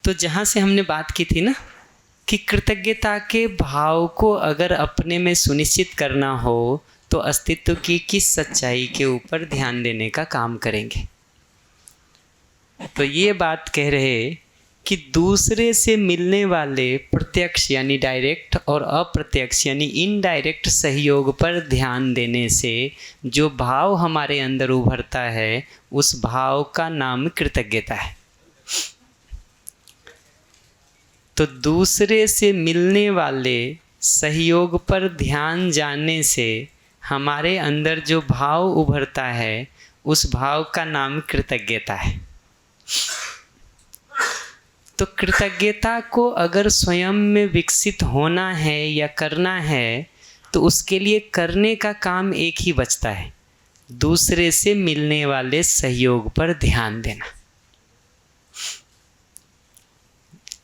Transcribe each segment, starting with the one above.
तो जहाँ से हमने बात की थी ना कि कृतज्ञता के भाव को अगर अपने में सुनिश्चित करना हो तो अस्तित्व की किस सच्चाई के ऊपर ध्यान देने का काम करेंगे। तो ये बात कह रहे कि दूसरे से मिलने वाले प्रत्यक्ष यानी डायरेक्ट और अप्रत्यक्ष यानी इनडायरेक्ट सहयोग पर ध्यान देने से जो भाव हमारे अंदर उभरता है उस भाव का नाम कृतज्ञता है। तो दूसरे से मिलने वाले सहयोग पर ध्यान जाने से हमारे अंदर जो भाव उभरता है उस भाव का नाम कृतज्ञता है। तो कृतज्ञता को अगर स्वयं में विकसित होना है या करना है तो उसके लिए करने का काम एक ही बचता है, दूसरे से मिलने वाले सहयोग पर ध्यान देना।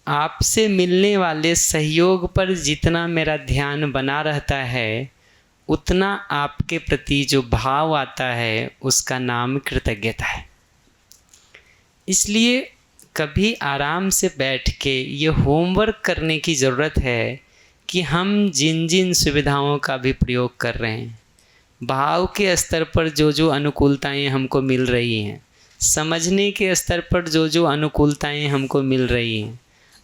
आपसे मिलने वाले सहयोग पर जितना मेरा ध्यान बना रहता है उतना आपके प्रति जो भाव आता है उसका नाम कृतज्ञता है। इसलिए कभी आराम से बैठ के ये होमवर्क करने की ज़रूरत है कि हम जिन जिन सुविधाओं का भी प्रयोग कर रहे हैं, भाव के स्तर पर जो जो अनुकूलताएं हमको मिल रही हैं, समझने के स्तर पर जो जो अनुकूलताएं हमको मिल रही हैं,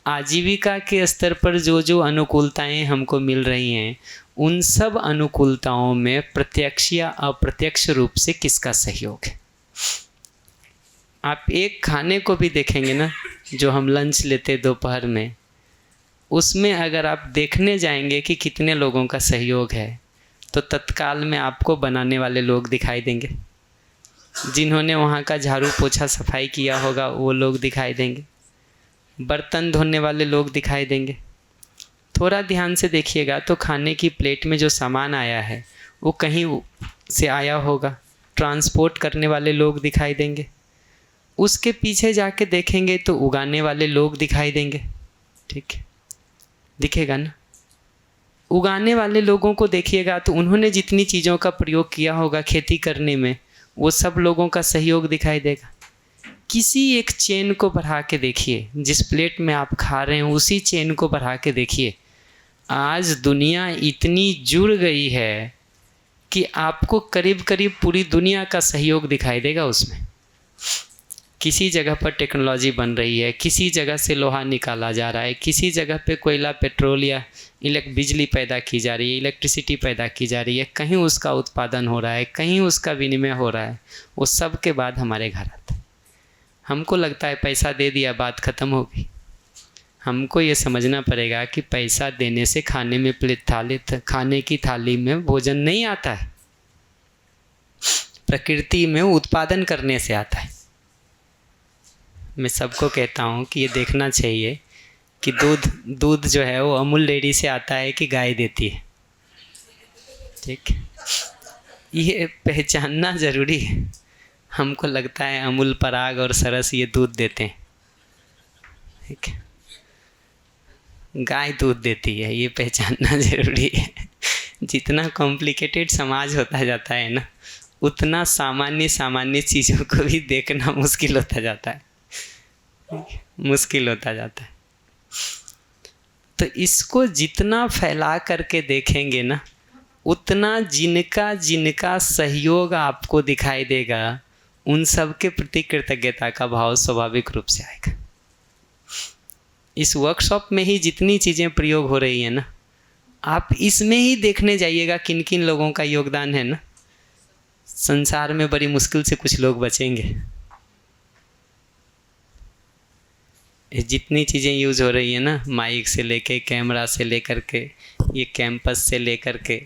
आजीविका के स्तर पर जो जो अनुकूलताएं हमको मिल रही हैं, उन सब अनुकूलताओं में प्रत्यक्ष या अप्रत्यक्ष रूप से किसका सहयोग है। आप एक खाने को भी देखेंगे ना, जो हम लंच लेते दोपहर में, उसमें अगर आप देखने जाएंगे कि कितने लोगों का सहयोग है तो तत्काल में आपको बनाने वाले लोग दिखाई देंगे, जिन्होंने वहाँ का झाड़ू पोछा सफाई किया होगा वो लोग दिखाई देंगे, बर्तन धोने वाले लोग दिखाई देंगे। थोड़ा ध्यान से देखिएगा तो खाने की प्लेट में जो सामान आया है वो कहीं से आया होगा, ट्रांसपोर्ट करने वाले लोग दिखाई देंगे। उसके पीछे जाके देखेंगे तो उगाने वाले लोग दिखाई देंगे, ठीक है, दिखेगा ना। उगाने वाले लोगों को देखिएगा तो उन्होंने जितनी चीज़ों का प्रयोग किया होगा खेती करने में वो सब लोगों का सहयोग दिखाई देगा। किसी एक चेन को बढ़ा के देखिए, जिस प्लेट में आप खा रहे हैं उसी चेन को बढ़ा के देखिए। आज दुनिया इतनी जुड़ गई है कि आपको करीब करीब पूरी दुनिया का सहयोग दिखाई देगा उसमें। किसी जगह पर टेक्नोलॉजी बन रही है, किसी जगह से लोहा निकाला जा रहा है, किसी जगह पे कोयला, पेट्रोल या बिजली पैदा की जा रही है, इलेक्ट्रिसिटी पैदा की जा रही है, कहीं उसका उत्पादन हो रहा है, कहीं उसका विनिमय हो रहा है। वो सब के बाद हमारे घर आता है। हमको लगता है पैसा दे दिया बात ख़त्म हो गई। हमको ये समझना पड़ेगा कि पैसा देने से खाने में खाने की थाली में भोजन नहीं आता है, प्रकृति में उत्पादन करने से आता है। मैं सबको कहता हूँ कि ये देखना चाहिए कि दूध जो है वो अमूल डेयरी से आता है कि गाय देती है, ठीक, ये पहचानना ज़रूरी है। हमको लगता है अमूल, पराग और सरस ये दूध देते हैं, ठीक है, गाय दूध देती है, ये पहचानना ज़रूरी है। जितना कॉम्प्लिकेटेड समाज होता जाता है ना, उतना सामान्य चीज़ों को भी देखना मुश्किल होता जाता है, मुश्किल होता जाता है। तो इसको जितना फैला करके देखेंगे ना, उतना जिनका सहयोग आपको दिखाई देगा उन सब के प्रति कृतज्ञता का भाव स्वाभाविक रूप से आएगा। इस वर्कशॉप में ही जितनी चीज़ें प्रयोग हो रही हैं ना, आप इसमें ही देखने जाइएगा किन किन लोगों का योगदान है ना। संसार में बड़ी मुश्किल से कुछ लोग बचेंगे। जितनी चीज़ें यूज़ हो रही है ना, माइक से लेके, कैमरा से लेकर के, ये कैंपस से लेकर के,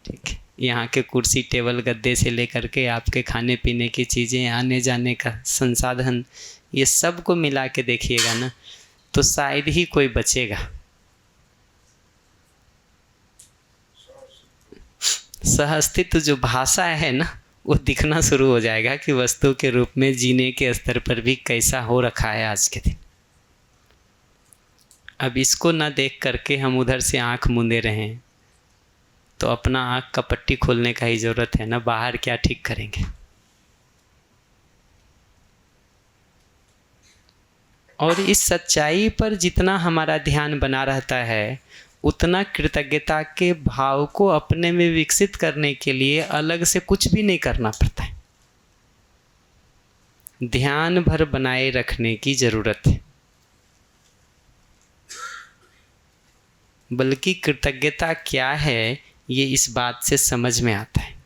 ठीक है, यहाँ के कुर्सी टेबल गद्दे से लेकर के आपके खाने पीने की चीज़ें, आने जाने का संसाधन, ये सब को मिला के देखिएगा ना तो शायद ही कोई बचेगा। सहअस्तित्व जो भाषा है ना वो दिखना शुरू हो जाएगा कि वस्तु के रूप में जीने के स्तर पर भी कैसा हो रखा है आज के दिन। अब इसको ना देख करके हम उधर से आंख मूंदे रहें तो अपना आंख का पट्टी खोलने का ही ज़रूरत है ना, बाहर क्या ठीक करेंगे। और इस सच्चाई पर जितना हमारा ध्यान बना रहता है, उतना कृतज्ञता के भाव को अपने में विकसित करने के लिए अलग से कुछ भी नहीं करना पड़ता है। ध्यान भर बनाए रखने की जरूरत है, बल्कि कृतज्ञता क्या है ये इस बात से समझ में आता है।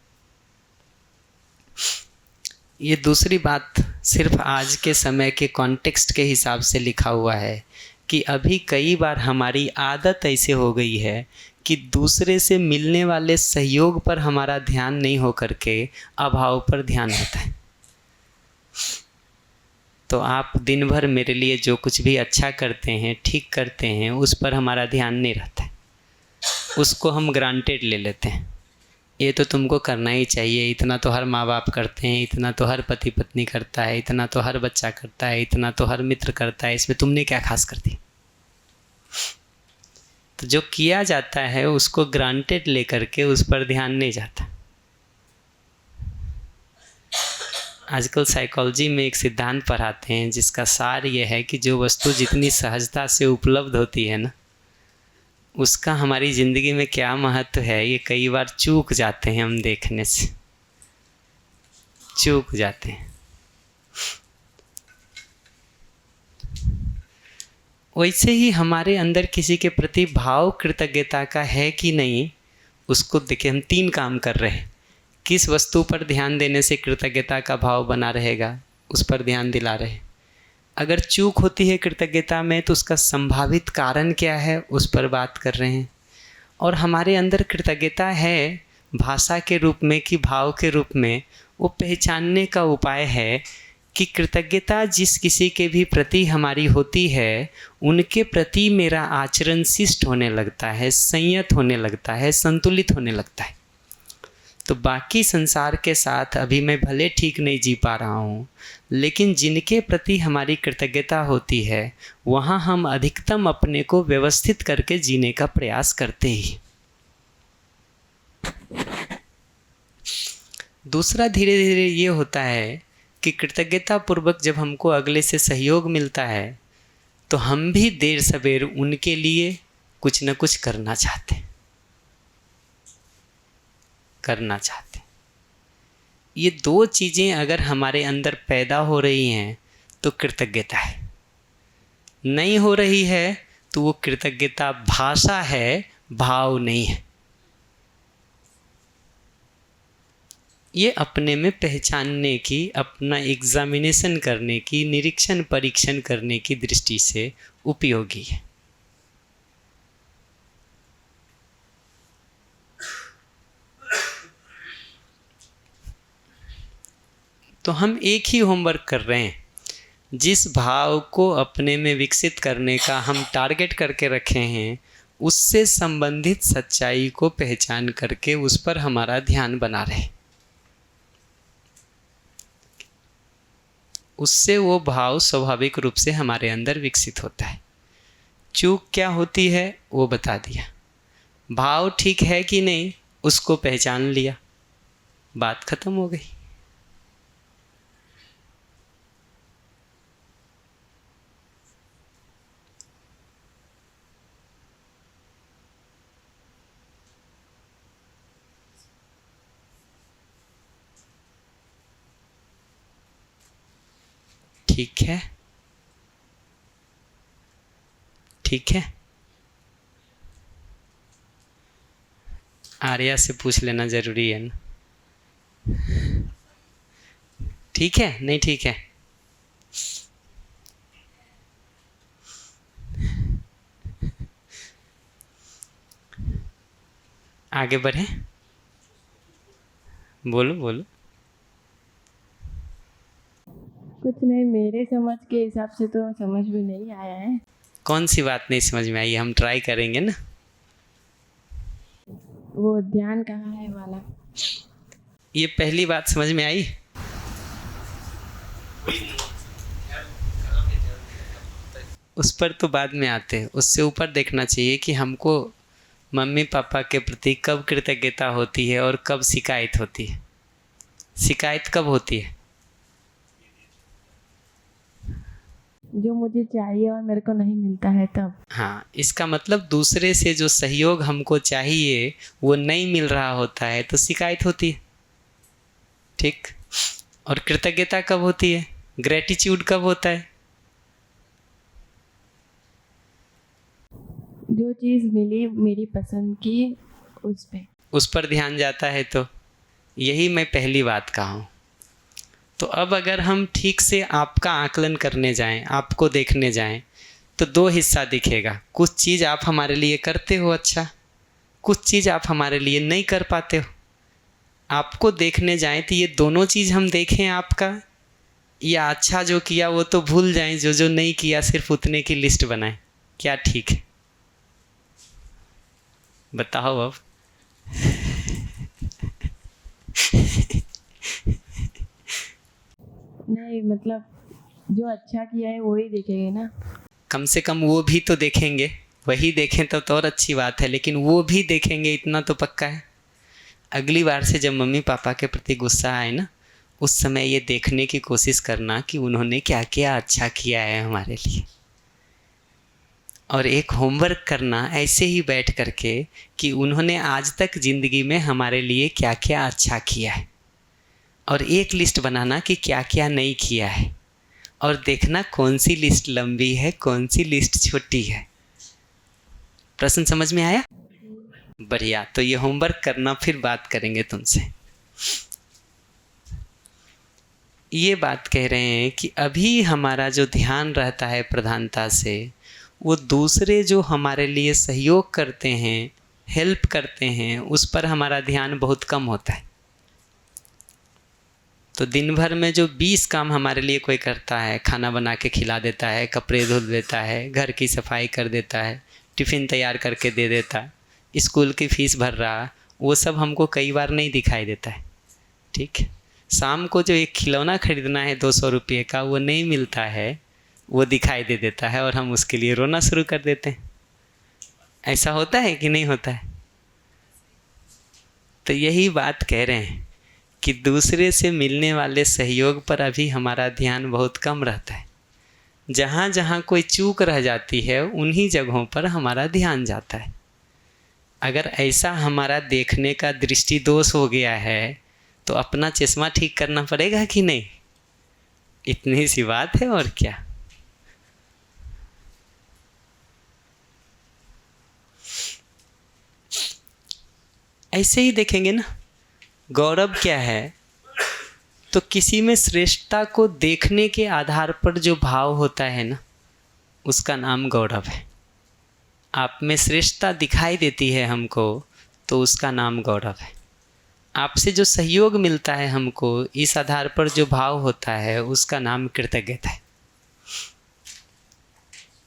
ये दूसरी बात सिर्फ आज के समय के कॉन्टेक्स्ट के हिसाब से लिखा हुआ है कि अभी कई बार हमारी आदत ऐसे हो गई है कि दूसरे से मिलने वाले सहयोग पर हमारा ध्यान नहीं हो करके अभाव पर ध्यान होता है। तो आप दिन भर मेरे लिए जो कुछ भी अच्छा करते हैं, ठीक करते हैं, उस पर हमारा ध्यान नहीं रहता है, उसको हम ग्रांटेड ले लेते हैं। ये तो तुमको करना ही चाहिए, इतना तो हर माँ बाप करते हैं, इतना तो हर पति पत्नी करता है, इतना तो हर बच्चा करता है, इतना तो हर मित्र करता है, इसमें तुमने क्या खास कर दी। तो जो किया जाता है उसको ग्रांटेड लेकर के उस पर ध्यान नहीं जाता। आजकल साइकोलॉजी में एक सिद्धांत पढ़ाते हैं जिसका सार ये है कि जो वस्तु जितनी सहजता से उपलब्ध होती है ना, उसका हमारी ज़िंदगी में क्या महत्व है ये कई बार चूक जाते हैं, हम देखने से चूक जाते हैं। वैसे ही हमारे अंदर किसी के प्रति भाव कृतज्ञता का है कि नहीं, उसको देखिए हम 3 काम कर रहे हैं। किस वस्तु पर ध्यान देने से कृतज्ञता का भाव बना रहेगा, उस पर ध्यान दिला रहे। अगर चूक होती है कृतज्ञता में तो उसका संभावित कारण क्या है, उस पर बात कर रहे हैं। और हमारे अंदर कृतज्ञता है भाषा के रूप में कि भाव के रूप में, वो पहचानने का उपाय है कि कृतज्ञता जिस किसी के भी प्रति हमारी होती है, उनके प्रति मेरा आचरण शिष्ट होने लगता है, संयत होने लगता है, संतुलित होने लगता है। तो बाकी संसार के साथ अभी मैं भले ठीक नहीं जी पा रहा हूँ, लेकिन जिनके प्रति हमारी कृतज्ञता होती है वहाँ हम अधिकतम अपने को व्यवस्थित करके जीने का प्रयास करते ही। दूसरा धीरे धीरे ये होता है कि कृतज्ञता पूर्वक जब हमको अगले से सहयोग मिलता है तो हम भी देर सवेर उनके लिए कुछ न कुछ करना चाहते। ये 2 चीज़ें अगर हमारे अंदर पैदा हो रही हैं तो कृतज्ञता है, नहीं हो रही है तो वो कृतज्ञता भाषा है, भाव नहीं है। ये अपने में पहचानने की, अपना एग्जामिनेशन करने की, निरीक्षण परीक्षण करने की दृष्टि से उपयोगी है। तो हम एक ही होमवर्क कर रहे हैं। जिस भाव को अपने में विकसित करने का हम टारगेट करके रखे हैं, उससे संबंधित सच्चाई को पहचान करके उस पर हमारा ध्यान बना रहे, उससे वो भाव स्वाभाविक रूप से हमारे अंदर विकसित होता है। चूक क्या होती है वो बता दिया, भाव ठीक है कि नहीं उसको पहचान लिया, बात खत्म हो गई। ठीक है, ठीक है। आर्या से पूछ लेना जरूरी है ना। ठीक है, नहीं ठीक है। आगे बढ़े, बोलो बोलो। कुछ नहीं, मेरे समझ के हिसाब से तो समझ में नहीं आया है। कौन सी बात नहीं समझ में आई, हम ट्राई करेंगे ना। वो ध्यान कहाँ है वाला, ये पहली बात समझ में आई। उस पर तो बाद में आते हैं, उससे ऊपर देखना चाहिए कि हमको मम्मी पापा के प्रति कब कृतज्ञता होती है और कब शिकायत होती है। शिकायत कब होती है? जो मुझे चाहिए और मेरे को नहीं मिलता है तब। हाँ, इसका मतलब दूसरे से जो सहयोग हमको चाहिए वो नहीं मिल रहा होता है तो शिकायत होती है। ठीक। और कृतज्ञता कब होती है? ग्रेटिट्यूड कब होता है? जो चीज़ मिली मेरी पसंद की उस पर ध्यान जाता है। तो यही मैं पहली बात कहा हूँ। तो अब अगर हम ठीक से आपका आकलन करने जाएं, आपको देखने जाएं, तो दो हिस्सा दिखेगा। कुछ चीज़ आप हमारे लिए करते हो अच्छा, कुछ चीज़ आप हमारे लिए नहीं कर पाते हो। आपको देखने जाएं तो ये दोनों चीज़ हम देखें आपका, या अच्छा जो किया वो तो भूल जाएं, जो जो नहीं किया सिर्फ उतने की लिस्ट बनाएं। क्या ठीक है? बताओ अब। नहीं, मतलब जो अच्छा किया है वही देखेंगे ना। कम से कम वो भी तो देखेंगे। वही देखें तो और अच्छी बात है, लेकिन वो भी देखेंगे इतना तो पक्का है। अगली बार से जब मम्मी पापा के प्रति गुस्सा आए ना, उस समय ये देखने की कोशिश करना कि उन्होंने क्या क्या अच्छा किया है हमारे लिए। और एक होमवर्क करना ऐसे ही बैठ करके कि उन्होंने आज तक ज़िंदगी में हमारे लिए क्या क्या अच्छा किया है, और एक लिस्ट बनाना कि क्या क्या नहीं किया है, और देखना कौन सी लिस्ट लंबी है, कौन सी लिस्ट छोटी है। प्रश्न समझ में आया? बढ़िया। तो ये होमवर्क करना, फिर बात करेंगे तुमसे। ये बात कह रहे हैं कि अभी हमारा जो ध्यान रहता है प्रधानता से, वो दूसरे जो हमारे लिए सहयोग करते हैं, हेल्प करते हैं, उस पर हमारा ध्यान बहुत कम होता है। तो दिन भर में जो 20 काम हमारे लिए कोई करता है, खाना बना के खिला देता है, कपड़े धुल देता है, घर की सफाई कर देता है, टिफ़िन तैयार करके दे देता है, स्कूल की फ़ीस भर रहा, वो सब हमको कई बार नहीं दिखाई देता है। ठीक। शाम को जो एक खिलौना खरीदना है 200 रुपये का, वो नहीं मिलता है, वो दिखाई दे देता है और हम उसके लिए रोना शुरू कर देते हैं। ऐसा होता है कि नहीं होता है? तो यही बात कह रहे हैं कि दूसरे से मिलने वाले सहयोग पर अभी हमारा ध्यान बहुत कम रहता है। जहाँ जहाँ कोई चूक रह जाती है उन्हीं जगहों पर हमारा ध्यान जाता है। अगर ऐसा हमारा देखने का दृष्टि दोष हो गया है तो अपना चश्मा ठीक करना पड़ेगा कि नहीं? इतनी सी बात है, और क्या। ऐसे ही देखेंगे ना, गौरव क्या है? तो किसी में श्रेष्ठता को देखने के आधार पर जो भाव होता है ना, उसका नाम गौरव है। आप में श्रेष्ठता दिखाई देती है हमको, तो उसका नाम गौरव है। आपसे जो सहयोग मिलता है हमको, इस आधार पर जो भाव होता है, उसका नाम कृतज्ञता है।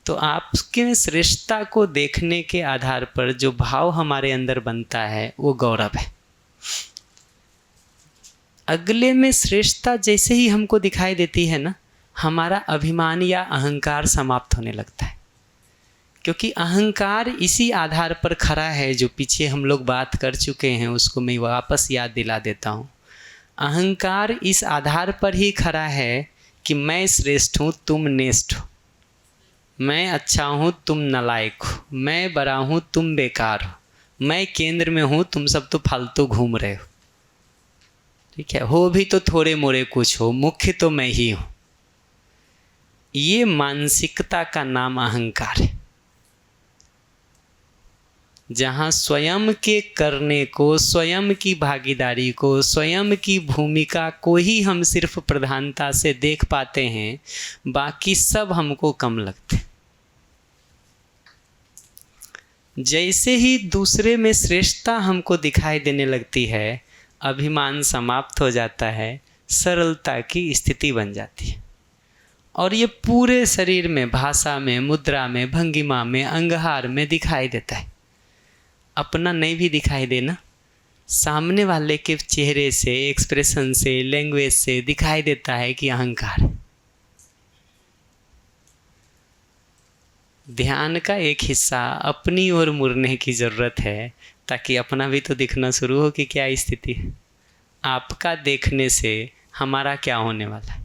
तो आपके श्रेष्ठता को देखने के आधार पर जो भाव हमारे अंदर बनता है, वो गौरव है। अगले में श्रेष्ठता जैसे ही हमको दिखाई देती है ना, हमारा अभिमान या अहंकार समाप्त होने लगता है। क्योंकि अहंकार इसी आधार पर खड़ा है, जो पीछे हम लोग बात कर चुके हैं, उसको मैं वापस याद दिला देता हूँ। अहंकार इस आधार पर ही खड़ा है कि मैं श्रेष्ठ हूँ, तुम नेष्ठ हो, मैं अच्छा हूँ, तुम नालायक हो, मैं बड़ा हूँ, तुम बेकार हो, मैं केंद्र में हूँ, तुम सब तो फालतू घूम रहे हो। ठीक है, हो भी तो थोड़े मोड़े कुछ हो, मुख्य तो मैं ही हूँ। ये मानसिकता का नाम अहंकार है। जहाँ स्वयं के करने को, स्वयं की भागीदारी को, स्वयं की भूमिका को ही हम सिर्फ प्रधानता से देख पाते हैं, बाकी सब हमको कम लगते हैं। जैसे ही दूसरे में श्रेष्ठता हमको दिखाई देने लगती है, अभिमान समाप्त हो जाता है, सरलता की स्थिति बन जाती है। और ये पूरे शरीर में, भाषा में, मुद्रा में, भंगिमा में, अंगहार में दिखाई देता है। अपना नहीं भी दिखाई देना, सामने वाले के चेहरे से, एक्सप्रेशन से, लैंग्वेज से दिखाई देता है कि अहंकार है। ध्यान का एक हिस्सा अपनी ओर मुड़ने की ज़रूरत है, ताकि अपना भी तो दिखना शुरू हो कि क्या स्थिति है। आपका देखने से हमारा क्या होने वाला है?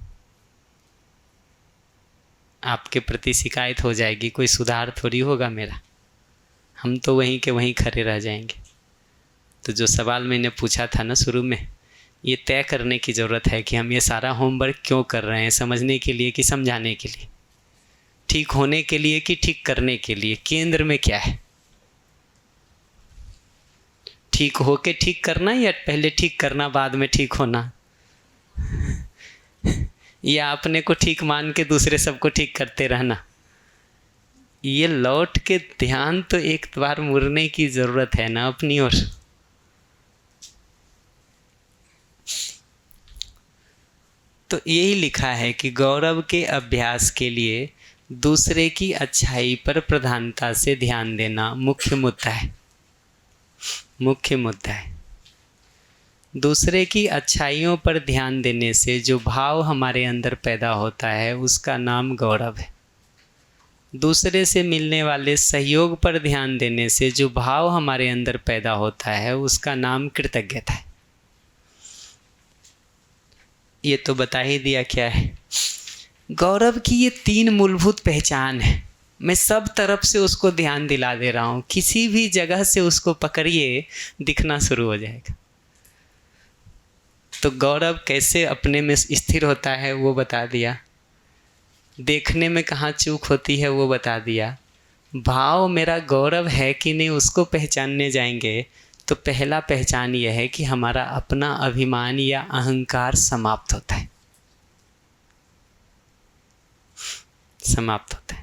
आपके प्रति शिकायत हो जाएगी, कोई सुधार थोड़ी होगा मेरा, हम तो वहीं के वहीं खड़े रह जाएंगे। तो जो सवाल मैंने पूछा था ना शुरू में, ये तय करने की ज़रूरत है कि हम ये सारा होमवर्क क्यों कर रहे हैं, समझने के लिए कि समझाने के लिए, ठीक होने के लिए कि ठीक करने के लिए, केंद्र में क्या है, ठीक हो के ठीक करना या पहले ठीक करना बाद में ठीक होना, या अपने को ठीक मान के दूसरे सबको ठीक करते रहना। ये लौट के ध्यान तो एक बार मुड़ने की ज़रूरत है ना अपनी ओर। तो यही लिखा है कि गौरव के अभ्यास के लिए दूसरे की अच्छाई पर प्रधानता से ध्यान देना मुख्य मुद्दा है। मुख्य मुद्दा है। दूसरे की अच्छाइयों पर ध्यान देने से जो भाव हमारे अंदर पैदा होता है उसका नाम गौरव है। दूसरे से मिलने वाले सहयोग पर ध्यान देने से जो भाव हमारे अंदर पैदा होता है उसका नाम कृतज्ञता है। ये तो बता ही दिया क्या है। गौरव की ये 3 मूलभूत पहचान है। मैं सब तरफ से उसको ध्यान दिला दे रहा हूँ, किसी भी जगह से उसको पकड़िए दिखना शुरू हो जाएगा। तो गौरव कैसे अपने में स्थिर होता है वो बता दिया, देखने में कहाँ चूक होती है वो बता दिया। भाव मेरा गौरव है कि नहीं उसको पहचानने जाएंगे तो पहला पहचान यह है कि हमारा अपना अभिमान या अहंकार समाप्त होता है, समाप्त होता है।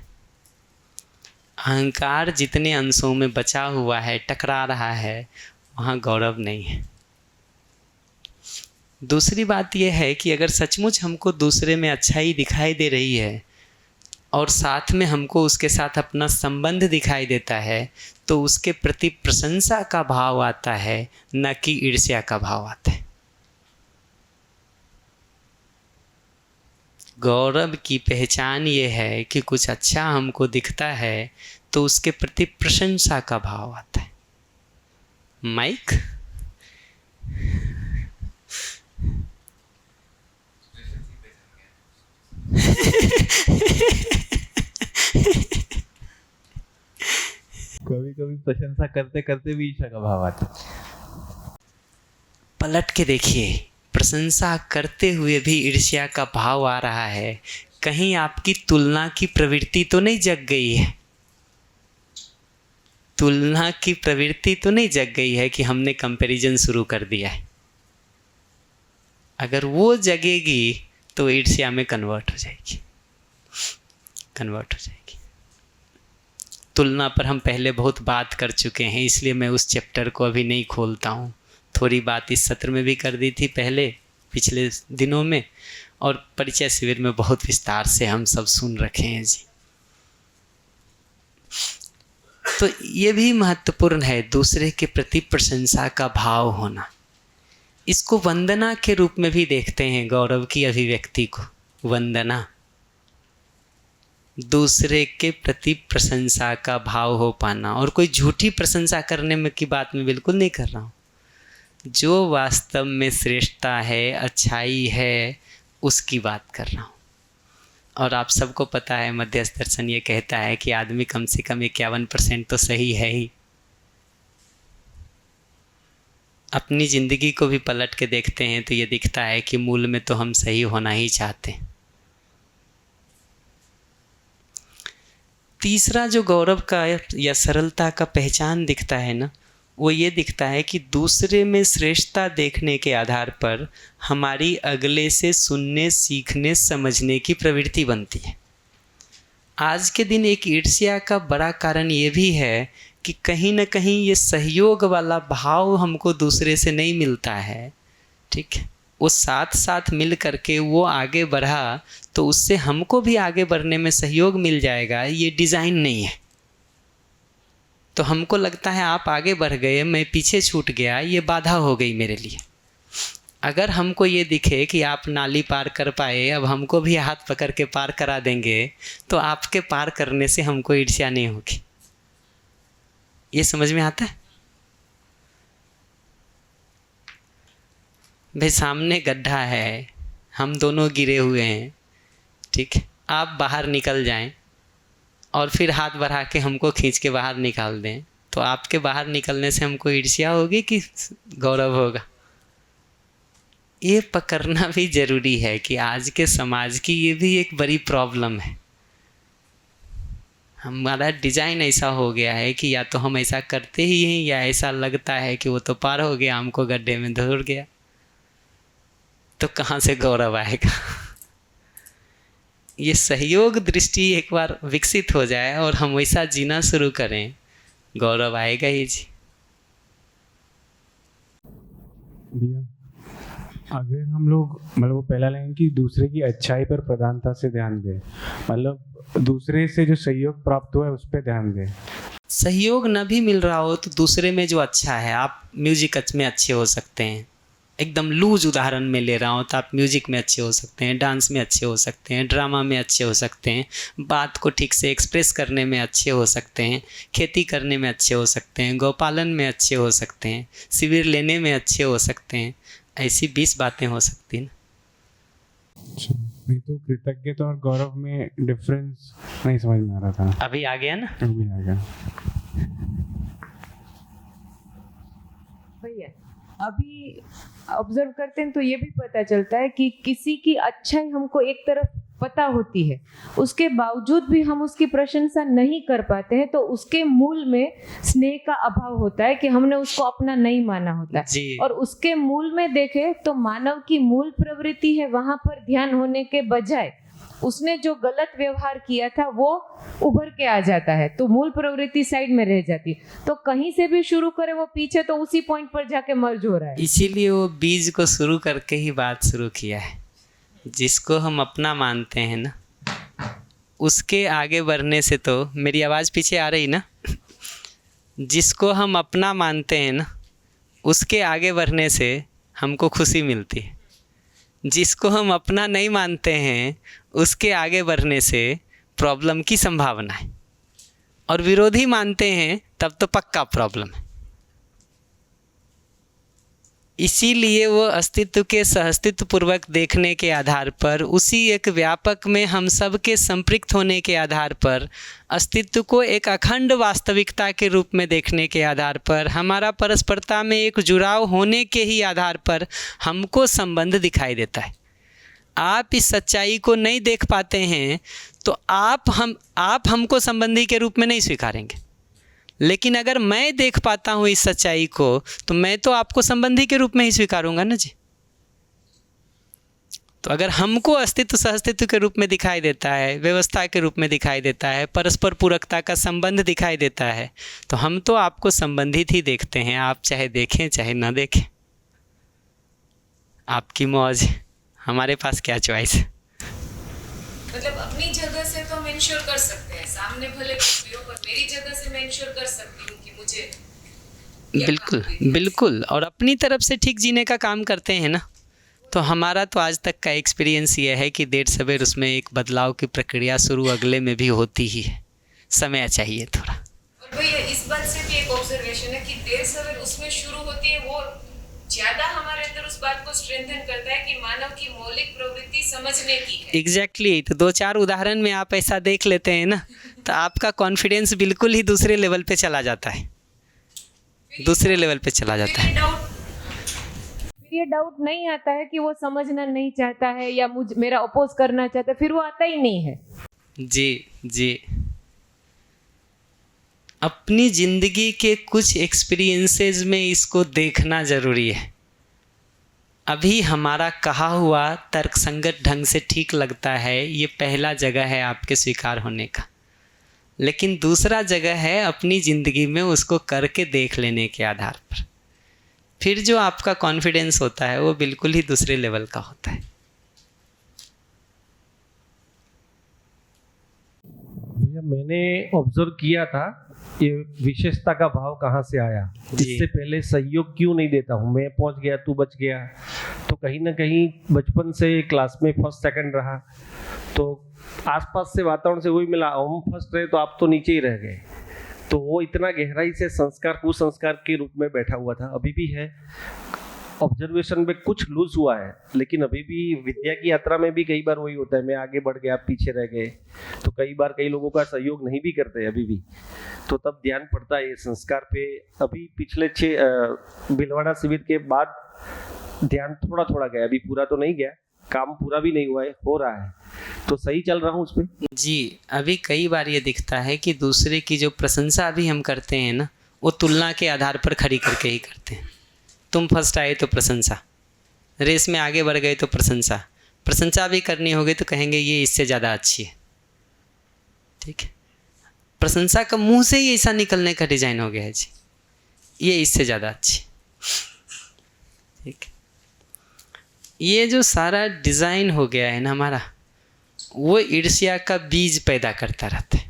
अहंकार जितने अंशों में बचा हुआ है, टकरा रहा है, वहाँ गौरव नहीं है। दूसरी बात यह है कि अगर सचमुच हमको दूसरे में अच्छाई दिखाई दे रही है और साथ में हमको उसके साथ अपना संबंध दिखाई देता है तो उसके प्रति प्रशंसा का भाव आता है, न कि ईर्ष्या का भाव आता है। गौरव की पहचान ये है कि कुछ अच्छा हमको दिखता है तो उसके प्रति प्रशंसा का भाव आता है। माइक कभी कभी प्रशंसा करते करते भी ईर्ष्या का भाव आता है। पलट के देखिए, प्रशंसा करते हुए भी ईर्ष्या का भाव आ रहा है। कहीं आपकी तुलना की प्रवृत्ति तो नहीं जग गई है? तुलना की प्रवृत्ति तो नहीं जग गई है कि हमने कंपैरिजन शुरू कर दिया है? अगर वो जगेगी तो ईर्ष्या में कन्वर्ट हो जाएगी, कन्वर्ट हो जाएगी। तुलना पर हम पहले बहुत बात कर चुके हैं, इसलिए मैं उस चैप्टर को अभी नहीं खोलता हूँ। थोड़ी बात इस सत्र में भी कर दी थी पहले, पिछले दिनों में, और परिचय शिविर में बहुत विस्तार से हम सब सुन रखे हैं जी। तो ये भी महत्वपूर्ण है, दूसरे के प्रति प्रशंसा का भाव होना। इसको वंदना के रूप में भी देखते हैं, गौरव की अभिव्यक्ति को। वंदना, दूसरे के प्रति प्रशंसा का भाव हो पाना। और कोई झूठी प्रशंसा करने में की बात मैं बिल्कुल नहीं कर रहा हूँ। जो वास्तव में श्रेष्ठता है, अच्छाई है, उसकी बात कर रहा हूँ। और आप सबको पता है, मध्यस्थ दर्शन ये कहता है कि आदमी कम से कम 51% तो सही है ही। अपनी ज़िंदगी को भी पलट के देखते हैं तो ये दिखता है कि मूल में तो हम सही होना ही चाहते हैं। तीसरा जो गौरव का या सरलता का पहचान दिखता है ना, वो ये दिखता है कि दूसरे में श्रेष्ठता देखने के आधार पर हमारी अगले से सुनने, सीखने, समझने की प्रवृत्ति बनती है। आज के दिन एक ईर्ष्या का बड़ा कारण ये भी है कि कहीं ना कहीं ये सहयोग वाला भाव हमको दूसरे से नहीं मिलता है। ठीक है, वो साथ साथ मिल करके वो आगे बढ़ा तो उससे हमको भी आगे बढ़ने में सहयोग मिल जाएगा, ये डिज़ाइन नहीं है। तो हमको लगता है आप आगे बढ़ गए, मैं पीछे छूट गया, ये बाधा हो गई मेरे लिए। अगर हमको ये दिखे कि आप नाली पार कर पाए, अब हमको भी हाथ पकड़ के पार करा देंगे, तो आपके पार करने से हमको ईर्ष्या नहीं होगी। ये समझ में आता है? भाई सामने गड्ढा है, हम दोनों गिरे हुए हैं, ठीक है, आप बाहर निकल जाएं और फिर हाथ बढ़ा के हमको खींच के बाहर निकाल दें, तो आपके बाहर निकलने से हमको ईर्ष्या होगी कि गौरव होगा? ये पकड़ना भी ज़रूरी है कि आज के समाज की ये भी एक बड़ी प्रॉब्लम है। हमारा डिज़ाइन ऐसा हो गया है कि या तो हम ऐसा करते ही हैं या ऐसा लगता है कि वो तो पार हो गया, हमको गड्ढे में धुल गया, तो कहाँ से गौरव आएगा? ये सहयोग दृष्टि एक बार विकसित हो जाए और हम वैसा जीना शुरू करें, गौरव आएगा ही जी। भैया, अगर हम लोग मतलब वो पहला लाइन की दूसरे की अच्छाई पर प्रधानता से ध्यान दें, मतलब दूसरे से जो सहयोग प्राप्त हुआ है उस पर ध्यान दें। सहयोग न भी मिल रहा हो तो दूसरे में जो अच्छा है, आप म्यूजिक में अच्छे हो सकते हैं, एकदम लूज उदाहरण में ले रहा हूँ तो आप म्यूजिक में अच्छे हो सकते हैं, डांस में अच्छे हो सकते हैं, ड्रामा में अच्छे हो सकते हैं, बात को ठीक से एक्सप्रेस करने में अच्छे हो सकते हैं, खेती करने में अच्छे हो सकते हैं, गौपालन में अच्छे हो सकते हैं, शिविर लेने में अच्छे हो सकते हैं। ऐसी 20 बातें हो सकती हैं। अच्छा, नहीं तो कृतज्ञता और गौरव में डिफरेंस नहीं समझ में आ रहा था। अभी आ गया ना? अभी आ गया। भैया, अभी ऑब्जर्व करते हैं तो ये भी पता चलता है कि किसी की अच्छाई हमको एक तरफ पता होती है, उसके बावजूद भी हम उसकी प्रशंसा नहीं कर पाते हैं, तो उसके मूल में स्नेह का अभाव होता है कि हमने उसको अपना नहीं माना होता है। जी। और उसके मूल में देखें तो मानव की मूल प्रवृत्ति है, वहां पर ध्यान होने के बजाय उसने जो गलत व्यवहार किया था वो उभर के आ जाता है, तो मूल प्रवृत्ति साइड में रह जाती है। तो कहीं से भी शुरू करे वो पीछे तो उसी पॉइंट पर जाके मर्ज हो रहा है। इसीलिए वो बीज को शुरू करके ही बात शुरू किया है। जिसको हम अपना मानते हैं ना, उसके आगे बढ़ने से तो, मेरी आवाज़ पीछे आ रही ना? जिसको हम अपना मानते हैं ना, उसके आगे बढ़ने से हमको खुशी मिलती है। जिसको हम अपना नहीं मानते हैं उसके आगे बढ़ने से प्रॉब्लम की संभावना है, और विरोधी मानते हैं तब तो पक्का प्रॉब्लम है। इसीलिए वो अस्तित्व के सहअस्तित्व पूर्वक देखने के आधार पर, उसी एक व्यापक में हम सब के संपृक्त होने के आधार पर, अस्तित्व को एक अखंड वास्तविकता के रूप में देखने के आधार पर, हमारा परस्परता में एक जुड़ाव होने के ही आधार पर हमको संबंध दिखाई देता है। आप इस सच्चाई को नहीं देख पाते हैं तो आप हमको संबंधी के रूप में नहीं स्वीकारेंगे। लेकिन अगर मैं देख पाता हूँ इस सच्चाई को तो मैं तो आपको संबंधी के रूप में ही स्वीकारूंगा ना जी। तो अगर हमको अस्तित्व सहअस्तित्व के रूप में दिखाई देता है, व्यवस्था के रूप में दिखाई देता है, परस्पर पूरकता का संबंध दिखाई देता है, तो हम तो आपको संबंधित ही देखते हैं, आप चाहे देखें चाहे ना देखें। आपकी मौज, हमारे पास क्या चॉइस है। मतलब अपनी जगह से तो हम इंश्योर कर सकते हैं, सामने भले कुछ भी हो, पर मेरी जगह से मैं इंश्योर कर सकती हूँ कि मुझे बिल्कुल बिल्कुल, और अपनी तरफ से ठीक जीने का काम करते हैं ना। तो हमारा तो आज तक का एक्सपीरियंस ये है कि देर सवेर उसमें एक बदलाव की प्रक्रिया शुरू अगले में भी होती ही है, समय चाहिए थोड़ा। और भैया इस बात से भी एक ऑब्जर्वेशन है कि देर सवेर उसमें शुरू होती है, वो ज्यादा हमारे अंदर उस बात को स्ट्रेंथन करता है कि मानव की मौलिक प्रवृत्ति समझने की है। एग्जैक्टली तो 2-4 उदाहरण में आप ऐसा देख लेते हैं ना, तो आपका कॉन्फिडेंस बिल्कुल ही दूसरे लेवल पे चला जाता है, दूसरे लेवल पे चला जाता है। ये डाउट नहीं आता है कि वो समझना नहीं चाहता है या मेरा अपोज करना चाहता है, फिर वो आता ही नहीं है। जी जी, अपनी ज़िंदगी के कुछ एक्सपीरियंसेस में इसको देखना ज़रूरी है। अभी हमारा कहा हुआ तर्कसंगत ढंग से ठीक लगता है, ये पहला जगह है आपके स्वीकार होने का। लेकिन दूसरा जगह है अपनी ज़िंदगी में उसको करके देख लेने के आधार पर, फिर जो आपका कॉन्फिडेंस होता है वो बिल्कुल ही दूसरे लेवल का होता है। भैया मैंने ऑब्जर्व किया था ये विशेषता का भाव कहाँ से आया। इससे पहले सहयोग क्यों नहीं देता हूँ, मैं पहुँच गया तू बच गया, तो कहीं ना कहीं बचपन से क्लास में फर्स्ट सेकंड रहा, तो आसपास से वातावरण से वही मिला, हम फर्स्ट रहे तो आप तो नीचे ही रह गए। तो वो इतना गहराई से संस्कार कुसंस्कार के रूप में बैठा हुआ था, अभी भी है। ऑब्जर्वेशन में कुछ लूज हुआ है, लेकिन अभी भी विद्या की यात्रा में भी कई बार वही होता है, मैं आगे बढ़ गया, आप पीछे रह गए, तो कई बार कई लोगों का सहयोग नहीं भी करते अभी भी, तो तब ध्यान पड़ता है ये संस्कार पे। अभी पिछले 6 भीलवाड़ा शिविर के बाद ध्यान थोड़ा थोड़ा गया, अभी पूरा तो नहीं गया, काम पूरा भी नहीं हुआ है, हो रहा है, तो सही चल रहा हूँ उस पर। जी, अभी कई बार ये दिखता है कि दूसरे की जो प्रशंसा अभी हम करते हैं ना, वो तुलना के आधार पर खड़ी करके ही करते हैं। तुम फर्स्ट आए तो प्रशंसा, रेस में आगे बढ़ गए तो प्रशंसा, प्रशंसा भी करनी होगी तो कहेंगे ये इससे ज़्यादा अच्छी है। ठीक है, प्रशंसा का मुंह से ही ऐसा निकलने का डिजाइन हो गया है जी, ये इससे ज़्यादा अच्छी। ठीक है, ये जो सारा डिज़ाइन हो गया है ना हमारा, वो ईर्ष्या का बीज पैदा करता रहता है,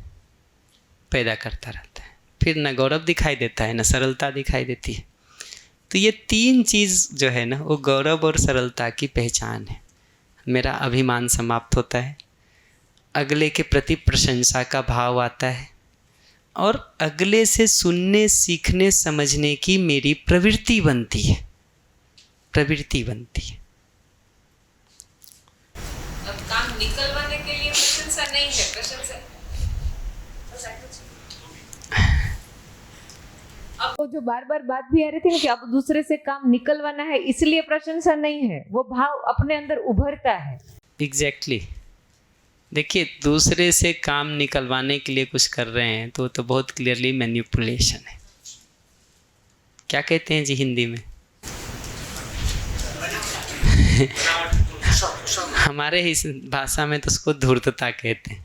पैदा करता रहता है। फिर न गौरव दिखाई देता है, न सरलता दिखाई देती है। तो ये 3 चीज़ जो है ना, वो गौरव और सरलता की पहचान है। मेरा अभिमान समाप्त होता है, अगले के प्रति प्रशंसा का भाव आता है, और अगले से सुनने, सीखने, समझने की मेरी प्रवृत्ति बनती है, प्रवृत्ति बनती है। अब काम निकलवाने के लिए प्रशंसा नहीं है, प्रशंसा अब वो जो बार बार बात भी आ रही थी ना कि अब दूसरे से काम निकलवाना है, इसलिए प्रशंसा नहीं है, वो भाव अपने अंदर उभरता है। एग्जैक्टली देखिए, दूसरे से काम निकलवाने के लिए कुछ कर रहे हैं तो बहुत क्लियरली मैनिपुलेशन है। क्या कहते हैं जी हिंदी में? हमारे इस भाषा में तो उसको धूर्तता कहते हैं।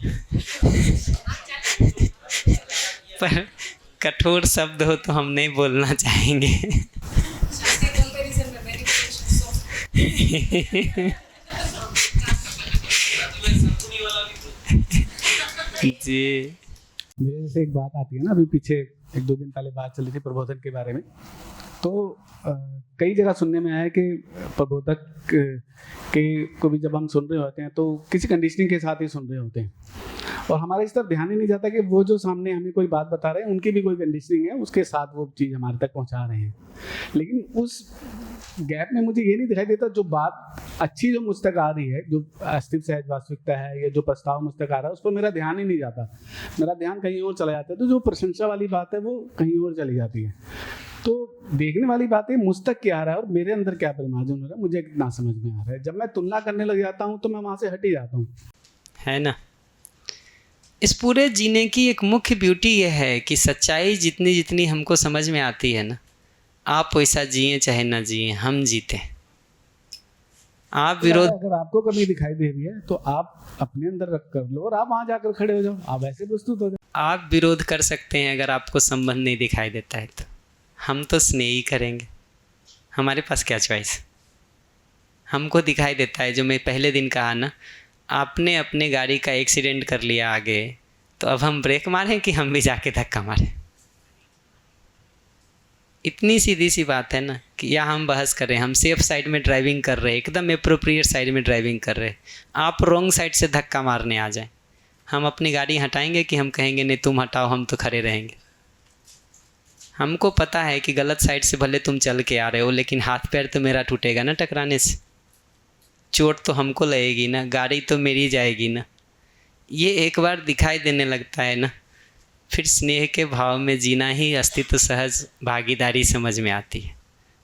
पर कठोर शब्द हो तो हम नहीं बोलना चाहेंगे। जी, मेरे जैसे एक बात आती है ना, अभी पीछे 1-2 दिन पहले बात चली थी प्रबोधन के बारे में, तो कई जगह सुनने में आया है कि प्रबोधक के को भी जब हम सुन रहे होते हैं तो किसी कंडीशनिंग के साथ ही सुन रहे होते हैं, और हमारे इस तरफ ध्यान ही नहीं जाता कि वो जो सामने हमें कोई बात बता रहे हैं उनकी भी कोई कंडीशनिंग है, उसके साथ वो चीज़ हमारे तक पहुंचा रहे हैं। लेकिन उस गैप में मुझे ये नहीं दिखाई देता जो बात अच्छी जो मुझ तक आ रही है, जो अस्तित्व सहज वास्तविकता है, या जो प्रस्ताव मुझ तक आ रहा है, उस पर मेरा ध्यान ही नहीं जाता, मेरा ध्यान कहीं और चला जाता है। तो जो प्रशंसा वाली बात है वो कहीं और चली जाती है। तो देखने वाली बात है मुझ तक क्या आ रहा है और मेरे अंदर क्या परिमार्जन हो रहा है, मुझे कितना समझ में आ रहा है। जब मैं तुलना करने लग जाता हूँ तो मैं वहाँ से हट ही जाता हूँ, है ना। इस पूरे जीने की एक मुख्य ब्यूटी यह है कि सच्चाई जितनी जितनी हमको समझ में आती है ना, आप वैसा जिए चाहे ना जिए, हम जीते। आप विरोध, अगर आपको कमी दिखाई दे रही है तो आप अपने अंदर रख कर लो और आप वहाँ जाकर खड़े हो जाओ, आप ऐसे प्रस्तुत हो जाओ। आप विरोध कर सकते हैं अगर आपको संबंध नहीं दिखाई देता है तो, हम तो स्नेह ही करेंगे, हमारे पास क्या चॉइस। हमको दिखाई देता है, जो मैं पहले दिन कहा ना, आपने अपने गाड़ी का एक्सीडेंट कर लिया आगे, तो अब हम ब्रेक मारें कि हम भी जाके धक्का मारें। इतनी सीधी सी बात है ना, कि या हम बहस कर रहे हैं, हम सेफ साइड में ड्राइविंग कर रहे हैं, एकदम एप्रोप्रिएट साइड में ड्राइविंग कर रहे हैं, आप रॉन्ग साइड से धक्का मारने आ जाएं, हम अपनी गाड़ी हटाएंगे कि हम कहेंगे नहीं तुम हटाओ, हम तो खड़े रहेंगे। हमको पता है कि गलत साइड से भले तुम चल के आ रहे हो, लेकिन हाथ पैर तो मेरा टूटेगा ना टकराने से, चोट तो हमको लगेगी ना, गाड़ी तो मेरी जाएगी ना। ये एक बार दिखाई देने लगता है ना, फिर स्नेह के भाव में जीना ही अस्तित्व सहज भागीदारी समझ में आती है।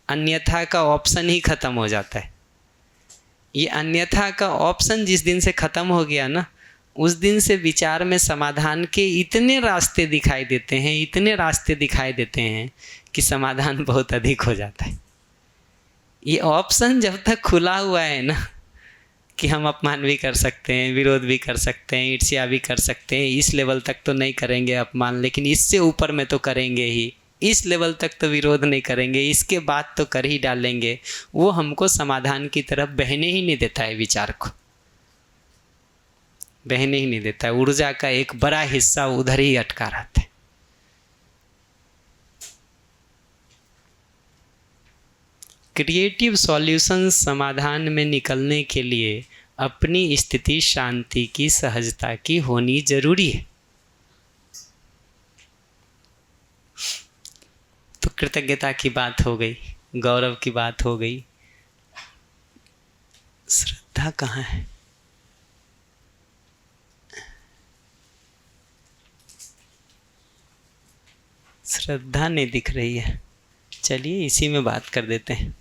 अन्यथा का ऑप्शन ही ख़त्म हो जाता है। ये अन्यथा का ऑप्शन जिस दिन से ख़त्म हो गया ना, उस दिन से विचार में समाधान के इतने रास्ते दिखाई देते हैं, इतने रास्ते दिखाई देते हैं कि समाधान बहुत अधिक हो जाता है। ये ऑप्शन जब तक खुला हुआ है ना, कि हम अपमान भी कर सकते हैं, विरोध भी कर सकते हैं, ईर्ष्या भी कर सकते हैं, इस लेवल तक तो नहीं करेंगे अपमान, लेकिन इससे ऊपर में तो करेंगे ही, इस लेवल तक तो विरोध नहीं करेंगे, इसके बाद तो कर ही डालेंगे, वो हमको समाधान की तरफ बहने ही नहीं देता है, विचार को बहने ही नहीं देता है। ऊर्जा का एक बड़ा हिस्सा उधर ही अटका रहता है। क्रिएटिव सॉल्यूशंस समाधान में निकलने के लिए अपनी स्थिति शांति की, सहजता की होनी जरूरी है। तो कृतज्ञता की बात हो गई, गौरव की बात हो गई, श्रद्धा कहाँ है? श्रद्धा नहीं दिख रही है। चलिए इसी में बात कर देते हैं।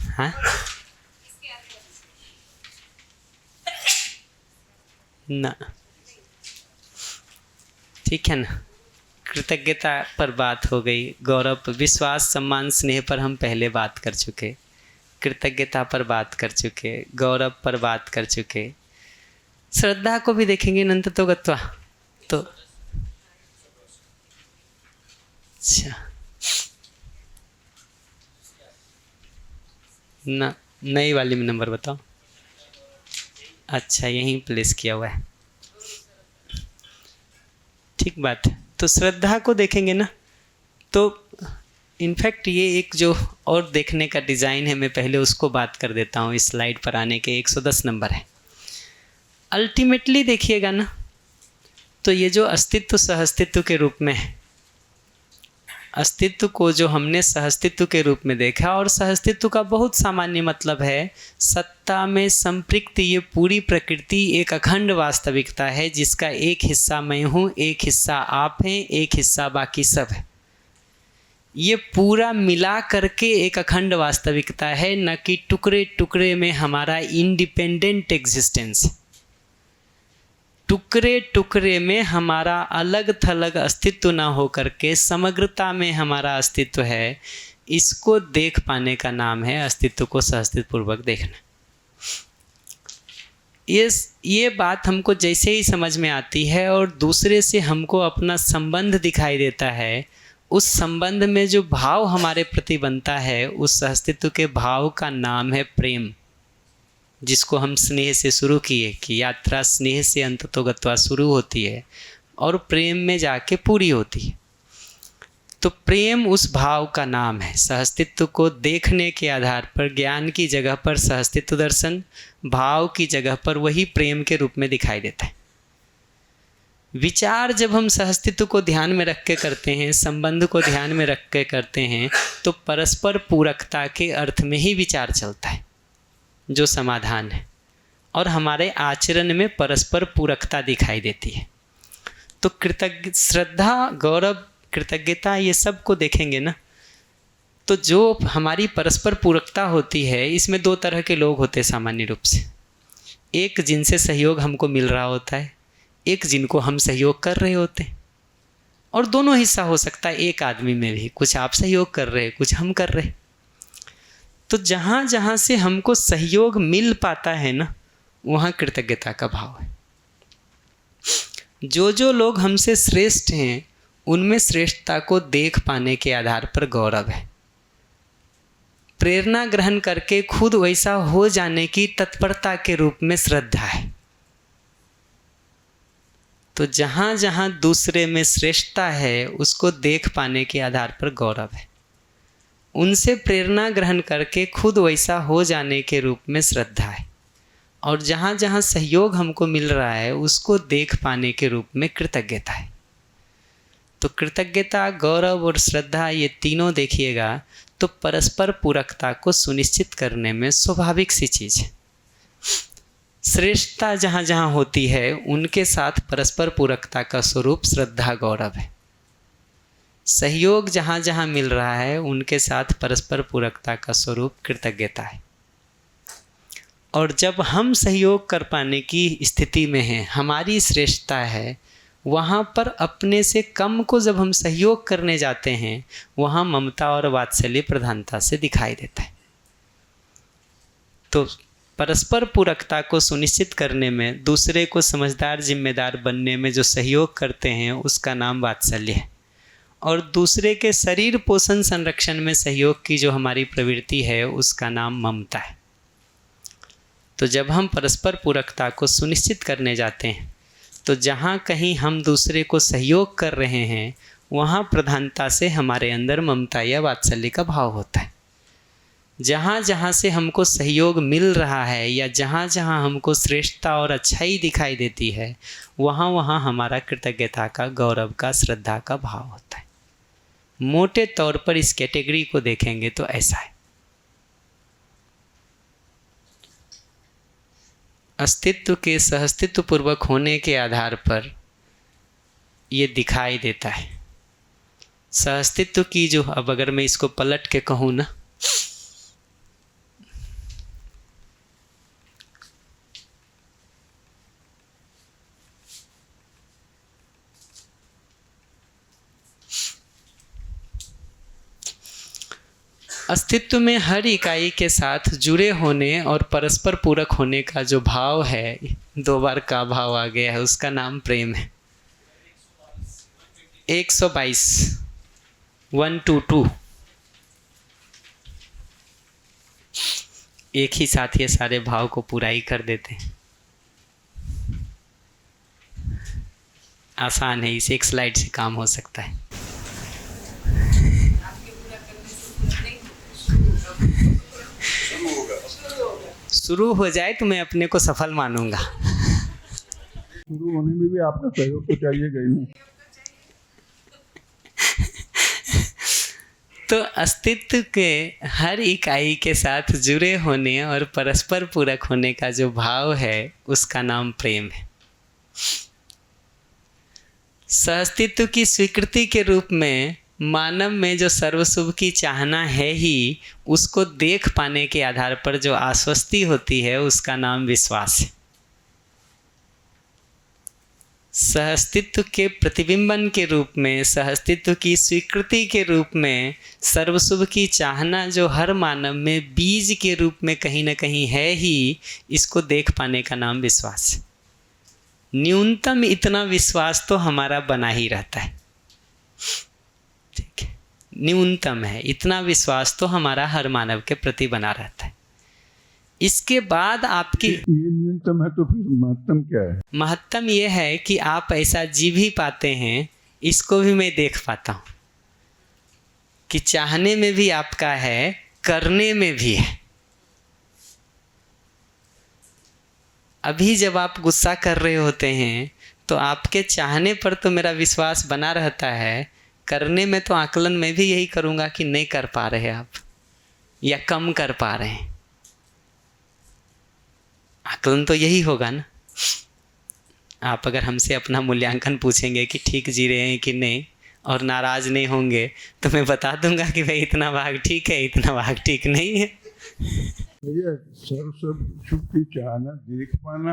हाँ ना, ठीक है ना। कृतज्ञता पर बात हो गई, गौरव, विश्वास, सम्मान, स्नेह पर हम पहले बात कर चुके, कृतज्ञता पर बात कर चुके, गौरव पर बात कर चुके। श्रद्धा को भी देखेंगे अनंत तो गत्वा तो अच्छा ना, नई वाली में नंबर बताओ। अच्छा यहीं प्लेस किया हुआ है, ठीक बात है। तो श्रद्धा को देखेंगे ना, तो इनफैक्ट ये एक जो और देखने का डिज़ाइन है, मैं पहले उसको बात कर देता हूँ। इस स्लाइड पर आने के 110 नंबर है। अल्टीमेटली देखिएगा ना, तो ये जो अस्तित्व सहअस्तित्व के रूप में है, अस्तित्व को जो हमने सहअस्तित्व के रूप में देखा, और सहअस्तित्व का बहुत सामान्य मतलब है सत्ता में संपृक्त ये पूरी प्रकृति एक अखंड वास्तविकता है, जिसका एक हिस्सा मैं हूँ, एक हिस्सा आप हैं, एक हिस्सा बाकी सब है। ये पूरा मिला करके एक अखंड वास्तविकता है, न कि टुकड़े टुकड़े में हमारा इंडिपेंडेंट एग्जिस्टेंस। टुकड़े टुकड़े में हमारा अलग थलग अस्तित्व ना हो करके समग्रता में हमारा अस्तित्व है। इसको देख पाने का नाम है अस्तित्व को सहअस्तित्व पूर्वक देखना। ये बात हमको जैसे ही समझ में आती है और दूसरे से हमको अपना संबंध दिखाई देता है, उस संबंध में जो भाव हमारे प्रति बनता है, उस सहअस्तित्व के भाव का नाम है प्रेम, जिसको हम स्नेह से शुरू किए कि यात्रा स्नेह से अंततो गत्वा शुरू होती है और प्रेम में जाके पूरी होती है। तो प्रेम उस भाव का नाम है। सहअस्तित्व को देखने के आधार पर ज्ञान की जगह पर सहअस्तित्व दर्शन, भाव की जगह पर वही प्रेम के रूप में दिखाई देता है। विचार जब हम सहअस्तित्व को ध्यान में रख के करते हैं, संबंध को ध्यान में रख के करते हैं, तो परस्पर पूरकता के अर्थ में ही विचार चलता है, जो समाधान है, और हमारे आचरण में परस्पर पूरकता दिखाई देती है। तो श्रद्धा, गौरव, कृतज्ञता, ये सब को देखेंगे ना, तो जो हमारी परस्पर पूरकता होती है, इसमें दो तरह के लोग होते हैं सामान्य रूप से। एक जिनसे सहयोग हमको मिल रहा होता है, एक जिनको हम सहयोग कर रहे होते हैं, और दोनों हिस्सा हो सकता है एक आदमी में भी, कुछ आप सहयोग कर रहे हैं, कुछ हम कर रहे हैं। तो जहाँ जहाँ से हमको सहयोग मिल पाता है ना, वहाँ कृतज्ञता का भाव है। जो लोग हमसे श्रेष्ठ हैं, उनमें श्रेष्ठता को देख पाने के आधार पर गौरव है। प्रेरणा ग्रहण करके खुद वैसा हो जाने की तत्परता के रूप में श्रद्धा है। तो जहाँ जहाँ दूसरे में श्रेष्ठता है, उसको देख पाने के आधार पर गौरव है। उनसे प्रेरणा ग्रहण करके खुद वैसा हो जाने के रूप में श्रद्धा है। और जहाँ जहाँ सहयोग हमको मिल रहा है, उसको देख पाने के रूप में कृतज्ञता है। तो कृतज्ञता, गौरव और श्रद्धा, ये तीनों देखिएगा तो परस्पर पूरकता को सुनिश्चित करने में स्वाभाविक सी चीज़ है। श्रेष्ठता जहाँ जहाँ होती है, उनके साथ परस्पर पूरकता का स्वरूप श्रद्धा, गौरव है। सहयोग जहाँ जहाँ मिल रहा है, उनके साथ परस्पर पूरकता का स्वरूप कृतज्ञता है। और जब हम सहयोग कर पाने की स्थिति में हैं, हमारी श्रेष्ठता है, वहाँ पर अपने से कम को जब हम सहयोग करने जाते हैं, वहाँ ममता और वात्सल्य प्रधानता से दिखाई देता है। तो परस्पर पूरकता को सुनिश्चित करने में, दूसरे को समझदार जिम्मेदार बनने में जो सहयोग करते हैं, उसका नाम वात्सल्य है। और दूसरे के शरीर पोषण संरक्षण में सहयोग की जो हमारी प्रवृत्ति है, उसका नाम ममता है। तो जब हम परस्पर पूरकता को सुनिश्चित करने जाते हैं, तो जहाँ कहीं हम दूसरे को सहयोग कर रहे हैं, वहाँ प्रधानता से हमारे अंदर ममता या वात्सल्य का भाव होता है। जहाँ जहाँ से हमको सहयोग मिल रहा है, या जहाँ जहाँ हमको श्रेष्ठता और अच्छाई दिखाई देती है, वहाँ वहाँ हमारा कृतज्ञता का, गौरव का, श्रद्धा का भाव होता है। मोटे तौर पर इस कैटेगरी को देखेंगे तो ऐसा है। अस्तित्व के सहअस्तित्व पूर्वक होने के आधार पर ये दिखाई देता है। सहअस्तित्व की जो, अब अगर मैं इसको पलट के कहूँ ना, अस्तित्व में हर इकाई के साथ जुड़े होने और परस्पर पूरक होने का जो भाव है, 2 बार का भाव आ गया है, उसका नाम प्रेम है। 122 122 एक ही साथ ये सारे भाव को पूरा ही कर देते हैं। आसान है, इस एक स्लाइड से काम हो सकता है। शुरू हो जाए तो मैं अपने को सफल मानूंगा। शुरू होने में भी आपका सहयोग तो चाहिएगा ही नहीं। तो अस्तित्व के हर इकाई के साथ जुड़े होने और परस्पर पूरक होने का जो भाव है, उसका नाम प्रेम है। सहअस्तित्व की स्वीकृति के रूप में मानव में जो सर्वशुभ की चाहना है ही, उसको देख पाने के आधार पर जो आश्वस्ति होती है, उसका नाम विश्वास है। सहअस्तित्व के प्रतिबिंबन के रूप में, सहअस्तित्व की स्वीकृति के रूप में सर्वशुभ की चाहना जो हर मानव में बीज के रूप में कहीं ना कहीं है ही, इसको देख पाने का नाम विश्वास है। न्यूनतम इतना विश्वास तो हमारा बना ही रहता है, ठीक है, न्यूनतम है, इतना विश्वास तो हमारा हर मानव के प्रति बना रहता है। इसके बाद आपकी, ये न्यूनतम है तो फिर महत्तम क्या है? महत्तम ये है कि आप ऐसा जी भी पाते हैं, इसको भी मैं देख पाता हूँ कि चाहने में भी आपका है, करने में भी है। अभी जब आप गुस्सा कर रहे होते हैं तो आपके चाहने पर तो मेरा विश्वास बना रहता है, करने में तो आकलन में भी यही करूँगा कि नहीं कर पा रहे आप, या कम कर पा रहे हैं। आकलन तो यही होगा ना। आप अगर हमसे अपना मूल्यांकन पूछेंगे कि ठीक जी रहे हैं कि नहीं, और नाराज़ नहीं होंगे, तो मैं बता दूंगा कि भाई इतना भाग ठीक है, इतना भाग ठीक नहीं है। भैया सर्वशुभ की चाहना देख पाना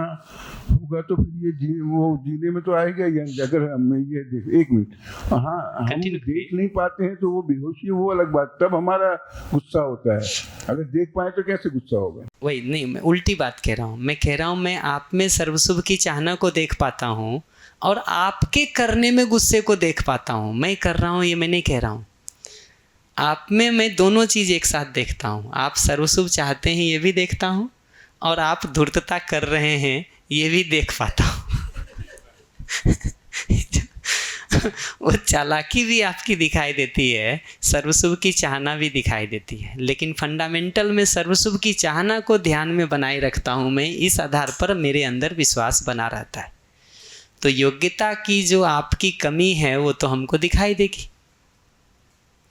होगा तो फिर ये वो जीने में तो आएगा ही। अगर हम ये देख, 1 मिनट, हाँ, हम देख नहीं पाते हैं तो वो बेहोशी, वो अलग बात, तब हमारा गुस्सा होता है। अगर देख पाए तो कैसे गुस्सा होगा? वही नहीं, मैं उल्टी बात कह रहा हूँ। मैं कह रहा हूँ मैं आप में सर्वशुभ की चाहना को देख पाता हूँ और आपके करने में गुस्से को देख पाता हूँ। मैं कर रहा हूँ ये मैं नहीं कह रहा हूँ, आप में मैं दोनों चीज़ एक साथ देखता हूँ। आप सर्वशुभ चाहते हैं ये भी देखता हूँ, और आप धूर्तता कर रहे हैं ये भी देख पाता हूँ। वो चालाकी भी आपकी दिखाई देती है, सर्वशुभ की चाहना भी दिखाई देती है, लेकिन फंडामेंटल में सर्वशुभ की चाहना को ध्यान में बनाए रखता हूँ मैं। इस आधार पर मेरे अंदर विश्वास बना रहता है। तो योग्यता की जो आपकी कमी है वो तो हमको दिखाई देगी,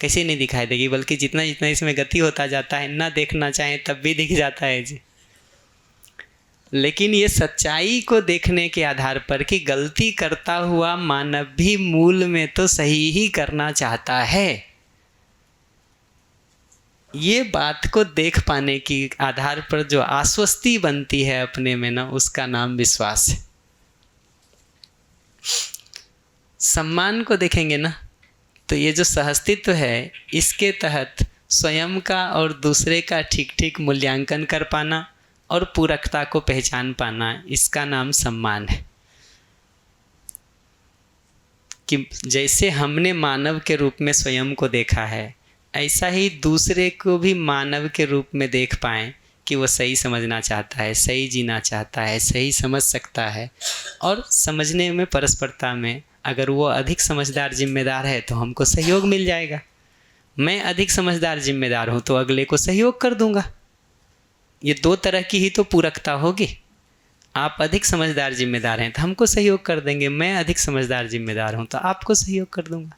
कैसे नहीं दिखाई देगी, बल्कि जितना जितना इसमें गति होता जाता है, ना देखना चाहें तब भी दिख जाता है जी। लेकिन ये सच्चाई को देखने के आधार पर कि गलती करता हुआ मानव भी मूल में तो सही ही करना चाहता है, ये बात को देख पाने की आधार पर जो आश्वस्ति बनती है अपने में ना, उसका नाम विश्वास है। सम्मान को देखेंगे ना, तो ये जो सहअस्तित्व है, इसके तहत स्वयं का और दूसरे का ठीक ठीक मूल्यांकन कर पाना और पूरकता को पहचान पाना, इसका नाम सम्मान है। कि जैसे हमने मानव के रूप में स्वयं को देखा है, ऐसा ही दूसरे को भी मानव के रूप में देख पाएँ कि वो सही समझना चाहता है, सही जीना चाहता है, सही समझ सकता है। और समझने में, परस्परता में, अगर वो अधिक समझदार जिम्मेदार है तो हमको सहयोग मिल जाएगा। मैं अधिक समझदार जिम्मेदार हूँ तो अगले को सहयोग कर दूंगा। ये 2 तरह की ही तो पूरकता होगी। आप अधिक समझदार जिम्मेदार हैं तो हमको सहयोग कर देंगे, मैं अधिक समझदार जिम्मेदार हूँ तो आपको सहयोग कर दूंगा।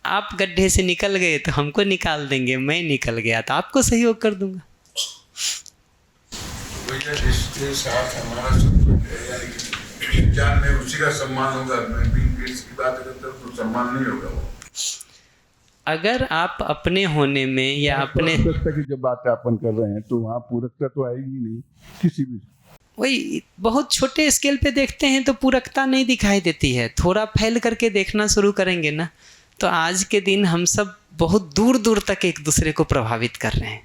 आप गड्ढे से निकल गए तो हमको निकाल देंगे, मैं निकल गया तो आपको सहयोग कर दूंगा। भैया जिसके साथ हमारा सब कुछ है, यानी कि विज्ञान में उसी का सम्मान होगा। मैं बिल गेट्स की बात करता हूँ तो सम्मान नहीं होगा वो। अगर आप अपने होने में या अपने पूरकता की जब बात अपन कर रहे हैं तो वहाँ पूरकता तो आएगी नहीं किसी भी। वही बहुत छोटे स्केल पे देखते हैं तो पूरकता नहीं दिखाई देती है। थोड़ा फैल करके देखना शुरू करेंगे ना तो आज के दिन हम सब बहुत दूर दूर तक एक दूसरे को प्रभावित कर रहे हैं,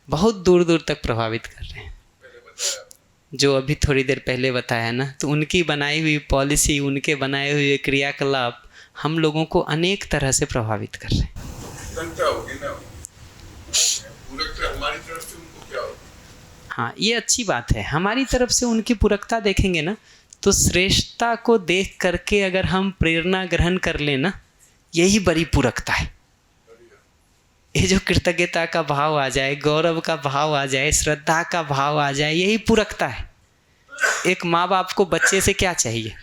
बहुत दूर दूर तक प्रभावित कर रहे हैं। जो अभी थोड़ी देर पहले बताया ना, तो उनकी बनाई हुई पॉलिसी, उनके बनाए हुए क्रियाकलाप हम लोगों को अनेक तरह से प्रभावित कर रहे हैं। क्षमता होगी ना, पूरकता हमारी तरफ से उनको क्या होगी? हाँ, ये अच्छी बात है। हमारी तरफ से उनकी पूरकता देखेंगे ना तो श्रेष्ठता को देख करके अगर हम प्रेरणा ग्रहण कर लें ना, यही बड़ी पूरकता है। ये जो कृतज्ञता का भाव आ जाए, गौरव का भाव आ जाए, श्रद्धा का भाव आ जाए, यही पूरकता है। एक माँ बाप को बच्चे से क्या चाहिए,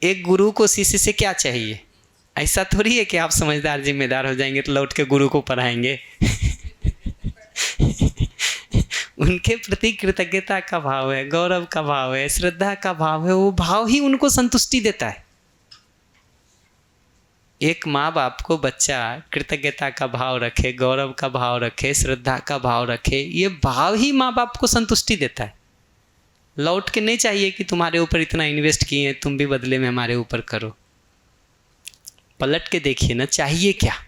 एक गुरु को शिष्य से क्या चाहिए? ऐसा थोड़ी है कि आप समझदार जिम्मेदार हो जाएंगे तो लौट के गुरु को पढ़ाएंगे। उनके प्रति कृतज्ञता का भाव है, गौरव का भाव है, श्रद्धा का भाव है। वो भाव ही उनको संतुष्टि देता है। एक माँ बाप को बच्चा कृतज्ञता का भाव रखे, गौरव का भाव रखे, श्रद्धा का भाव रखे, ये भाव ही माँ बाप को संतुष्टि देता है। लौट के नहीं चाहिए कि तुम्हारे ऊपर इतना इन्वेस्ट किए हैं, तुम भी बदले में हमारे ऊपर करो। पलट के देखिए ना, चाहिए क्या?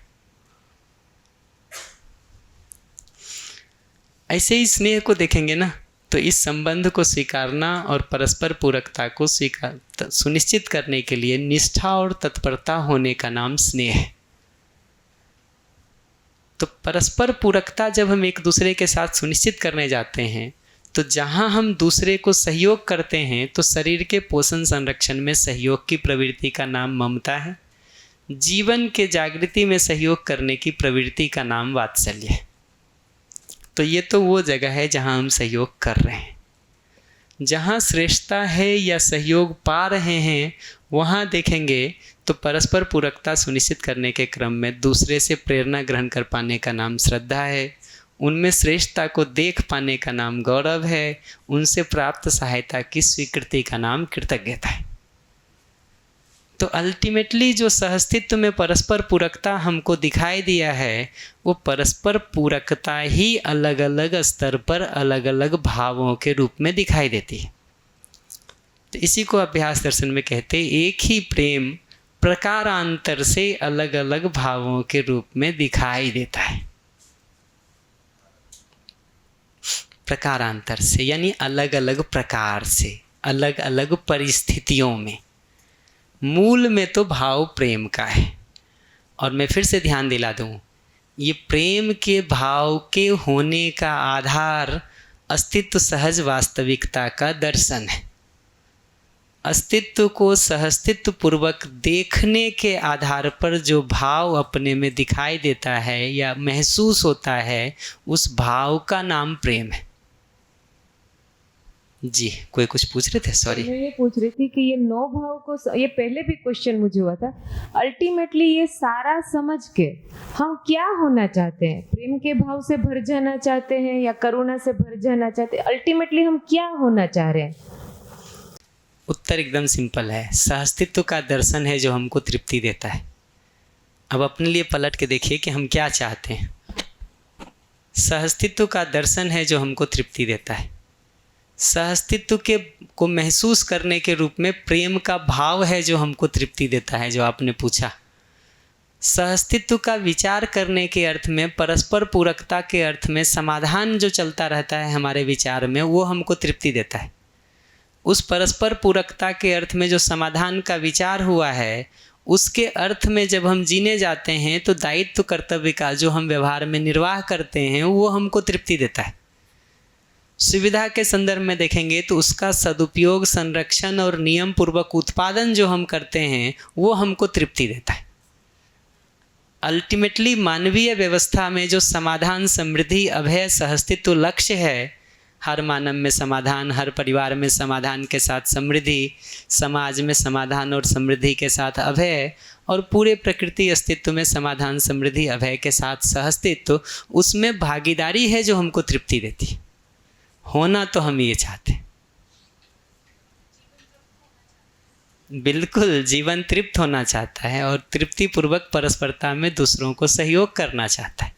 ऐसे ही स्नेह को देखेंगे ना तो इस संबंध को स्वीकारना और परस्पर पूरकता को सुनिश्चित करने के लिए निष्ठा और तत्परता होने का नाम स्नेह है। तो परस्पर पूरकता जब हम एक दूसरे के साथ सुनिश्चित करने जाते हैं तो जहाँ हम दूसरे को सहयोग करते हैं तो शरीर के पोषण संरक्षण में सहयोग की प्रवृत्ति का नाम ममता है। जीवन के जागृति में सहयोग करने की प्रवृत्ति का नाम वात्सल्य है। तो ये तो वो जगह है जहाँ हम सहयोग कर रहे हैं। जहाँ श्रेष्ठता है या सहयोग पा रहे हैं वहाँ देखेंगे तो परस्पर पूरकता सुनिश्चित करने के क्रम में दूसरे से प्रेरणा ग्रहण कर पाने का नाम श्रद्धा है। उनमें श्रेष्ठता को देख पाने का नाम गौरव है। उनसे प्राप्त सहायता की स्वीकृति का नाम कृतज्ञता है। तो अल्टीमेटली जो सहस्तित्व में परस्पर पूरकता हमको दिखाई दिया है वो परस्पर पूरकता ही अलग अलग स्तर पर अलग अलग भावों के रूप में दिखाई देती है। तो इसी को अभ्यास दर्शन में कहते हैं, एक ही प्रेम प्रकारांतर से अलग अलग भावों के रूप में दिखाई देता है। प्रकारांतर से यानी अलग अलग प्रकार से, अलग अलग परिस्थितियों में। मूल में तो भाव प्रेम का है। और मैं फिर से ध्यान दिला दूं, ये प्रेम के भाव के होने का आधार अस्तित्व सहज वास्तविकता का दर्शन है। अस्तित्व को सहस्तित्व पूर्वक देखने के आधार पर जो भाव अपने में दिखाई देता है या महसूस होता है, उस भाव का नाम प्रेम है। जी, कोई कुछ पूछ रहे थे? सॉरी, मैं ये पूछ रही थी कि ये 9 भाव को, ये पहले भी क्वेश्चन मुझे हुआ था, अल्टीमेटली ये सारा समझ के हम क्या होना चाहते हैं? प्रेम के भाव से भर जाना चाहते हैं या करुणा से भर जाना चाहते हैं? अल्टीमेटली हम क्या होना चाह रहे हैं? उत्तर एकदम सिंपल है। सहस्तित्व का दर्शन है जो हमको तृप्ति देता है। अब अपने लिए पलट के देखिए कि हम क्या चाहते हैं। सहस्तित्व का दर्शन है जो हमको तृप्ति देता है। सहस्तित्व के को महसूस करने के रूप में प्रेम का भाव है जो हमको तृप्ति देता है, जो आपने पूछा। सहस्तित्व का विचार करने के अर्थ में, परस्पर पूरकता के अर्थ में समाधान जो चलता रहता है हमारे विचार में, वो हमको तृप्ति देता है। उस परस्पर पूरकता के अर्थ में जो समाधान का विचार हुआ है, उसके अर्थ में जब हम जीने जाते हैं तो दायित्व कर्तव्य का जो हम व्यवहार में निर्वाह करते हैं वो हमको तृप्ति देता है। सुविधा के संदर्भ में देखेंगे तो उसका सदुपयोग, संरक्षण और नियम पूर्वक उत्पादन जो हम करते हैं वो हमको तृप्ति देता है। अल्टीमेटली मानवीय व्यवस्था में जो समाधान, समृद्धि, अभय, सहस्तित्व लक्ष्य है, हर मानव में समाधान, हर परिवार में समाधान के साथ समृद्धि, समाज में समाधान और समृद्धि के साथ अभय, और पूरे प्रकृति अस्तित्व में समाधान, समृद्धि, अभय के साथ सहअस्तित्व, उसमें भागीदारी है जो हमको तृप्ति देती है। होना तो हम ये चाहते हैं, बिल्कुल जीवन तृप्त होना चाहता है और तृप्तिपूर्वक परस्परता में दूसरों को सहयोग करना चाहता है।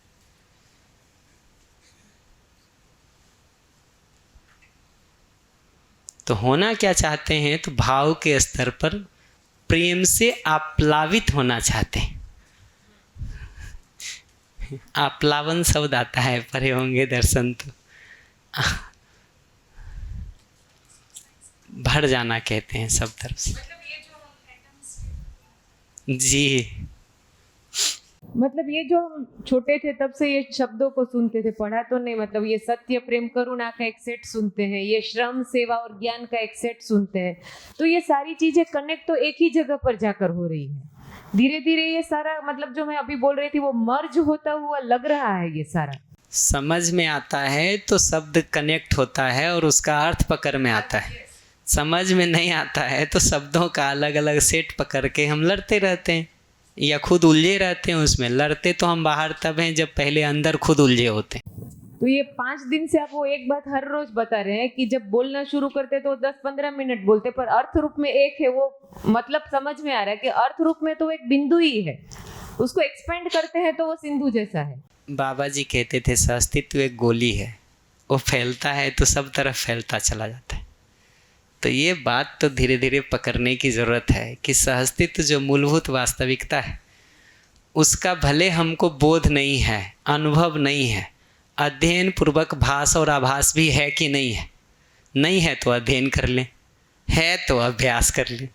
तो होना क्या चाहते हैं, तो भाव के स्तर पर प्रेम से आप्लावित होना चाहते हैं। आप्लावन शब्द आता है, पढ़े होंगे दर्शन तो। भर जाना कहते हैं सब तरफ से। जी, मतलब ये जो हम छोटे थे तब से ये शब्दों को सुनते थे, पढ़ा तो नहीं, मतलब ये सत्य, प्रेम, करुणा का एक सेट सुनते हैं, ये श्रम, सेवा और ज्ञान का एक सेट सुनते हैं, तो ये सारी चीजें कनेक्ट तो एक ही जगह पर जाकर हो रही है। धीरे धीरे ये सारा, मतलब जो मैं अभी बोल रही थी वो मर्ज होता हुआ लग रहा है। ये सारा समझ में आता है तो शब्द कनेक्ट होता है और उसका अर्थ पकड़ में आता है। समझ में नहीं आता है तो शब्दों का अलग अलग सेट पकड़ के हम लड़ते रहते हैं या खुद उलझे रहते हैं उसमें। लड़ते तो हम बाहर तब हैं जब पहले अंदर खुद उलझे होते हैं। तो ये 5 दिन से आप वो एक बात हर रोज बता रहे हैं कि जब बोलना शुरू करते तो 10-15 मिनट बोलते, पर अर्थ रूप में एक है, वो मतलब समझ में आ रहा है कि अर्थ रूप में तो एक बिंदु ही है, उसको एक्सपेंड करते हैं तो वो सिंधु जैसा है। बाबा जी कहते थे सहअस्तित्व एक गोली है, वो फैलता है तो सब तरफ फैलता चला जाता है। तो ये बात तो धीरे धीरे पकड़ने की ज़रूरत है कि सहअस्तित्व जो मूलभूत वास्तविकता है उसका भले हमको बोध नहीं है, अनुभव नहीं है, अध्ययन पूर्वक भास और आभास भी है कि नहीं है। नहीं है तो अध्ययन कर लें, है तो अभ्यास कर लें।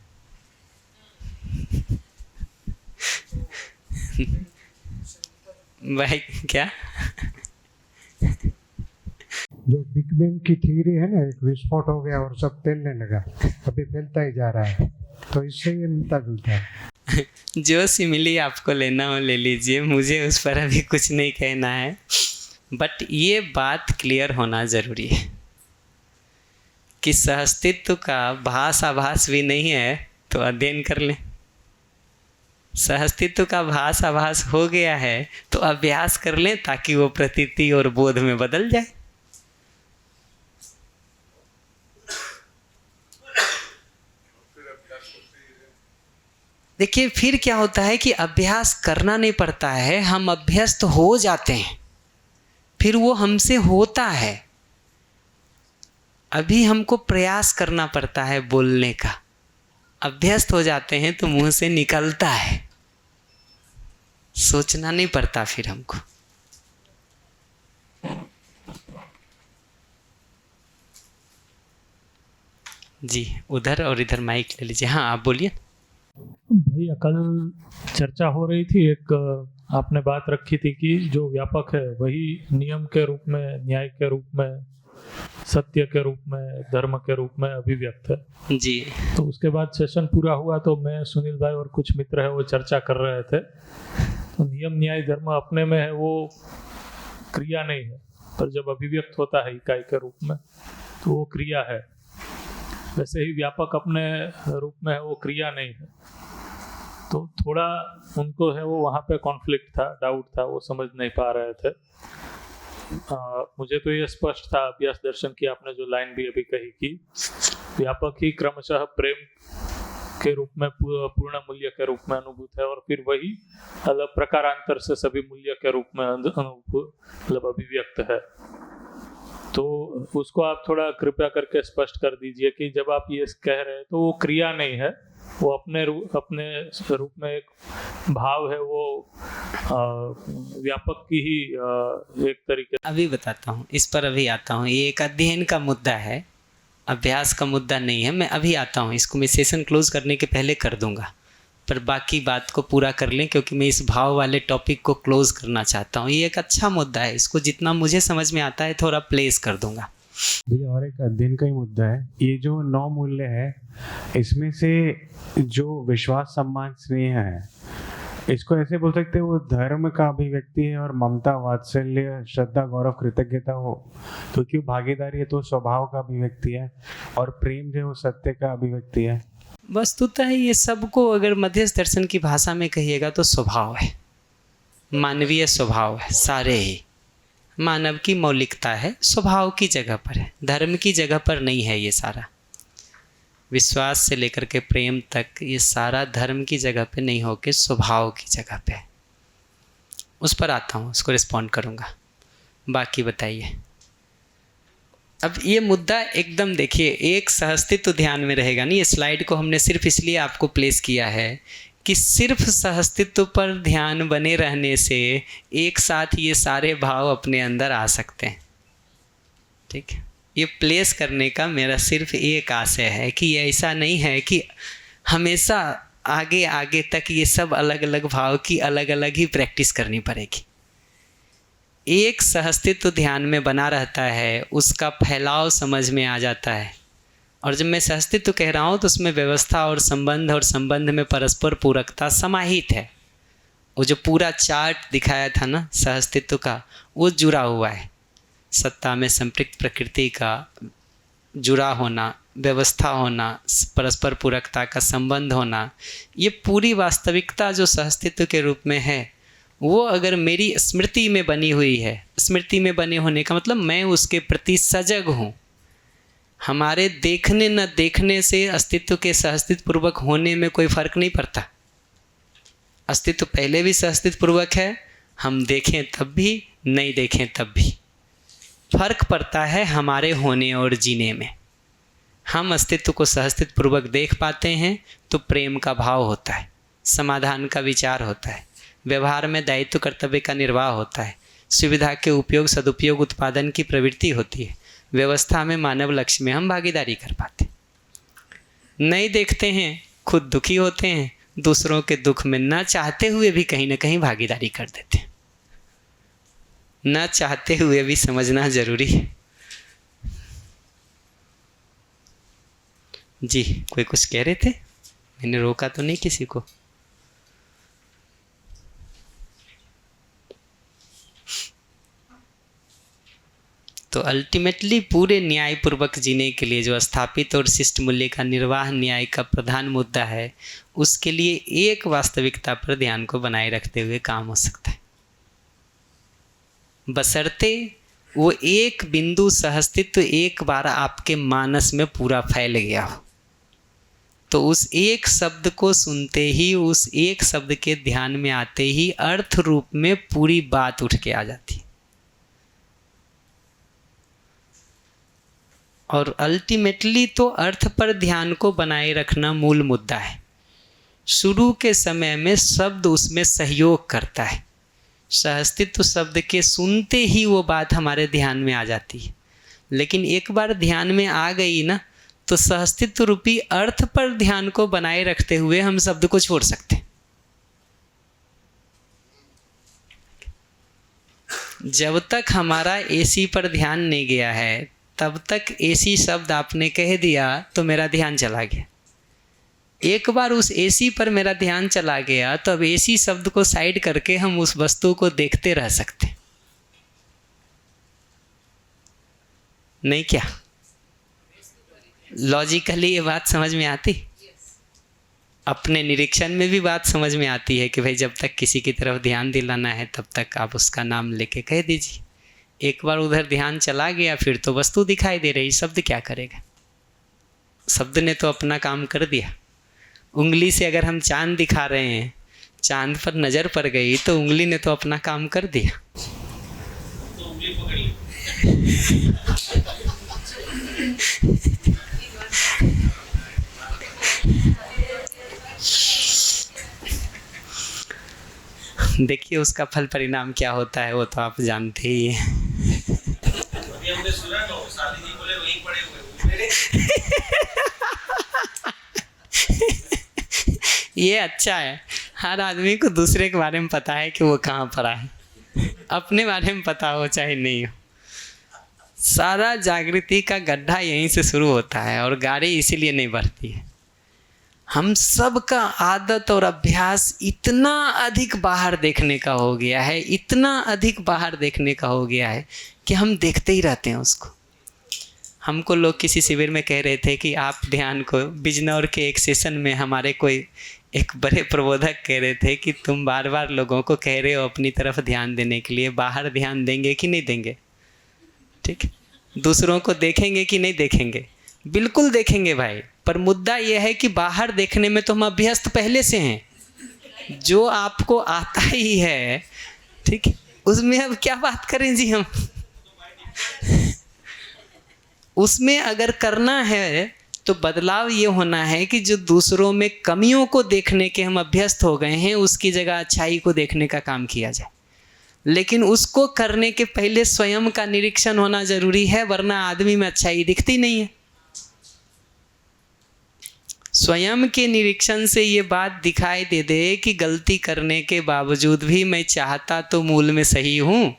भाई क्या जो बिग बैंग की थ्योरी है ना, एक विस्फोट हो गया और सब फैलने लगा, अभी फैलता ही जा रहा है, तो इससे ये मिलता जुलता है। जो सिमिली आपको लेना हो ले लीजिए, मुझे उस पर अभी कुछ नहीं कहना है, बट ये बात क्लियर होना ज़रूरी है कि सहअस्तित्व का भास आभास भी नहीं है तो अध्ययन कर लें। सहअस्तित्व का भास आभास हो गया है तो अभ्यास कर लें ताकि वो प्रतीति और बोध में बदल जाए। देखिए फिर क्या होता है कि अभ्यास करना नहीं पड़ता है, हम अभ्यस्त हो जाते हैं, फिर वो हमसे होता है। अभी हमको प्रयास करना पड़ता है बोलने का, अभ्यस्त हो जाते हैं तो मुंह से निकलता है, सोचना नहीं पड़ता फिर हमको। जी उधर और इधर माइक ले लीजिए। हाँ आप बोलिए। भैया कल चर्चा हो रही थी, एक आपने बात रखी थी कि जो व्यापक है वही नियम के रूप में, न्याय के रूप में, सत्य के रूप में, धर्म के रूप में अभिव्यक्त है। जी। तो उसके बाद सेशन पूरा हुआ तो मैं, सुनील भाई और कुछ मित्र है वो चर्चा कर रहे थे। तो नियम न्याय धर्म अपने में है, वो क्रिया नहीं है, पर जब अभिव्यक्त होता है इकाई के रूप में तो वो क्रिया है। वैसे ही व्यापक अपने रूप में है, वो क्रिया नहीं है। तो थोड़ा उनको है वो वहाँ पे कॉन्फ्लिक्ट था, डाउट था, वो समझ नहीं पा रहे थे। मुझे तो ये स्पष्ट था अभ्यास दर्शन की आपने जो लाइन भी अभी कही कि व्यापक ही क्रमशः प्रेम के रूप में, पूर्ण मूल्य के रूप में अनुभूत है, और फिर वही अलग प्रकारांतर से सभी मूल्य के रूप में मतलब अभिव्यक्त है। तो उसको आप थोड़ा कृपया करके स्पष्ट कर दीजिए कि जब आप ये कह रहे हैं तो वो क्रिया नहीं है, वो अपने रूप में एक भाव है, वो व्यापक की ही एक तरीके। अभी बताता हूँ, इस पर अभी आता हूँ। ये एक अध्ययन का मुद्दा है, अभ्यास का मुद्दा नहीं है। मैं अभी आता हूँ, इसको मैं सेशन क्लोज करने के पहले कर दूंगा, पर बाकी बात को पूरा कर लें क्योंकि मैं इस भाव वाले टॉपिक को क्लोज करना चाहता हूँ। ये एक अच्छा मुद्दा है, इसको जितना मुझे समझ में आता है थोड़ा प्लेस कर दूंगा। भैया और एक अध्ययन का ही मुद्दा है, ये जो 9 मूल्य है इसमें से जो विश्वास, सम्मान, स्नेह है, इसको ऐसे बोल सकते हैं वो धर्म का अभिव्यक्ति है, और ममता, वात्सल्य, श्रद्धा, गौरव, कृतज्ञता हो क्योंकि भागीदारी है तो स्वभाव का अभिव्यक्ति है और प्रेम जो है वो सत्य का अभिव्यक्ति है। वस्तुतः ये सबको अगर मध्यस्थ दर्शन की भाषा में कहिएगा तो स्वभाव है, मानवीय स्वभाव है। सारे ही मानव की मौलिकता है, स्वभाव की जगह पर है, धर्म की जगह पर नहीं है। ये सारा विश्वास से लेकर के प्रेम तक ये सारा धर्म की जगह पे नहीं होके स्वभाव की जगह पे है। उस पर आता हूँ, उसको रिस्पॉन्ड करूँगा। बाकी बताइए। अब ये मुद्दा एकदम देखिए, एक सहअस्तित्व ध्यान में रहेगा नहीं। ये स्लाइड को हमने सिर्फ इसलिए आपको प्लेस किया है कि सिर्फ सहअस्तित्व पर ध्यान बने रहने से एक साथ ये सारे भाव अपने अंदर आ सकते हैं। ठीक है, ये प्लेस करने का मेरा सिर्फ एक आशय है कि ये ऐसा नहीं है कि हमेशा आगे आगे तक ये सब अलग अलग भाव की अलग अलग ही प्रैक्टिस करनी पड़ेगी। एक सहअस्तित्व ध्यान में बना रहता है, उसका फैलाव समझ में आ जाता है। और जब मैं सहअस्तित्व कह रहा हूँ तो उसमें व्यवस्था और संबंध में परस्पर पूरकता समाहित है। वो जो पूरा चार्ट दिखाया था ना सहअस्तित्व का, वो जुड़ा हुआ है। सत्ता में संपृक्त प्रकृति का जुड़ा होना, व्यवस्था होना, परस्पर पूरकता का संबंध होना, ये पूरी वास्तविकता जो सहअस्तित्व के रूप में है, वो अगर मेरी स्मृति में बनी हुई है, स्मृति में बने होने का मतलब मैं उसके प्रति सजग हूँ। हमारे देखने न देखने से अस्तित्व के सहअस्तित्व पूर्वक होने में कोई फर्क नहीं पड़ता। अस्तित्व पहले भी सहअस्तित्व पूर्वक है, हम देखें तब भी, नहीं देखें तब भी। फर्क पड़ता है हमारे होने और जीने में। हम अस्तित्व को सहअस्तित्व पूर्वक देख पाते हैं तो प्रेम का भाव होता है, समाधान का विचार होता है, व्यवहार में दायित्व कर्तव्य का निर्वाह होता है, सुविधा के उपयोग सदुपयोग उत्पादन की प्रवृत्ति होती है, व्यवस्था में मानव लक्ष्य में हम भागीदारी कर पाते। नहीं देखते हैं, खुद दुखी होते हैं, दूसरों के दुख में ना चाहते हुए भी कहीं ना कहीं भागीदारी कर देते हैं। ना चाहते हुए भी समझना जरूरी है। जी, कोई कुछ कह रहे थे? मैंने रोका तो नहीं किसी को? तो अल्टीमेटली पूरे न्यायपूर्वक जीने के लिए जो स्थापित और शिष्ट मूल्य का निर्वाह न्याय का प्रधान मुद्दा है, उसके लिए एक वास्तविकता पर ध्यान को बनाए रखते हुए काम हो सकता है, बशर्ते वो एक बिंदु सहअस्तित्व एक बार आपके मानस में पूरा फैल गया हो। तो उस एक शब्द को सुनते ही, उस एक शब्द के ध्यान में आते ही अर्थ रूप में पूरी बात उठ के आ जाती है। और अल्टीमेटली तो अर्थ पर ध्यान को बनाए रखना मूल मुद्दा है। शुरू के समय में शब्द उसमें सहयोग करता है, सहअस्तित्व शब्द के सुनते ही वो बात हमारे ध्यान में आ जाती है। लेकिन एक बार ध्यान में आ गई ना, तो सहअस्तित्व रूपी अर्थ पर ध्यान को बनाए रखते हुए हम शब्द को छोड़ सकते हैं। जब तक हमारा एसी पर ध्यान नहीं गया है, तब तक एसी शब्द आपने कह दिया तो मेरा ध्यान चला गया। एक बार उस एसी पर मेरा ध्यान चला गया तो अब एसी शब्द को साइड करके हम उस वस्तु को देखते रह सकते नहीं? क्या लॉजिकली ये बात समझ में आती? अपने निरीक्षण में भी बात समझ में आती है कि भाई जब तक किसी की तरफ ध्यान दिलाना है तब तक आप उसका नाम लेके कह दीजिए। एक बार उधर ध्यान चला गया फिर तो वस्तु दिखाई दे रही, शब्द क्या करेगा? शब्द ने तो अपना काम कर दिया। उंगली से अगर हम चांद दिखा रहे हैं, चांद पर नज़र पड़ गई तो उंगली ने तो अपना काम कर दिया। तो उंगली पकड़ ली। देखिए उसका फल परिणाम क्या होता है वो तो आप जानते ही हैं। ये अच्छा है, हर आदमी को दूसरे के बारे में पता है कि वो कहाँ पर है, अपने बारे में पता हो चाहे नहीं हो। सारा जागृति का गड्ढा यहीं से शुरू होता है और गाड़ी इसीलिए नहीं बढ़ती है। हम सब का आदत और अभ्यास इतना अधिक बाहर देखने का हो गया है, इतना अधिक बाहर देखने का हो गया है कि हम देखते ही रहते हैं उसको। हमको लोग किसी शिविर में कह रहे थे कि आप ध्यान को, बिजनौर के एक सेशन में हमारे कोई एक बड़े प्रबोधक कह रहे थे कि तुम बार बार लोगों को कह रहे हो अपनी तरफ ध्यान देने के लिए, बाहर ध्यान देंगे कि नहीं देंगे? ठीक, दूसरों को देखेंगे कि नहीं देखेंगे? बिल्कुल देखेंगे भाई, पर मुद्दा यह है कि बाहर देखने में तो हम अभ्यस्त पहले से हैं, जो आपको आता ही है, ठीक, उसमें अब क्या बात करें जी हम। उसमें अगर करना है तो बदलाव ये होना है कि जो दूसरों में कमियों को देखने के हम अभ्यस्त हो गए हैं, उसकी जगह अच्छाई को देखने का काम किया जाए। लेकिन उसको करने के पहले स्वयं का निरीक्षण होना जरूरी है, वरना आदमी में अच्छाई दिखती नहीं है। स्वयं के निरीक्षण से ये बात दिखाई दे दे कि गलती करने के बावजूद भी मैं चाहता तो मूल में सही हूँ,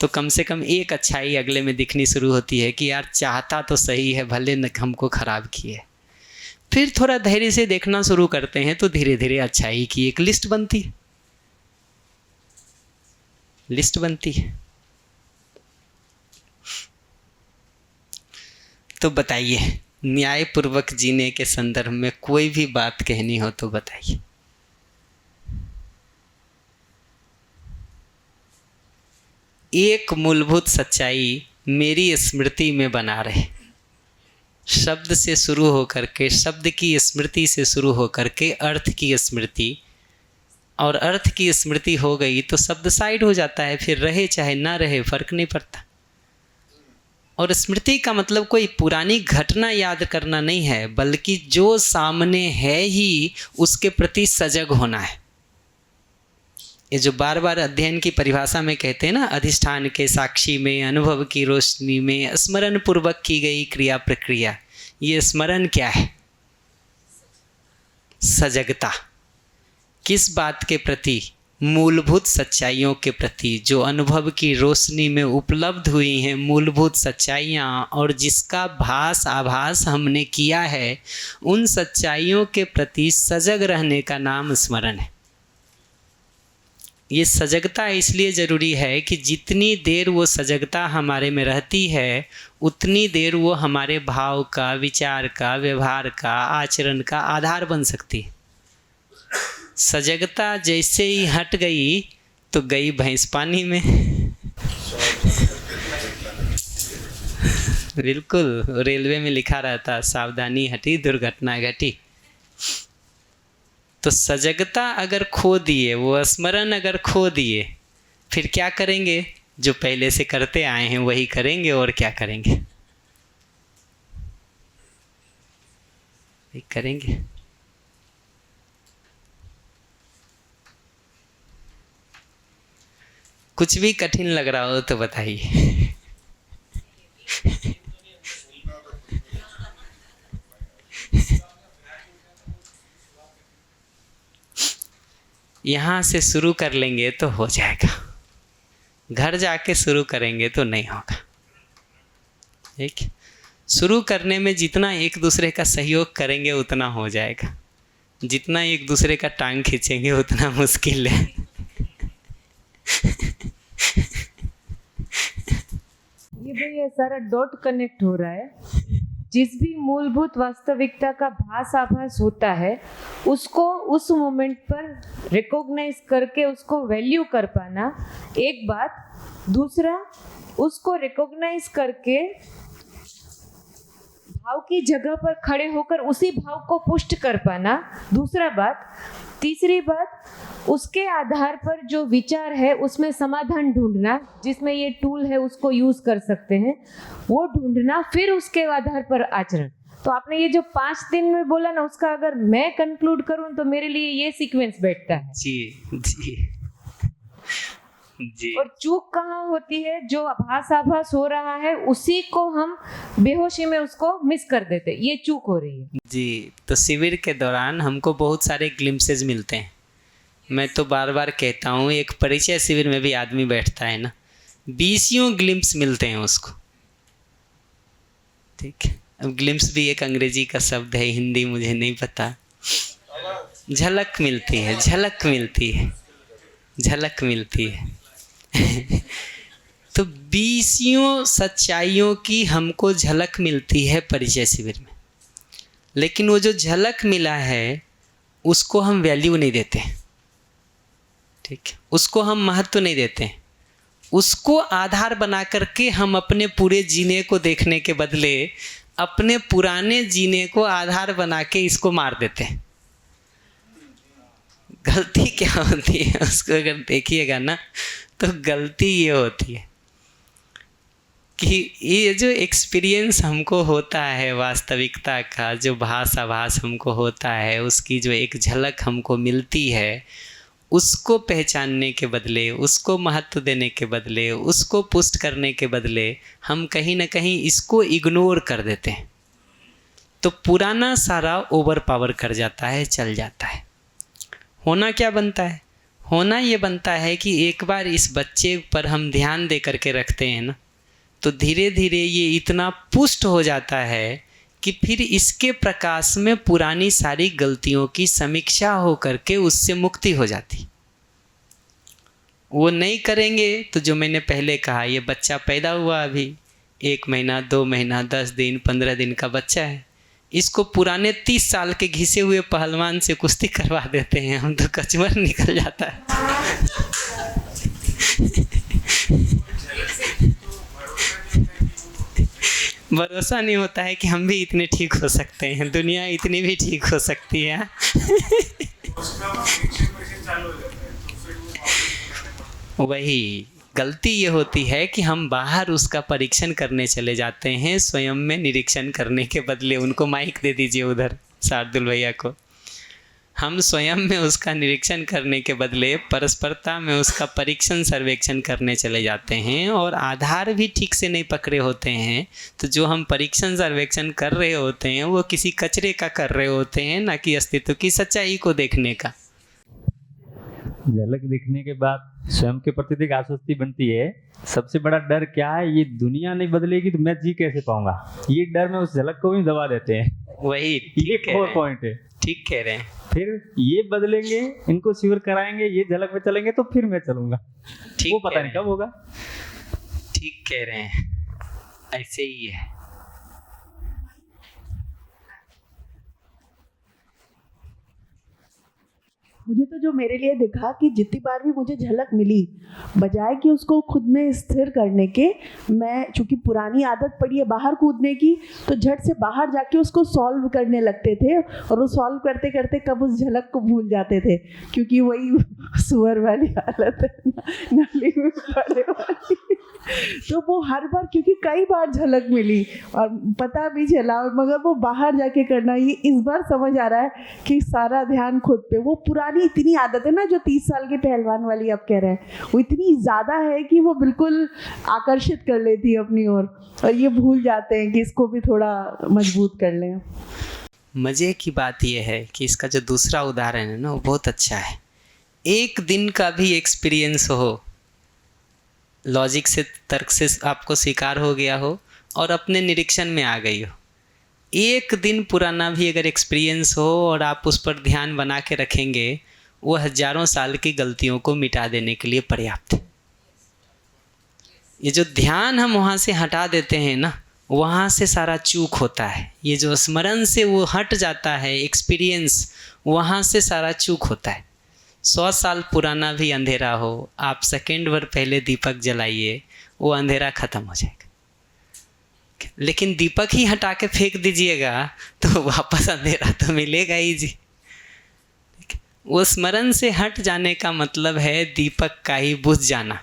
तो कम से कम एक अच्छाई अगले में दिखनी शुरू होती है कि यार चाहता तो सही है, भले न हमको खराब किए। फिर थोड़ा धैर्य से देखना शुरू करते हैं तो धीरे धीरे अच्छाई की एक लिस्ट बनती है, लिस्ट बनती है। तो बताइए, न्यायपूर्वक जीने के संदर्भ में कोई भी बात कहनी हो तो बताइए। एक मूलभूत सच्चाई मेरी स्मृति में बना रहे, शब्द से शुरू होकर के, शब्द की स्मृति से शुरू होकर के अर्थ की स्मृति, और अर्थ की स्मृति हो गई तो शब्द साइड हो जाता है, फिर रहे चाहे ना रहे फर्क नहीं पड़ता। और स्मृति का मतलब कोई पुरानी घटना याद करना नहीं है, बल्कि जो सामने है ही उसके प्रति सजग होना है। ये जो बार बार अध्ययन की परिभाषा में कहते हैं ना, अधिष्ठान के साक्षी में, अनुभव की रोशनी में स्मरण पूर्वक की गई क्रिया प्रक्रिया, ये स्मरण क्या है? सजगता। किस बात के प्रति? मूलभूत सच्चाइयों के प्रति, जो अनुभव की रोशनी में उपलब्ध हुई हैं मूलभूत सच्चाइयाँ, और जिसका भास आभास हमने किया है, उन सच्चाइयों के प्रति सजग रहने का नाम स्मरण है। ये सजगता इसलिए ज़रूरी है कि जितनी देर वो सजगता हमारे में रहती है, उतनी देर वो हमारे भाव का, विचार का, व्यवहार का, आचरण का आधार बन सकती है। सजगता जैसे ही हट गई तो गई भैंस पानी में। बिल्कुल, रेलवे में लिखा रहता, सावधानी हटी दुर्घटना घटी। तो सजगता अगर खो दिए, वो स्मरण अगर खो दिए, फिर क्या करेंगे? जो पहले से करते आए हैं वही करेंगे, और क्या करेंगे? वही करेंगे। कुछ भी कठिन लग रहा हो तो बताइए। यहाँ से शुरू कर लेंगे तो हो जाएगा, घर जाके शुरू करेंगे तो नहीं होगा। ठीक, शुरू करने में जितना एक दूसरे का सहयोग करेंगे उतना हो जाएगा, जितना एक दूसरे का टांग खींचेंगे उतना मुश्किल है। ये भाई ये सारा डॉट कनेक्ट हो रहा है। जिस भी मूलभूत वास्तविकता का भास आभास होता है, उसको उस मोमेंट पर रिकॉग्नाइज करके उसको वैल्यू कर पाना एक बात। दूसरा, उसको रिकॉग्नाइज करके भाव की जगह पर खड़े होकर उसी भाव को पुष्ट कर पाना दूसरा बात। तीसरी बात, उसके आधार पर जो विचार है उसमें समाधान ढूंढना, जिसमें ये टूल है उसको यूज कर सकते हैं, वो ढूंढना, फिर उसके आधार पर आचरण। तो आपने ये जो 5 दिन में बोला ना, उसका अगर मैं कंक्लूड करूं तो मेरे लिए ये सीक्वेंस बैठता है। जी जी जी। और चूक कहाँ होती है? जो आभास हो रहा है उसी को हम बेहोशी में उसको मिस कर देते, ये चूक हो रही है। जी, तो शिविर के दौरान हमको बहुत सारे ग्लिम्सेज मिलते हैं। मैं तो बार बार कहता हूँ, एक परिचय शिविर में भी आदमी बैठता है ना, 20 ग्लिम्स मिलते हैं उसको। ठीक है, अब ग्लिम्स भी एक अंग्रेजी का शब्द है, हिंदी मुझे नहीं पता। झलक मिलती है, झलक मिलती है, झलक मिलती है। तो 20 सच्चाइयों की हमको झलक मिलती है परिचय शिविर में, लेकिन वो जो झलक मिला है उसको हम वैल्यू नहीं देते, ठीक है, उसको हम महत्व नहीं देते। उसको आधार बना करके हम अपने पूरे जीने को देखने के बदले अपने पुराने जीने को आधार बना के इसको मार देते हैं। गलती क्या होती है उसको अगर देखिएगा ना, तो गलती ये होती है कि ये जो एक्सपीरियंस हमको होता है वास्तविकता का, जो भास हमको होता है, उसकी जो एक झलक हमको मिलती है, उसको पहचानने के बदले, उसको महत्व देने के बदले, उसको पुष्ट करने के बदले हम कहीं ना कहीं इसको इग्नोर कर देते हैं। तो पुराना सारा ओवर पावर कर जाता है, चल जाता है। होना क्या बनता है? होना ये बनता है कि एक बार इस बच्चे पर हम ध्यान दे करके रखते हैं ना, तो धीरे धीरे ये इतना पुष्ट हो जाता है कि फिर इसके प्रकाश में पुरानी सारी गलतियों की समीक्षा हो करके उससे मुक्ति हो जाती। वो नहीं करेंगे तो जो मैंने पहले कहा, ये बच्चा पैदा हुआ अभी 1 महीना 2 महीना 10 दिन 15 दिन का बच्चा है, इसको पुराने 30 साल के घिसे हुए पहलवान से कुश्ती करवा देते हैं हम, तो कचवर निकल जाता है। भरोसा नहीं होता है कि हम भी इतने ठीक हो सकते हैं, दुनिया इतनी भी ठीक हो सकती है। वही गलती ये होती है कि हम बाहर उसका परीक्षण करने चले जाते हैं, स्वयं में निरीक्षण करने के बदले। उनको माइक दे दीजिए उधर शार्दुल भैया को। हम स्वयं में उसका निरीक्षण करने के बदले परस्परता में उसका परीक्षण सर्वेक्षण करने चले जाते हैं, और आधार भी ठीक से नहीं पकड़े होते हैं। तो जो हम परीक्षण सर्वेक्षण कर रहे होते हैं वो किसी कचरे का कर रहे होते हैं, ना कि अस्तित्व की सच्चाई को देखने का। झलक दिखने के बाद स्वयं के प्रति एक आश्वस्ति बनती है। सबसे बड़ा डर क्या है? ये दुनिया नहीं बदलेगी तो मैं जी कैसे पाऊंगा, ये डर में उस झलक को भी दबा देते हैं। वही ये कोर पॉइंट है। ठीक कह रहे हैं। फिर ये बदलेंगे, इनको शिविर कराएंगे, ये झलक में चलेंगे तो फिर मैं चलूंगा। वो पता नहीं कब होगा। ठीक कह रहे हैं, ऐसे ही है। मुझे तो जो मेरे लिए दिखा कि जितनी बार भी मुझे झलक मिली, बजाय कि उसको खुद में स्थिर करने के, मैं चूंकि पुरानी आदत पड़ी है बाहर कूदने की, तो झट से बाहर जाके उसको सॉल्व करने लगते थे, और वो सॉल्व करते करते कब उस झलक को भूल जाते थे, क्योंकि वही सुअर वाली हालत है, नाली में पड़े वाली। तो वो हर बार, क्योंकि कई बार झलक मिली और पता भी चला, मगर वो बाहर जाके करना, ये इस बार समझ आ रहा है कि सारा ध्यान खुद पे। वो पुरानी इतनी आदत है ना, जो 30 साल के पहलवान वाली आप कह रहे हैं, वो इतनी ज़्यादा है कि वो बिल्कुल आकर्षित कर लेती है अपनी ओर, और ये भूल जाते हैं कि इसको भी थोड़ा मजबूत कर लें। मज़े की बात यह है कि इसका जो दूसरा उदाहरण है ना, वो बहुत अच्छा है। एक दिन का भी एक्सपीरियंस हो, लॉजिक से, तर्क से आपको स्वीकार हो गया हो और अपने निरीक्षण में आ गई हो, एक दिन पुराना भी अगर एक्सपीरियंस हो और आप उस पर ध्यान बना के रखेंगे, वो हजारों साल की गलतियों को मिटा देने के लिए पर्याप्त है। ये जो ध्यान हम वहाँ से हटा देते हैं ना, वहाँ से सारा चूक होता है। ये जो स्मरण से वो हट जाता है एक्सपीरियंस, वहाँ से सारा चूक होता है। 100 साल पुराना भी अंधेरा हो, आप सेकेंड भर पहले दीपक जलाइए, वो अंधेरा खत्म हो जाएगा। लेकिन दीपक ही हटा के फेंक दीजिएगा तो वापस अंधेरा तो मिलेगा ही जी। वो स्मरण से हट जाने का मतलब है दीपक का ही बुझ जाना।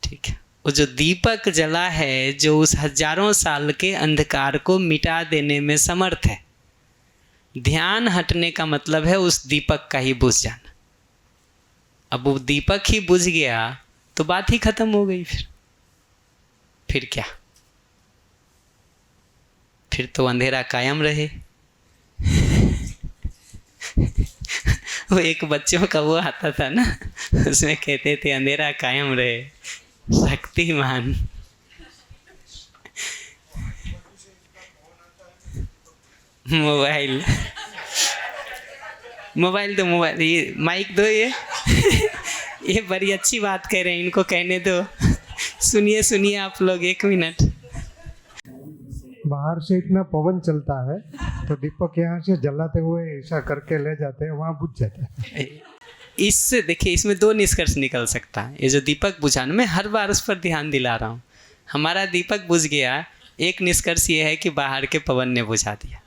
ठीक है, वो जो दीपक जला है, जो उस हजारों साल के अंधकार को मिटा देने में समर्थ है। ध्यान हटने का मतलब है उस दीपक का ही बुझ जाना। अब वो दीपक ही बुझ गया तो बात ही खत्म हो गई। फिर क्या? फिर तो अंधेरा कायम रहे। वो एक बच्चों का वो आता था ना, उसमें कहते थे अंधेरा कायम रहे, शक्तिमान। मोबाइल मोबाइल दो, मोबाइल, ये माइक दो, ये बड़ी अच्छी बात कह रहे हैं, इनको कहने दो। सुनिए सुनिए आप लोग, 1 मिनट। बाहर से इतना पवन चलता है तो दीपक यहाँ से जलाते हुए ऐसा करके ले जाते हैं, वहाँ बुझ जाता है। इससे देखिए, इसमें 2 निष्कर्ष निकल सकता है। ये जो दीपक बुझाना, मैं हर बार उस पर ध्यान दिला रहा हूँ। हमारा दीपक बुझ गया, एक निष्कर्ष ये है कि बाहर के पवन ने बुझा दिया।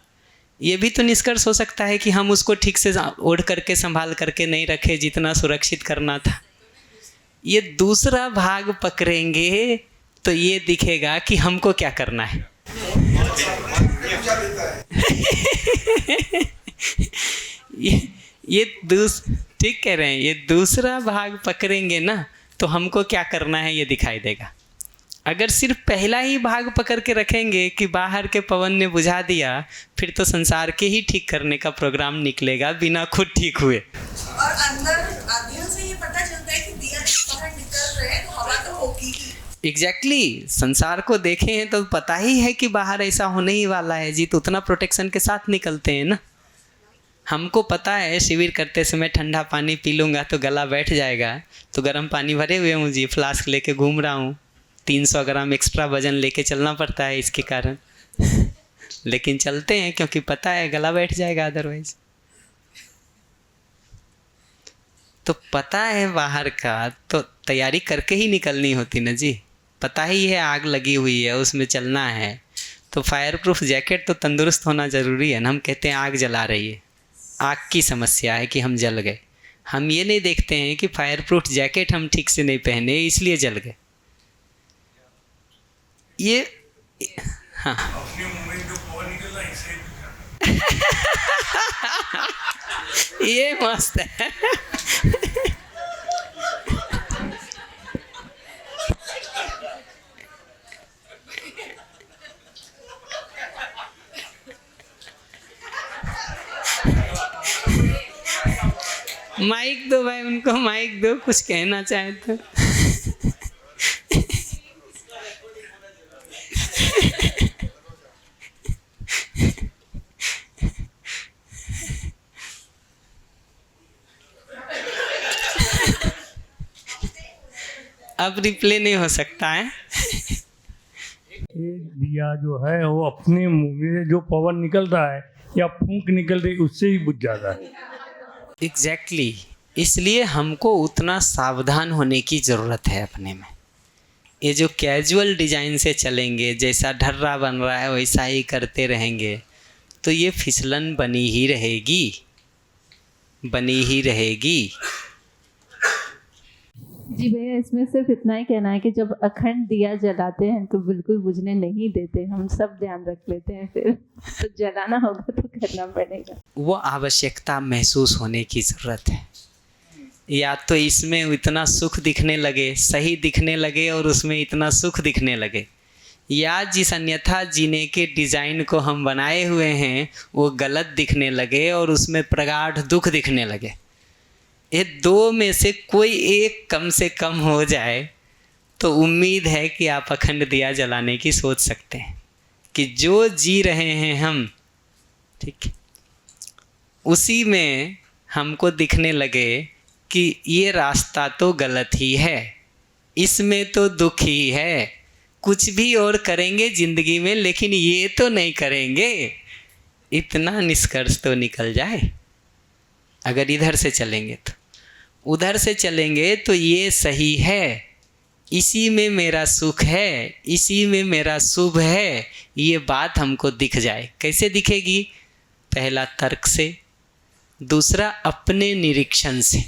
ये भी तो निष्कर्ष हो सकता है कि हम उसको ठीक से ओढ़ करके संभाल करके नहीं रखे जितना सुरक्षित करना था। ये दूसरा भाग पकड़ेंगे तो ये दिखेगा कि हमको क्या करना है। ठीक कह रहे हैं, ये दूसरा भाग पकड़ेंगे ना तो हमको क्या करना है ये दिखाई देगा। अगर सिर्फ पहला ही भाग पकड़ के रखेंगे कि बाहर के पवन ने बुझा दिया, फिर तो संसार के ही ठीक करने का प्रोग्राम निकलेगा बिना खुद ठीक हुए। और अंदर अध्ययन से ये पता चलता है कि दिया बाहर निकल रहे हैं तो हवा तो होगी ही। एग्जैक्टली, संसार को देखे हैं तो पता ही है कि बाहर ऐसा होने ही वाला है जी, तो उतना प्रोटेक्शन के साथ निकलते हैं ना। हमको पता है शिविर करते समय ठंडा पानी पी लूँगा तो गला बैठ जाएगा, तो गर्म पानी भरे हुए हूँ जी, फ्लास्क लेके घूम रहा हूँ। 300 ग्राम एक्स्ट्रा वजन लेके चलना पड़ता है इसके कारण लेकिन चलते हैं क्योंकि पता है गला बैठ जाएगा अदरवाइज। तो पता है बाहर का तो तैयारी करके ही निकलनी होती ना जी। पता ही है आग लगी हुई है, उसमें चलना है, तो फायर प्रूफ जैकेट तो तंदुरुस्त होना ज़रूरी है ना। हम कहते हैं आग जला रही है, आग की समस्या है कि हम जल गए। हम ये नहीं देखते हैं कि फायर प्रूफ जैकेट हम ठीक से नहीं पहने इसलिए जल गए। ये हाँ ये मस्त है। माइक दो भाई, उनको माइक दो, कुछ कहना चाहे तो। अब रिप्ले नहीं हो सकता है। ये दिया जो है वो अपने मुंह में जो पवन निकल रहा है या फूंक निकल रही उससे ही बुझ जाता है। एग्जैक्टली, इसलिए हमको उतना सावधान होने की ज़रूरत है अपने में। ये जो कैजुअल डिज़ाइन से चलेंगे, जैसा ढर्रा बन रहा है वैसा ही करते रहेंगे, तो ये फिसलन बनी ही रहेगी, बनी ही रहेगी। जी भैया, इसमें सिर्फ इतना ही कहना है कि जब अखंड दिया जलाते हैं तो बिल्कुल बुझने नहीं देते, हम सब ध्यान रख लेते हैं, फिर तो जलाना होगा तो करना पड़ेगा। वो आवश्यकता महसूस होने की ज़रूरत है। या तो इसमें इतना सुख दिखने लगे, सही दिखने लगे और उसमें इतना सुख दिखने लगे, या जिस अन्यथा जीने के डिज़ाइन को हम बनाए हुए हैं वो गलत दिखने लगे और उसमें प्रगाढ़ दुख दिखने लगे। ये 2 में से कोई एक कम से कम हो जाए तो उम्मीद है कि आप अखंड दिया जलाने की सोच सकते हैं कि जो जी रहे हैं हम, ठीक, उसी में हमको दिखने लगे कि ये रास्ता तो गलत ही है, इसमें तो दुख ही है, कुछ भी और करेंगे ज़िंदगी में लेकिन ये तो नहीं करेंगे। इतना निष्कर्ष तो निकल जाए। अगर इधर से चलेंगे तो, उधर से चलेंगे तो ये सही है, इसी में मेरा सुख है, इसी में मेरा शुभ है, ये बात हमको दिख जाए। कैसे दिखेगी? पहला तर्क से, दूसरा अपने निरीक्षण से।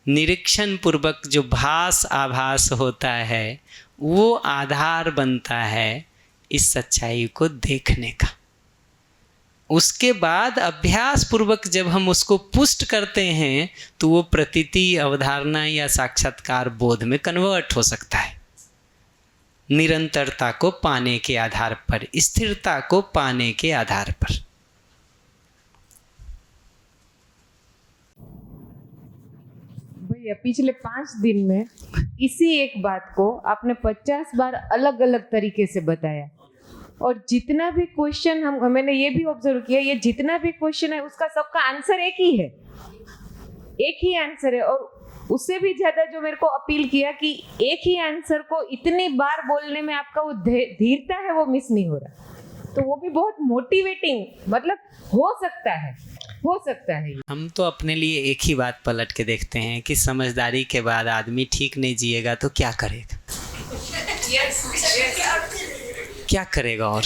निरीक्षण पूर्वक जो भास आभास होता है वो आधार बनता है इस सच्चाई को देखने का। उसके बाद अभ्यास पूर्वक जब हम उसको पुष्ट करते हैं तो वो प्रतीति, अवधारणा या साक्षात्कार बोध में कन्वर्ट हो सकता है। निरंतरता को पाने के आधार पर, स्थिरता को पाने के आधार पर। भैया पिछले 5 दिन में इसी एक बात को आपने 50 बार अलग अलग तरीके से बताया, और जितना भी क्वेश्चन मैंने ये भी ऑब्जर्व किया, ये जितना भी क्वेश्चन है उसका सबका आंसर एक ही है। एक ही आंसर है। और उससे भी ज्यादा जो मेरे को अपील किया कि एक ही आंसर को इतनी बार बोलने में आपका वो धीरता है वो मिस नहीं हो रहा, तो वो भी बहुत मोटिवेटिंग, मतलब हो सकता है। हम तो अपने लिए एक ही बात पलट के देखते हैं कि समझदारी के बाद आदमी ठीक नहीं जिएगा तो क्या करेगा, क्या करेगा। और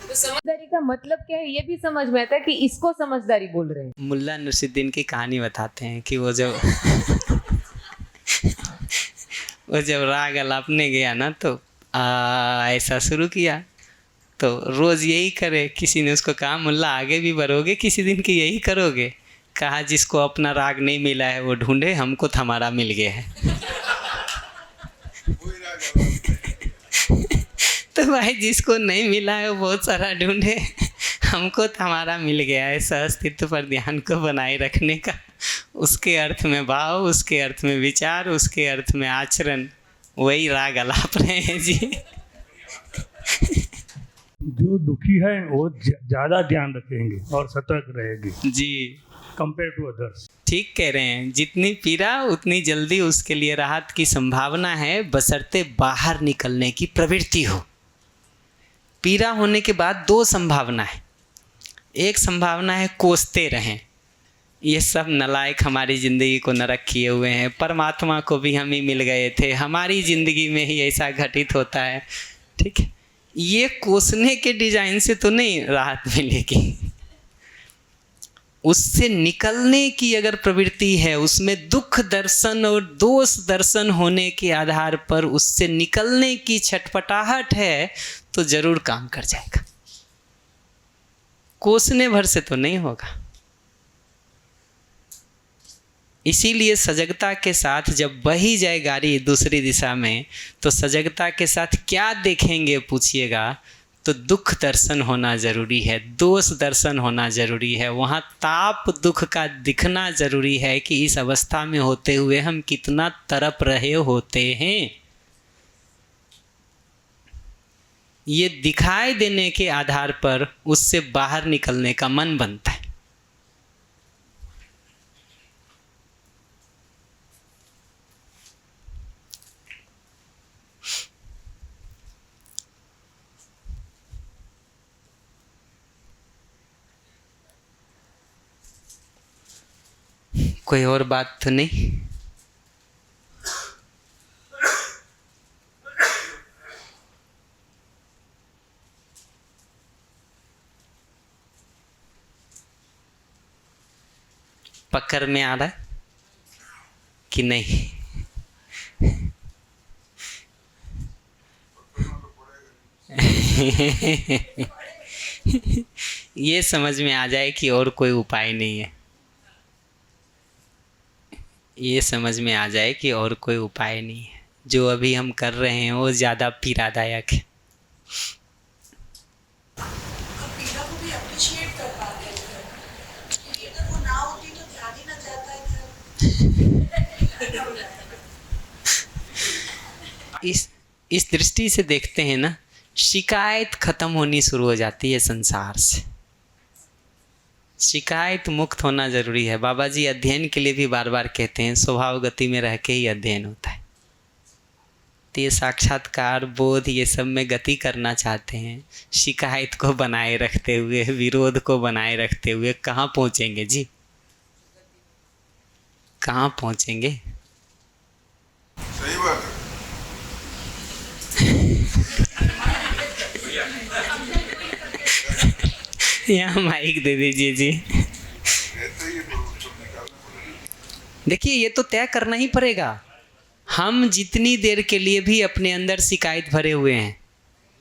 तो समझदारी का मतलब क्या है ये भी समझ में आता है कि इसको समझदारी बोल रहे हैं। मुल्ला नसीरुद्दीन की कहानी बताते हैं कि वो जब राग अलापने गया ना तो ऐसा शुरू किया, तो रोज़ यही करे। किसी ने उसको कहा मुल्ला आगे भी बढ़ोगे किसी दिन की यही करोगे? कहा जिसको अपना राग नहीं मिला है वो ढूंढे, हमको तो हमारा मिल गया है। तो भाई जिसको नहीं मिला है वो बहुत सारा ढूंढे, हमको तो हमारा मिल गया है। सहअस्तित्व पर ध्यान को बनाए रखने का, उसके अर्थ में भाव, उसके अर्थ में विचार, उसके अर्थ में आचरण, वही राग अलाप रहे हैं जी। जो दुखी है वो ज़्यादा ध्यान रखेंगे और सतर्क रहेगी जी, कंपेयर टू अदर्स। ठीक कह रहे हैं। जितनी पीड़ा उतनी जल्दी उसके लिए राहत की संभावना है, बशर्ते बाहर निकलने की प्रवृत्ति हो। पीड़ा होने के बाद दो संभावना है। एक संभावना है कोसते रहें, ये सब नलायक हमारी ज़िंदगी को नरक किए हुए हैं, परमात्मा को भी हम ही मिल गए थे, हमारी ज़िंदगी में ही ऐसा घटित होता है। ठीक है, ये कोसने के डिज़ाइन से तो नहीं राहत मिलेगी। उससे निकलने की अगर प्रवृत्ति है, उसमें दुख दर्शन और दोष दर्शन होने के आधार पर उससे निकलने की छटपटाहट है, तो जरूर काम कर जाएगा। कोसने भर से तो नहीं होगा। इसीलिए सजगता के साथ जब बही जाए गाड़ी दूसरी दिशा में, तो सजगता के साथ क्या देखेंगे पूछिएगा, तो दुख दर्शन होना ज़रूरी है, दोष दर्शन होना ज़रूरी है। वहाँ ताप दुख का दिखना ज़रूरी है कि इस अवस्था में होते हुए हम कितना तड़प रहे होते हैं। ये दिखाई देने के आधार पर उससे बाहर निकलने का मन बनता है। कोई और बात तो नहीं? पकड़ में आ रहा है कि नहीं? ये समझ में आ जाए कि और कोई उपाय नहीं है। ये समझ में आ जाए कि और कोई उपाय नहीं है। जो अभी हम कर रहे हैं वो ज़्यादा पीड़ादायक है। पीड़ा को भी अप्रिशिएट कर पाते हैं। अगर वो ना होती तो ध्यान ही ना जाता है। इस दृष्टि से देखते हैं ना, शिकायत खत्म होनी शुरू हो जाती है संसार से। शिकायत मुक्त होना जरूरी है। बाबा जी अध्ययन के लिए भी बार बार कहते हैं, स्वभाव गति में रह के ही अध्ययन होता है। तो ये साक्षात्कार बोध ये सब में गति करना चाहते हैं, शिकायत को बनाए रखते हुए, विरोध को बनाए रखते हुए कहाँ पहुँचेंगे जी? कहाँ पहुँचेंगे? सही बात है। यहाँ माइक दे दीजिए जी। देखिए ये तो तय करना ही पड़ेगा। हम जितनी देर के लिए भी अपने अंदर शिकायत भरे हुए हैं,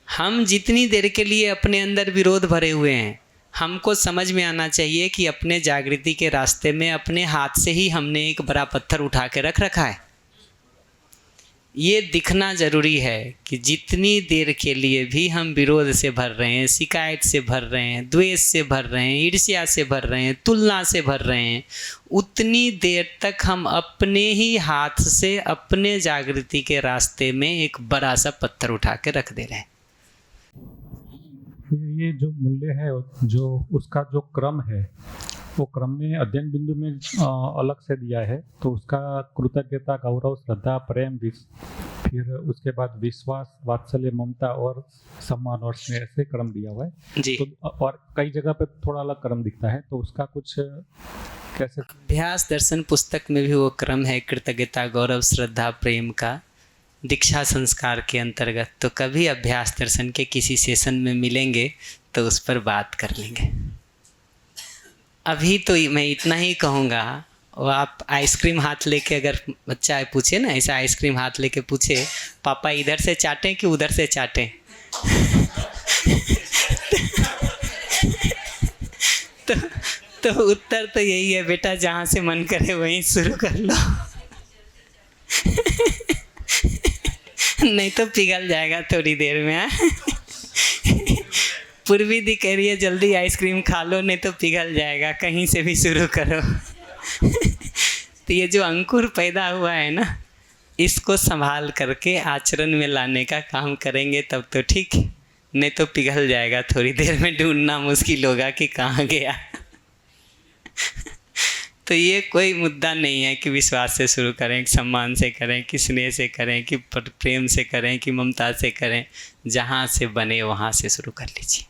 हम जितनी देर के लिए अपने अंदर विरोध भरे हुए हैं, हमको समझ में आना चाहिए कि अपने जागृति के रास्ते में अपने हाथ से ही हमने एक बड़ा पत्थर उठा के रख रखा है। ये दिखना ज़रूरी है कि जितनी देर के लिए भी हम विरोध से भर रहे हैं, शिकायत से भर रहे हैं, द्वेष से भर रहे हैं, ईर्ष्या से भर रहे हैं, तुलना से भर रहे हैं, उतनी देर तक हम अपने ही हाथ से अपने जागृति के रास्ते में एक बड़ा सा पत्थर उठा के रख दे रहे हैं। ये जो मूल्य है, जो उसका जो क्रम है, वो क्रम में अध्ययन बिंदु में अलग से दिया है, तो उसका कृतज्ञता, गौरव, श्रद्धा, प्रेम, फिर उसके बाद विश्वास, वात्सल्य, ममता और सम्मान और स्नेह से क्रम दिया हुआ है जी। तो और कई जगह पे थोड़ा अलग क्रम दिखता है, तो उसका कुछ कैसे? अभ्यास दर्शन पुस्तक में भी वो क्रम है, कृतज्ञता, गौरव, श्रद्धा, प्रेम का, दीक्षा संस्कार के अंतर्गत। तो कभी अभ्यास दर्शन के किसी सेशन में मिलेंगे तो उस पर बात कर लेंगे। अभी तो मैं इतना ही कहूँगा, वो आप आइसक्रीम हाथ लेके, अगर बच्चा पूछे ना ऐसा आइसक्रीम हाथ लेके पूछे, पापा इधर से चाटें कि उधर से चाटें तो उत्तर तो यही है, बेटा जहाँ से मन करे वहीं शुरू कर लो नहीं तो पिघल जाएगा थोड़ी देर में। पूर्वी दी कह रही है जल्दी आइसक्रीम खा लो नहीं तो पिघल जाएगा, कहीं से भी शुरू करो तो ये जो अंकुर पैदा हुआ है ना, इसको संभाल करके आचरण में लाने का काम करेंगे तब तो ठीक, नहीं तो पिघल जाएगा थोड़ी देर में, ढूंढना मुश्किल होगा कि कहाँ गया तो ये कोई मुद्दा नहीं है कि विश्वास से शुरू करें, कि सम्मान से करें, कि स्नेह से करें, कि प्रेम से करें, कि ममता से करें, जहाँ से बने वहाँ से शुरू कर लीजिए।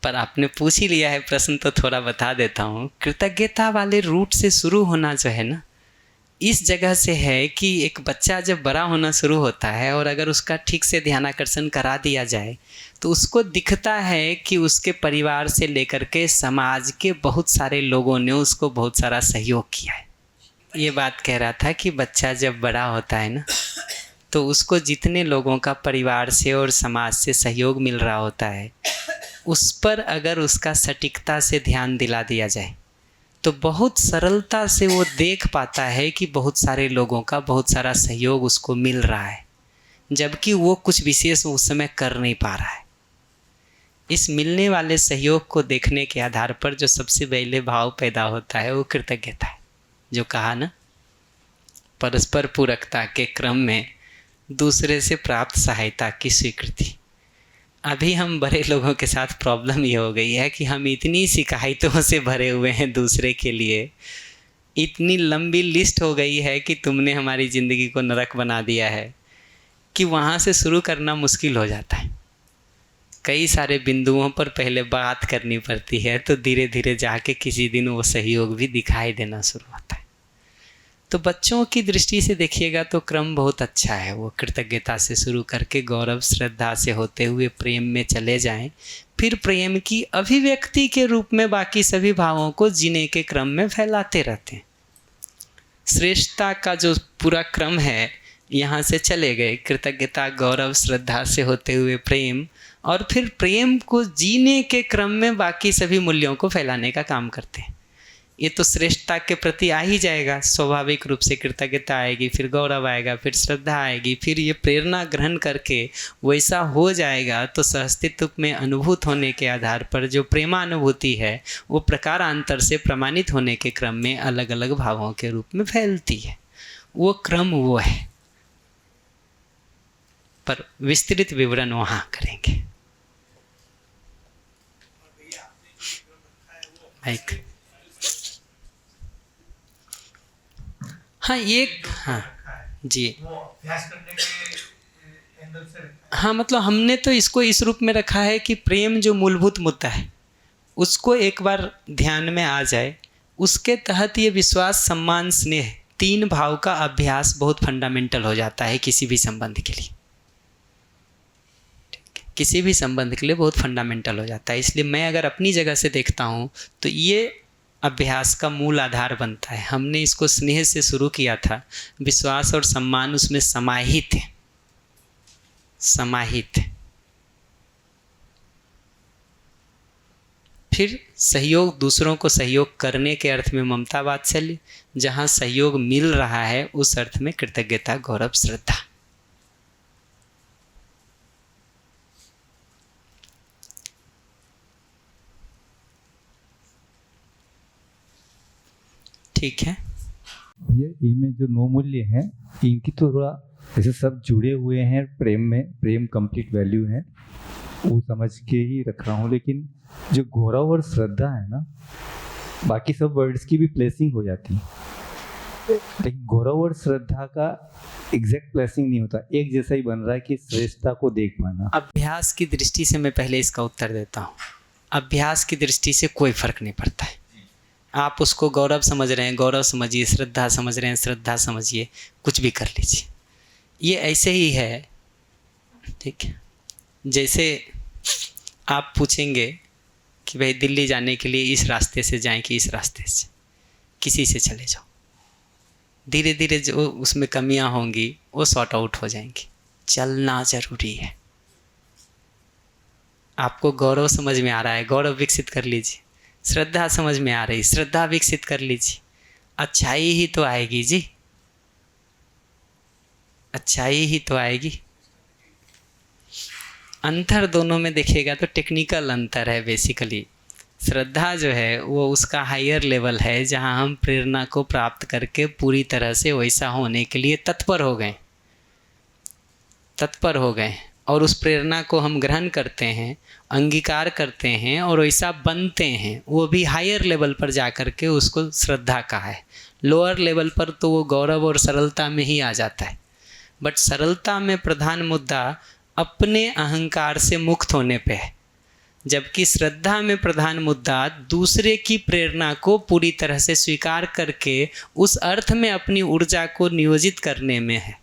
पर आपने पूछ ही लिया है प्रश्न तो थोड़ा बता देता हूँ। कृतज्ञता वाले रूट से शुरू होना जो है ना, इस जगह से है कि एक बच्चा जब बड़ा होना शुरू होता है और अगर उसका ठीक से ध्यानाकर्षण करा दिया जाए तो उसको दिखता है कि उसके परिवार से लेकर के समाज के बहुत सारे लोगों ने उसको बहुत सारा सहयोग किया है। ये बात कह रहा था कि बच्चा जब बड़ा होता है ना, तो उसको जितने लोगों का परिवार से और समाज से सहयोग मिल रहा होता है, उस पर अगर उसका सटीकता से ध्यान दिला दिया जाए तो बहुत सरलता से वो देख पाता है कि बहुत सारे लोगों का बहुत सारा सहयोग उसको मिल रहा है, जबकि वो कुछ विशेष उस समय कर नहीं पा रहा है। इस मिलने वाले सहयोग को देखने के आधार पर जो सबसे पहले भाव पैदा होता है वो कृतज्ञता है। जो कहा ना, परस्पर पूरकता के क्रम में दूसरे से प्राप्त सहायता की स्वीकृति। अभी हम बड़े लोगों के साथ प्रॉब्लम ये हो गई है कि हम इतनी शिकायतों से भरे हुए हैं दूसरे के लिए, इतनी लंबी लिस्ट हो गई है कि तुमने हमारी ज़िंदगी को नरक बना दिया है, कि वहाँ से शुरू करना मुश्किल हो जाता है। कई सारे बिंदुओं पर पहले बात करनी पड़ती है, तो धीरे धीरे जाके किसी दिन वो सहयोग भी दिखाई देना शुरू होता है। तो बच्चों की दृष्टि से देखिएगा तो क्रम बहुत अच्छा है। वो कृतज्ञता से शुरू करके गौरव, श्रद्धा से होते हुए प्रेम में चले जाएं, फिर प्रेम की अभिव्यक्ति के रूप में बाकी सभी भावों को जीने के क्रम में फैलाते रहते हैं। श्रेष्ठता का जो पूरा क्रम है, यहाँ से चले गए कृतज्ञता, गौरव, श्रद्धा से होते हुए प्रेम, और फिर प्रेम को जीने के क्रम में बाकी सभी मूल्यों को फैलाने का काम करते हैं। ये तो श्रेष्ठता के प्रति आ ही जाएगा, स्वाभाविक रूप से कृतज्ञता आएगी, फिर गौरव आएगा, फिर श्रद्धा आएगी, फिर ये प्रेरणा ग्रहण करके वैसा हो जाएगा तो सहअस्तित्व में अनुभूत होने के आधार पर जो प्रेमानुभूति है वो प्रकारांतर से प्रमाणित होने के क्रम में अलग अलग भावों के रूप में फैलती है। वो क्रम वो है, पर विस्तृत विवरण वहाँ करेंगे। एक हाँ जी हाँ, मतलब हमने तो इसको इस रूप में रखा है कि प्रेम जो मूलभूत मुद्दा है उसको एक बार ध्यान में आ जाए, उसके तहत ये विश्वास, सम्मान, स्नेह, तीन भाव का अभ्यास बहुत फंडामेंटल हो जाता है किसी भी संबंध के लिए। किसी भी संबंध के लिए बहुत फंडामेंटल हो जाता है। इसलिए मैं अगर अपनी जगह से देखता हूँ तो ये अभ्यास का मूल आधार बनता है। हमने इसको स्नेह से शुरू किया था, विश्वास और सम्मान उसमें समाहित है, समाहित। फिर सहयोग, दूसरों को सहयोग करने के अर्थ में ममता, वात्सल्य, जहाँ सहयोग मिल रहा है उस अर्थ में कृतज्ञता, गौरव, श्रद्धा। ठीक है। ये इनमें जो 9 मूल्य हैं, इनकी तो थोड़ा जैसे सब जुड़े हुए हैं प्रेम में, प्रेम कंप्लीट वैल्यू है, वो समझ के ही रख रहा हूँ। लेकिन जो गौरव और श्रद्धा है ना, बाकी सब वर्ड्स की भी प्लेसिंग हो जाती है, लेकिन गौरव और श्रद्धा का एग्जैक्ट प्लेसिंग नहीं होता, एक जैसा ही बन रहा है कि श्रेष्ठता को देख पाना। अभ्यास की दृष्टि से मैं पहले इसका उत्तर देता हूँ। अभ्यास की दृष्टि से कोई फर्क नहीं पड़ता है। आप उसको गौरव समझ रहे हैं, गौरव समझिए, श्रद्धा समझ रहे हैं, श्रद्धा समझिए, कुछ भी कर लीजिए, ये ऐसे ही है। ठीक है, जैसे आप पूछेंगे कि भाई दिल्ली जाने के लिए इस रास्ते से जाएं कि इस रास्ते से, किसी से चले जाओ, धीरे धीरे जो उसमें कमियां होंगी वो सॉर्ट आउट हो जाएंगी। चलना जरूरी है। आपको गौरव समझ में आ रहा है, गौरव विकसित कर लीजिए। श्रद्धा समझ में आ रही, श्रद्धा विकसित कर लीजिए। अच्छाई ही तो आएगी जी, अच्छाई ही तो आएगी। अंतर दोनों में देखिएगा तो टेक्निकल अंतर है बेसिकली। श्रद्धा जो है वो उसका हायर लेवल है, जहाँ हम प्रेरणा को प्राप्त करके पूरी तरह से वैसा होने के लिए तत्पर हो गए और उस प्रेरणा को हम ग्रहण करते हैं, अंगीकार करते हैं और वैसा बनते हैं। वो भी हायर लेवल पर जा कर के उसको श्रद्धा का है। लोअर लेवल पर तो वो गौरव और सरलता में ही आ जाता है। बट सरलता में प्रधान मुद्दा अपने अहंकार से मुक्त होने पे है, जबकि श्रद्धा में प्रधान मुद्दा दूसरे की प्रेरणा को पूरी तरह से स्वीकार करके उस अर्थ में अपनी ऊर्जा को नियोजित करने में है।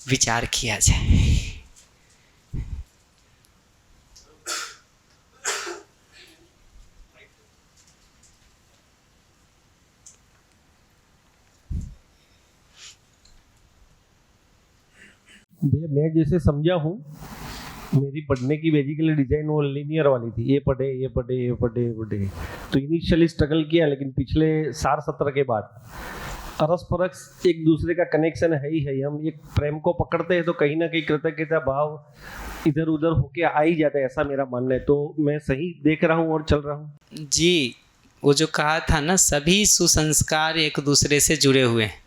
विचार किया जाए। भैया मैं जैसे समझा हूँ, मेरी पढ़ने की बेसिकली डिजाइन वो लीनियर वाली थी, ये पढ़े ये पढ़े ये पढ़े ये पढ़े। तो इनिशियली स्ट्रगल किया, लेकिन पिछले 4 सत्र के बाद अरस परस एक दूसरे का कनेक्शन है ही है। हम एक प्रेम को पकड़ते हैं तो कहीं ना कहीं कृतज्ञता भाव इधर उधर होके आ ही जाता है, ऐसा मेरा मानना है। तो मैं सही देख रहा हूँ और चल रहा हूँ जी। वो जो कहा था ना, सभी सुसंस्कार एक दूसरे से जुड़े हुए हैं,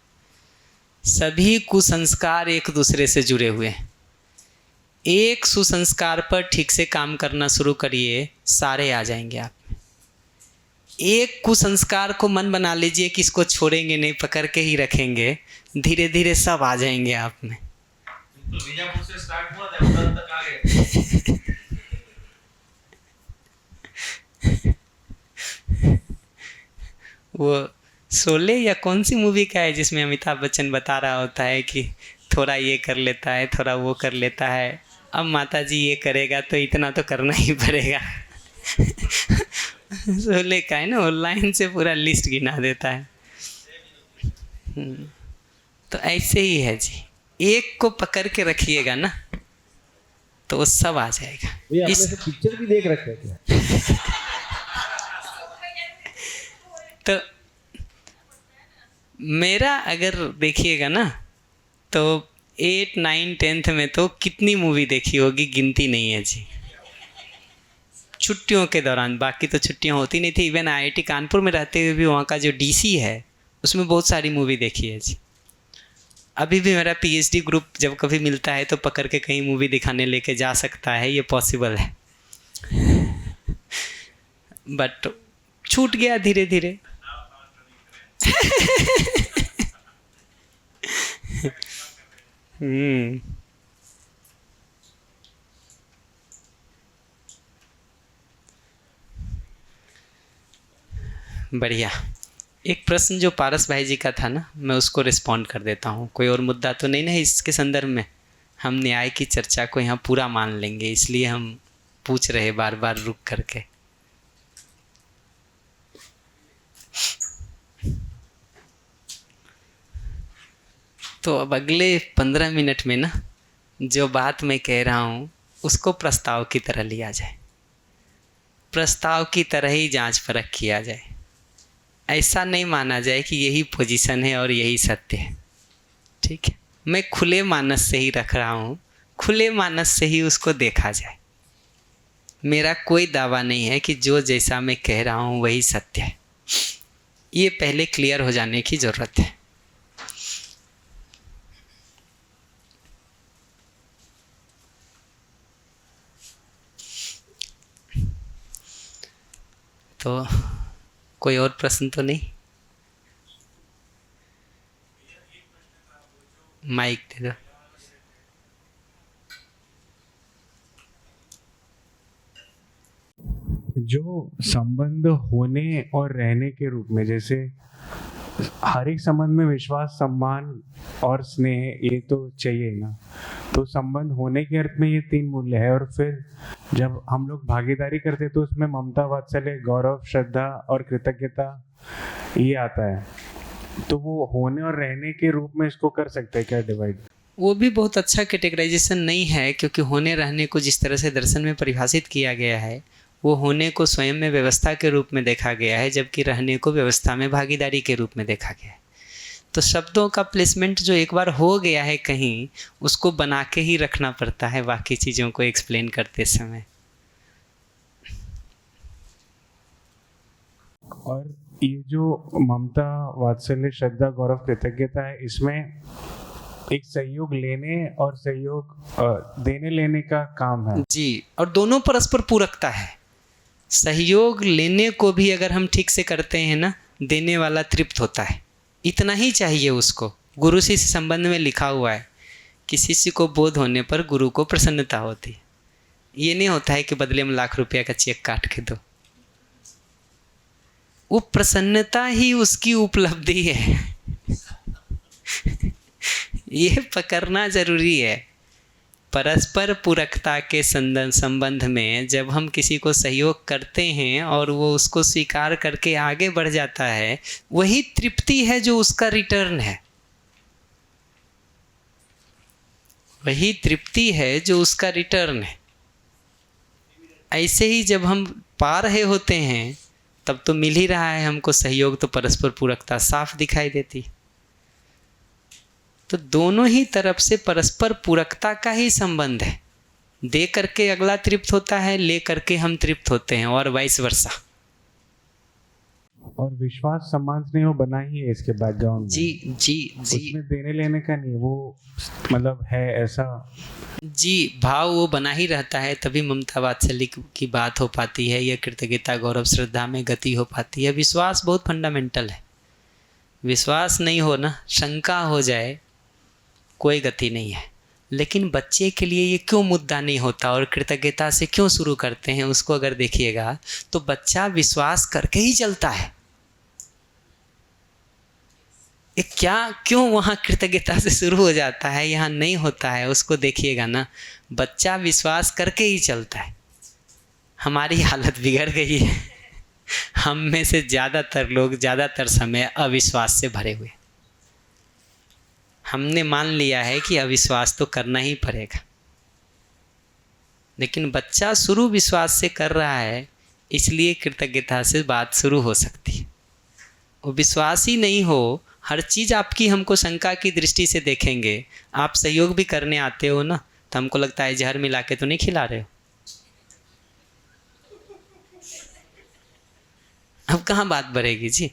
सभी कुसंस्कार एक दूसरे से जुड़े हुए हैं। एक सुसंस्कार पर ठीक से काम करना शुरू करिए, सारे आ जाएंगे आप में। एक कुसंस्कार को मन बना लीजिए कि इसको छोड़ेंगे नहीं, पकड़ के ही रखेंगे, धीरे धीरे सब आ जाएंगे आप में। तो बीजापुर से स्टार्ट हुआ था, उधर तक आ गए। वो शोले या कौन सी मूवी का है जिसमें अमिताभ बच्चन बता रहा होता है कि थोड़ा ये कर लेता है, थोड़ा वो कर लेता है, अब माता जी ये करेगा तो इतना तो करना ही पड़ेगा। शोले का है ना, वो लाइन से पूरा लिस्ट गिना देता है। तो ऐसे ही है जी, एक को पकड़ के रखिएगा ना तो वो सब आ जाएगा। इस पिक्चर भी देख रखे हैं तो मेरा अगर देखिएगा ना तो 8, 9, 10th में तो कितनी मूवी देखी होगी, गिनती नहीं है जी। छुट्टियों के दौरान, बाकी तो छुट्टियां होती नहीं थी। इवन IIT कानपुर में रहते हुए भी वहाँ का जो DC है उसमें बहुत सारी मूवी देखी है जी। अभी भी मेरा PhD ग्रुप जब कभी मिलता है तो पकड़ के कहीं मूवी दिखाने लेके जा सकता है, ये पॉसिबल है। बट छूट गया धीरे धीरे। बढ़िया। एक प्रश्न जो पारस भाई जी का था ना, मैं उसको रिस्पॉन्ड कर देता हूँ। कोई और मुद्दा तो नहीं ना इसके संदर्भ में? हम न्याय की चर्चा को यहाँ पूरा मान लेंगे, इसलिए हम पूछ रहे बार बार रुक करके। तो अब अगले 15 मिनट में ना जो बात मैं कह रहा हूँ उसको प्रस्ताव की तरह लिया जाए, प्रस्ताव की तरह ही जांच परख किया जाए। ऐसा नहीं माना जाए कि यही पोजीशन है और यही सत्य है। ठीक है, मैं खुले मानस से ही रख रहा हूँ, खुले मानस से ही उसको देखा जाए। मेरा कोई दावा नहीं है कि जो जैसा मैं कह रहा हूँ वही सत्य है। ये पहले क्लियर हो जाने की ज़रूरत है। तो कोई और प्रश्न तो नहीं? माइक दे दो। जो संबंध होने और रहने के रूप में, जैसे हर एक संबंध में विश्वास, सम्मान और स्नेह ये तो चाहिए ना, तो संबंध होने के अर्थ में ये 3 मूल्य है। और फिर जब हम लोग भागीदारी करते तो उसमें ममता, वात्सल्य, गौरव, श्रद्धा और कृतज्ञता ये आता है। तो वो होने और रहने के रूप में इसको कर सकते हैं क्या डिवाइड? वो भी बहुत अच्छा कैटेगराइजेशन नहीं है, क्योंकि होने रहने को जिस तरह से दर्शन में परिभाषित किया गया है, वो होने को स्वयं में व्यवस्था के रूप में देखा गया है, जबकि रहने को व्यवस्था में भागीदारी के रूप में देखा गया है। तो शब्दों का प्लेसमेंट जो एक बार हो गया है कहीं, उसको बना के ही रखना पड़ता है बाकी चीज़ों को एक्सप्लेन करते समय। और ये जो ममता, वात्सल्य, श्रद्धा, गौरव, कृतज्ञता है, इसमें एक सहयोग लेने और सहयोग देने लेने का काम है जी। और दोनों परस्पर पूरकता है। सहयोग लेने को भी अगर हम ठीक से करते हैं ना, देने वाला तृप्त होता है। इतना ही चाहिए उसको। गुरु शिष्य संबंध में लिखा हुआ है कि शिष्य को बोध होने पर गुरु को प्रसन्नता होती है। ये नहीं होता है कि बदले में लाख रुपया का चेक काट के दो। वो प्रसन्नता ही उसकी उपलब्धि है। ये पकड़ना जरूरी है। परस्पर पूरकता के संबंध में जब हम किसी को सहयोग करते हैं और वो उसको स्वीकार करके आगे बढ़ जाता है, वही तृप्ति है जो उसका रिटर्न है। वही तृप्ति है जो उसका रिटर्न है। ऐसे ही जब हम पा रहे होते हैं तब तो मिल ही रहा है हमको सहयोग, तो परस्पर पूरकता साफ दिखाई देती। तो दोनों ही तरफ से परस्पर पूरकता का ही संबंध है। दे करके अगला तृप्त होता है, ले करके हम तृप्त होते हैं, और वाइस वर्सा। और विश्वास, सम्मान, स्नेह बना ही है इसके बैकग्राउंड जी जी जी। उसमें देने लेने का नहीं, वो मतलब है ऐसा जी। भाव वो बना ही रहता है, तभी ममता वात्सल्य की बात हो पाती है, या कृतज्ञता, गौरव, श्रद्धा में गति हो पाती है। विश्वास बहुत फंडामेंटल है। विश्वास नहीं हो ना, शंका हो जाए, कोई गति नहीं है। लेकिन बच्चे के लिए ये क्यों मुद्दा नहीं होता और कृतज्ञता से क्यों शुरू करते हैं, उसको अगर देखिएगा तो बच्चा विश्वास करके ही चलता है। ये क्यों वहाँ कृतज्ञता से शुरू हो जाता है, यहाँ नहीं होता है, उसको देखिएगा ना। बच्चा विश्वास करके ही चलता है। हमारी हालत बिगड़ गई है। हम में से ज़्यादातर लोग ज़्यादातर समय अविश्वास से भरे हुए। हमने मान लिया है कि अविश्वास तो करना ही पड़ेगा, लेकिन बच्चा शुरू विश्वास से कर रहा है, इसलिए कृतज्ञता से बात शुरू हो सकती है। वो विश्वास ही नहीं हो, हर चीज़ आपकी हमको शंका की दृष्टि से देखेंगे। आप सहयोग भी करने आते हो ना, तो हमको लगता है जहर मिला के तो नहीं खिला रहे हो। अब कहाँ बात बढ़ेगी जी।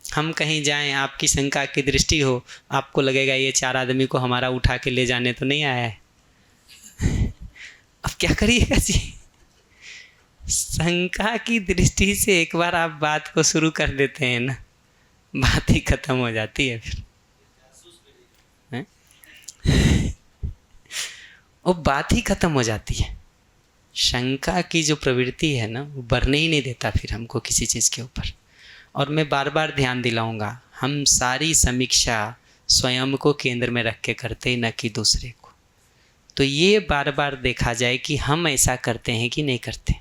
हम कहीं जाएं, आपकी शंका की दृष्टि हो, आपको लगेगा ये 4 आदमी को हमारा उठा के ले जाने तो नहीं आया है। अब क्या करिएगा जी। शंका की दृष्टि से एक बार आप बात को शुरू कर देते हैं ना, बात ही खत्म हो जाती है फिर। वो बात ही खत्म हो जाती है। शंका की जो प्रवृत्ति है ना, वो बढ़ने ही नहीं देता फिर हमको किसी चीज़ के ऊपर। और मैं बार बार ध्यान दिलाऊंगा, हम सारी समीक्षा स्वयं को केंद्र में रख के करते हैं, न कि दूसरे को। तो ये बार बार देखा जाए कि हम ऐसा करते हैं कि नहीं करते।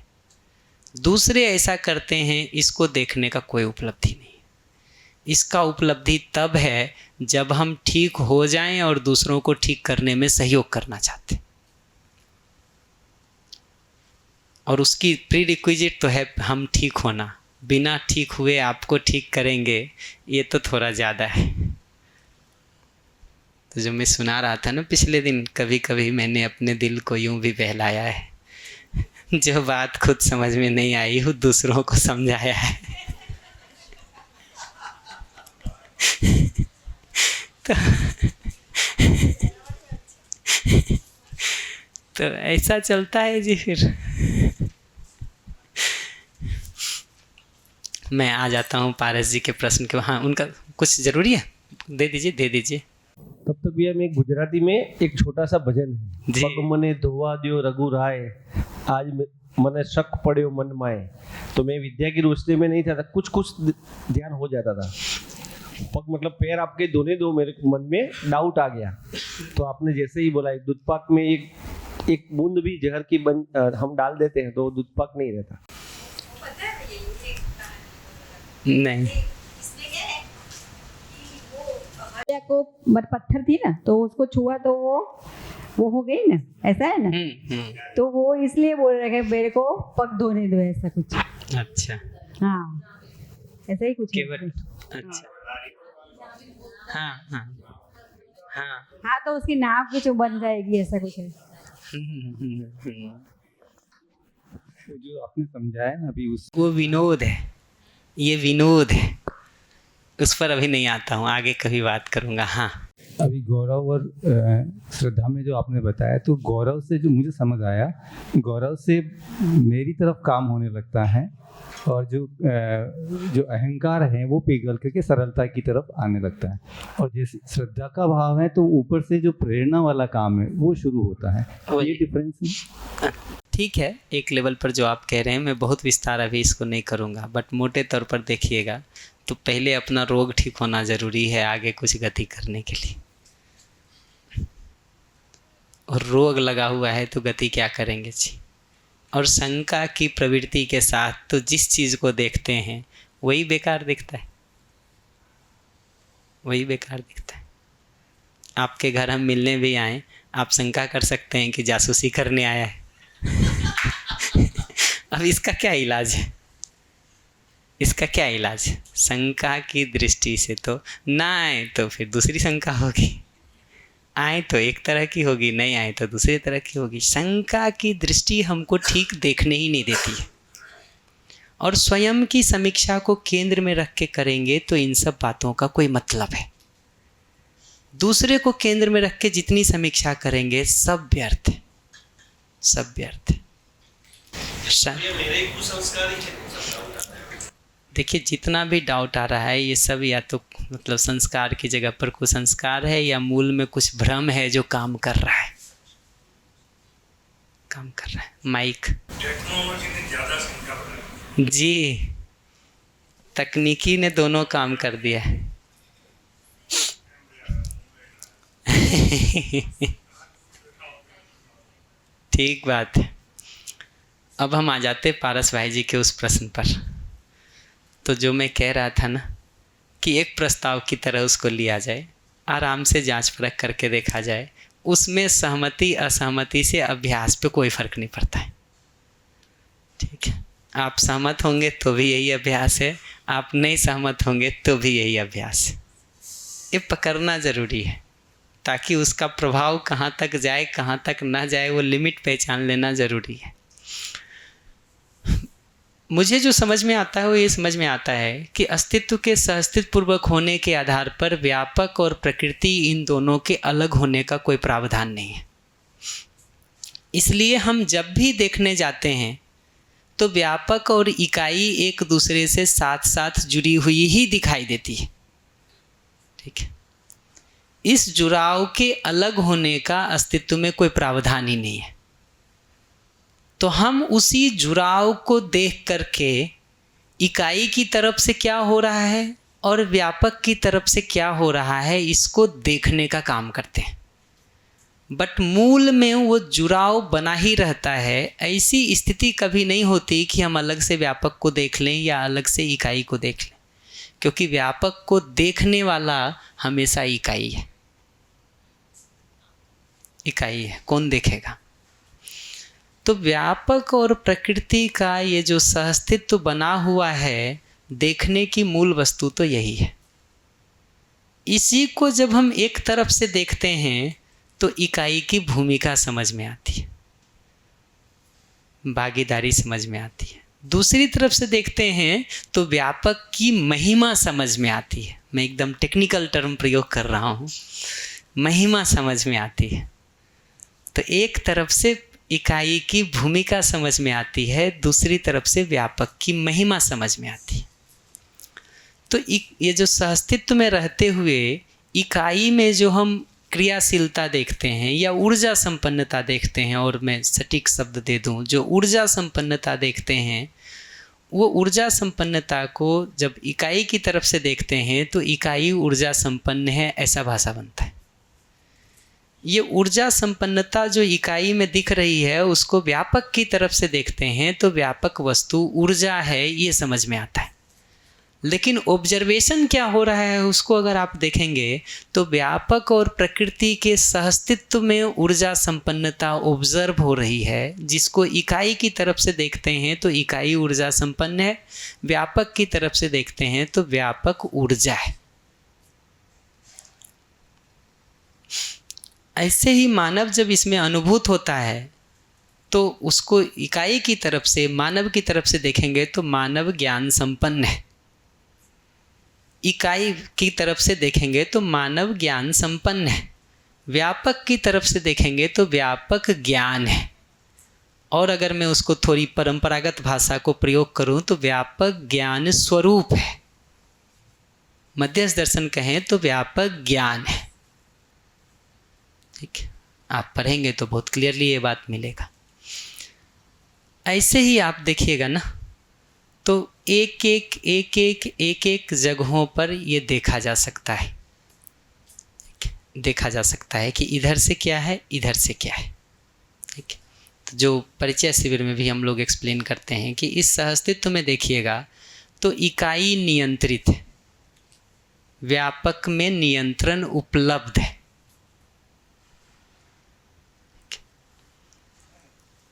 दूसरे ऐसा करते हैं, इसको देखने का कोई उपलब्धि नहीं। इसका उपलब्धि तब है जब हम ठीक हो जाएं और दूसरों को ठीक करने में सहयोग करना चाहते हैं। और उसकी प्रीरिक्विजिट तो है हम ठीक होना। बिना ठीक हुए आपको ठीक करेंगे, ये तो थोड़ा ज़्यादा है। तो जो मैं सुना रहा था ना पिछले दिन, कभी कभी मैंने अपने दिल को यूं भी बहलाया है। जो बात खुद समझ में नहीं आई हो, दूसरों को समझाया है। तो ऐसा चलता है जी फिर। मैं आ जाता हूँ पारस जी के प्रश्न के। हाँ, उनका कुछ ज़रूरी है, दे दीजिए। तब तक भैया मैं गुजराती में एक छोटा सा भजन है, जी। पग मने धोवा दियो रघु राय, आज मने शक पड़े मन माए। तो मैं विद्या की रोशनी में नहीं था, कुछ ध्यान हो जाता था। पग मतलब पैर आपके दोने दो, मेरे मन में डाउट आ गया। तो आपने जैसे ही बोला दूध पाक में एक बूंद भी जहर की हम डाल देते हैं तो दूध पाक नहीं रहता। नहीं, को पत्थर थी ना, तो उसको छुआ तो वो हो गई ना, ऐसा है ना। तो वो इसलिए बोल रहे हैं मेरे को पग धोने दो, ऐसा कुछ। अच्छा, हाँ, ऐसा ही कुछ केवल। अच्छा, हाँ, तो उसकी नाव कुछ बन जाएगी, ऐसा कुछ है। जो आपने समझाया ना अभी, वो विनोद है, ये विनोद है, उस पर अभी नहीं आता हूँ, आगे कभी बात करूँगा। हाँ, अभी गौरव और श्रद्धा में जो आपने बताया, तो गौरव से जो मुझे समझ आया, गौरव से मेरी तरफ काम होने लगता है, और जो अहंकार है वो पिघल करके सरलता की तरफ आने लगता है। और जैसे श्रद्धा का भाव है तो ऊपर से जो प्रेरणा वाला काम है वो शुरू होता है। ये डिफरेंस ठीक है। एक लेवल पर जो आप कह रहे हैं, मैं बहुत विस्तार अभी इसको नहीं करूँगा, बट मोटे तौर पर देखिएगा तो पहले अपना रोग ठीक होना ज़रूरी है आगे कुछ गति करने के लिए। और रोग लगा हुआ है तो गति क्या करेंगे जी। और शंका की प्रवृत्ति के साथ तो जिस चीज़ को देखते हैं वही बेकार दिखता है, वही बेकार दिखता है। आपके घर हम मिलने भी आए, आप शंका कर सकते हैं कि जासूसी करने आया है। अब इसका क्या इलाज है, इसका क्या इलाज है? शंका की दृष्टि से तो ना आए तो फिर दूसरी शंका होगी, आए तो एक तरह की होगी, नहीं आए तो दूसरी तरह की होगी। शंका की दृष्टि हमको ठीक देखने ही नहीं देती है। और स्वयं की समीक्षा को केंद्र में रख के करेंगे तो इन सब बातों का कोई मतलब है। दूसरे को केंद्र में रख के जितनी समीक्षा करेंगे सब व्यर्थ है, सब व्यर्थ है। देखिए, जितना भी डाउट आ रहा है ये सब या तो मतलब संस्कार की जगह पर कुसंस्कार है, या मूल में कुछ भ्रम है जो काम कर रहा है, काम कर रहा है। माइक जी, तकनीकी ने दोनों काम कर दिया है। ठीक बात है। अब हम आ जाते पारस भाई जी के उस प्रश्न पर। तो जो मैं कह रहा था ना कि एक प्रस्ताव की तरह उसको लिया जाए, आराम से जांच परख करके देखा जाए, उसमें सहमति असहमति से अभ्यास पे कोई फ़र्क नहीं पड़ता है। ठीक है, आप सहमत होंगे तो भी यही अभ्यास है, आप नहीं सहमत होंगे तो भी यही अभ्यास है। ये पकड़ना ज़रूरी है ताकि उसका प्रभाव कहाँ तक जाए कहाँ तक ना जाए वो लिमिट पहचान लेना ज़रूरी है। मुझे जो समझ में आता है वो ये समझ में आता है कि अस्तित्व के सहअस्तित्व पूर्वक होने के आधार पर व्यापक और प्रकृति इन दोनों के अलग होने का कोई प्रावधान नहीं है। इसलिए हम जब भी देखने जाते हैं तो व्यापक और इकाई एक दूसरे से साथ साथ जुड़ी हुई ही दिखाई देती है। ठीक है, इस जुड़ाव के अलग होने का अस्तित्व में कोई प्रावधान ही नहीं है। तो हम उसी जुड़ाव को देख करके इकाई की तरफ से क्या हो रहा है और व्यापक की तरफ से क्या हो रहा है इसको देखने का काम करते हैं। बट मूल में वो जुड़ाव बना ही रहता है। ऐसी स्थिति कभी नहीं होती कि हम अलग से व्यापक को देख लें या अलग से इकाई को देख लें, क्योंकि व्यापक को देखने वाला हमेशा इकाई है। इकाई है, कौन देखेगा? तो व्यापक और प्रकृति का ये जो सहअस्तित्व बना हुआ है, देखने की मूल वस्तु तो यही है। इसी को जब हम एक तरफ से देखते हैं तो इकाई की भूमिका समझ में आती है, भागीदारी समझ में आती है। दूसरी तरफ से देखते हैं तो व्यापक की महिमा समझ में आती है। मैं एकदम टेक्निकल टर्म प्रयोग कर रहा हूँ, महिमा समझ में आती है। तो एक तरफ से इकाई की भूमिका समझ में आती है, दूसरी तरफ से व्यापक की महिमा समझ में आती है। तो ये जो सहअस्तित्व में रहते हुए इकाई में जो हम क्रियाशीलता देखते हैं या ऊर्जा संपन्नता देखते हैं, और मैं सटीक शब्द दे दूं, जो ऊर्जा संपन्नता देखते हैं, वो ऊर्जा संपन्नता को जब इकाई की तरफ से देखते हैं तो इकाई ऊर्जा संपन्न है, ऐसा भाषा बनता है। ये ऊर्जा संपन्नता जो इकाई में दिख रही है उसको व्यापक की तरफ से देखते हैं तो व्यापक वस्तु ऊर्जा है, ये समझ में आता है। लेकिन ऑब्जर्वेशन क्या हो रहा है उसको अगर आप देखेंगे तो व्यापक और प्रकृति के सहअस्तित्व में ऊर्जा संपन्नता ऑब्जर्व हो रही है, जिसको इकाई की तरफ से देखते हैं तो इकाई ऊर्जा संपन्न है, व्यापक की तरफ से देखते हैं तो व्यापक ऊर्जा है। ऐसे ही मानव जब इसमें अनुभूत होता है तो उसको इकाई की तरफ से, मानव की तरफ से देखेंगे तो मानव ज्ञान संपन्न है, इकाई की तरफ से देखेंगे तो मानव ज्ञान संपन्न है, व्यापक की तरफ से देखेंगे तो व्यापक ज्ञान है, और अगर मैं उसको थोड़ी परंपरागत भाषा को प्रयोग करूं तो व्यापक ज्ञान स्वरूप है। मध्यस्थ दर्शन कहें तो व्यापक ज्ञान है। ठीक है, आप पढ़ेंगे तो बहुत क्लियरली ये बात मिलेगा। ऐसे ही आप देखिएगा ना तो एक एक जगहों पर ये देखा जा सकता है, देखा जा सकता है कि इधर से क्या है, इधर से क्या है। ठीक है, तो जो परिचय शिविर में भी हम लोग एक्सप्लेन करते हैं कि इस सहअस्तित्व में देखिएगा तो इकाई नियंत्रित है, व्यापक में नियंत्रण उपलब्ध है।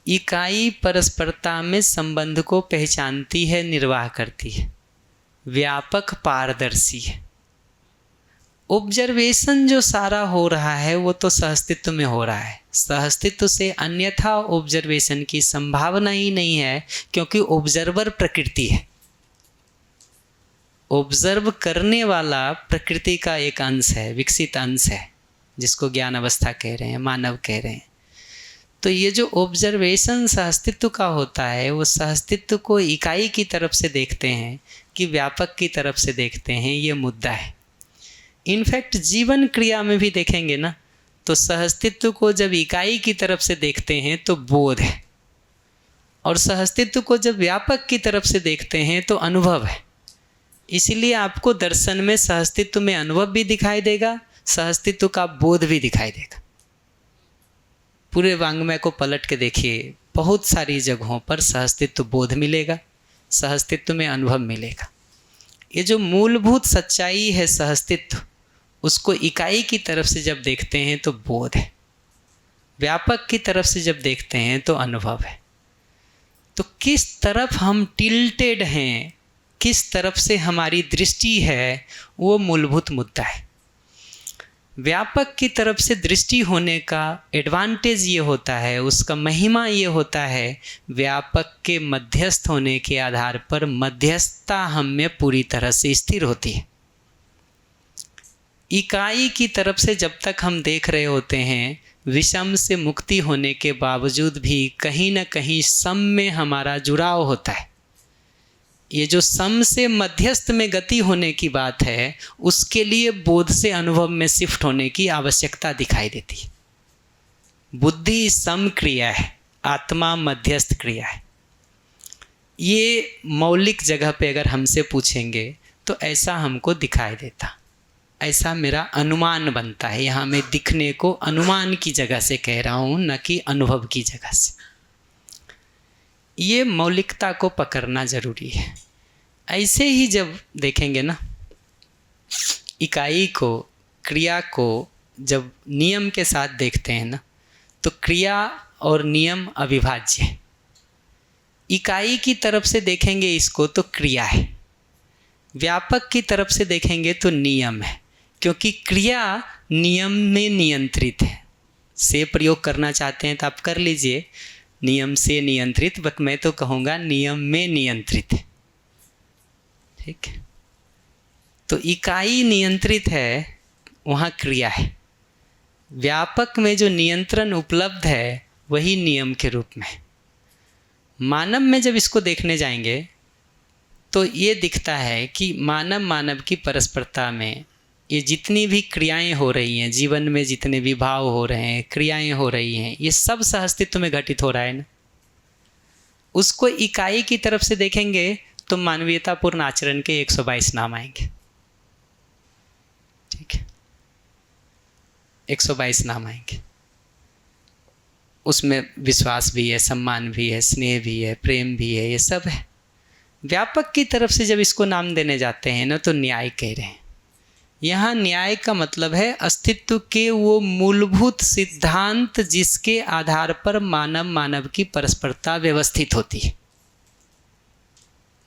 इकाई परस्परता में संबंध को पहचानती है, निर्वाह करती है, व्यापक पारदर्शी है। ऑब्जर्वेशन जो सारा हो रहा है वो तो सहअस्तित्व में हो रहा है, सहअस्तित्व से अन्यथा ऑब्जर्वेशन की संभावना ही नहीं है, क्योंकि ऑब्जर्वर प्रकृति है। ऑब्जर्व करने वाला प्रकृति का एक अंश है, विकसित अंश है, जिसको ज्ञान अवस्था कह रहे हैं, मानव कह रहे हैं। तो ये जो ऑब्जर्वेशन सहअस्तित्व का होता है वो सहअस्तित्व को इकाई की तरफ से देखते हैं कि व्यापक की तरफ से देखते हैं, ये मुद्दा है। इनफैक्ट जीवन क्रिया में भी देखेंगे ना तो सहअस्तित्व को जब इकाई की तरफ से देखते हैं तो बोध है, और सहअस्तित्व को जब व्यापक की तरफ से देखते हैं तो अनुभव है। इसलिए आपको दर्शन में सहअस्तित्व में अनुभव भी दिखाई देगा, सहअस्तित्व का बोध भी दिखाई देगा। पूरे वांग्मय को पलट के देखिए, बहुत सारी जगहों पर सहअस्तित्व बोध मिलेगा, सहअस्तित्व में अनुभव मिलेगा। ये जो मूलभूत सच्चाई है सहअस्तित्व, उसको इकाई की तरफ से जब देखते हैं तो बोध है, व्यापक की तरफ से जब देखते हैं तो अनुभव है। तो किस तरफ हम टिल्टेड हैं, किस तरफ से हमारी दृष्टि है, वो मूलभूत मुद्दा है। व्यापक की तरफ से दृष्टि होने का एडवांटेज ये होता है, उसका महिमा ये होता है, व्यापक के मध्यस्थ होने के आधार पर मध्यस्थता हम में पूरी तरह से स्थिर होती है। इकाई की तरफ से जब तक हम देख रहे होते हैं, विषम से मुक्ति होने के बावजूद भी कहीं ना कहीं सम में हमारा जुड़ाव होता है। ये जो सम से मध्यस्थ में गति होने की बात है, उसके लिए बोध से अनुभव में शिफ्ट होने की आवश्यकता दिखाई देती है। बुद्धि सम क्रिया है, आत्मा मध्यस्थ क्रिया है। ये मौलिक जगह पे अगर हमसे पूछेंगे तो ऐसा हमको दिखाई देता, ऐसा मेरा अनुमान बनता है। यहाँ मैं दिखने को अनुमान की जगह से कह रहा हूँ, न कि अनुभव की जगह से। ये मौलिकता को पकड़ना जरूरी है। ऐसे ही जब देखेंगे ना इकाई को, क्रिया को जब नियम के साथ देखते हैं ना, तो क्रिया और नियम अविभाज्य है। इकाई की तरफ से देखेंगे इसको तो क्रिया है, व्यापक की तरफ से देखेंगे तो नियम है, क्योंकि क्रिया नियम में नियंत्रित है। से प्रयोग करना चाहते हैं तो आप कर लीजिए, नियम से नियंत्रित, बट मैं तो कहूँगा नियम में नियंत्रित है। ठीक है, तो इकाई नियंत्रित है, वहाँ क्रिया है। व्यापक में जो नियंत्रण उपलब्ध है वही नियम के रूप में। मानव में जब इसको देखने जाएंगे तो ये दिखता है कि मानव मानव की परस्परता में ये जितनी भी क्रियाएं हो रही हैं, जीवन में जितने भी भाव हो रहे हैं, क्रियाएं हो रही हैं, ये सब सहअस्तित्व में घटित हो रहा है ना। उसको इकाई की तरफ से देखेंगे तो मानवीयतापूर्ण आचरण के 122 नाम आएंगे। ठीक है, 122 नाम आएंगे। उसमें विश्वास भी है, सम्मान भी है, स्नेह भी है, प्रेम भी है, ये सब है। व्यापक की तरफ से जब इसको नाम देने जाते हैं ना तो न्याय कह रहे हैं। यहाँ न्याय का मतलब है अस्तित्व के वो मूलभूत सिद्धांत जिसके आधार पर मानव मानव की परस्परता व्यवस्थित होती है।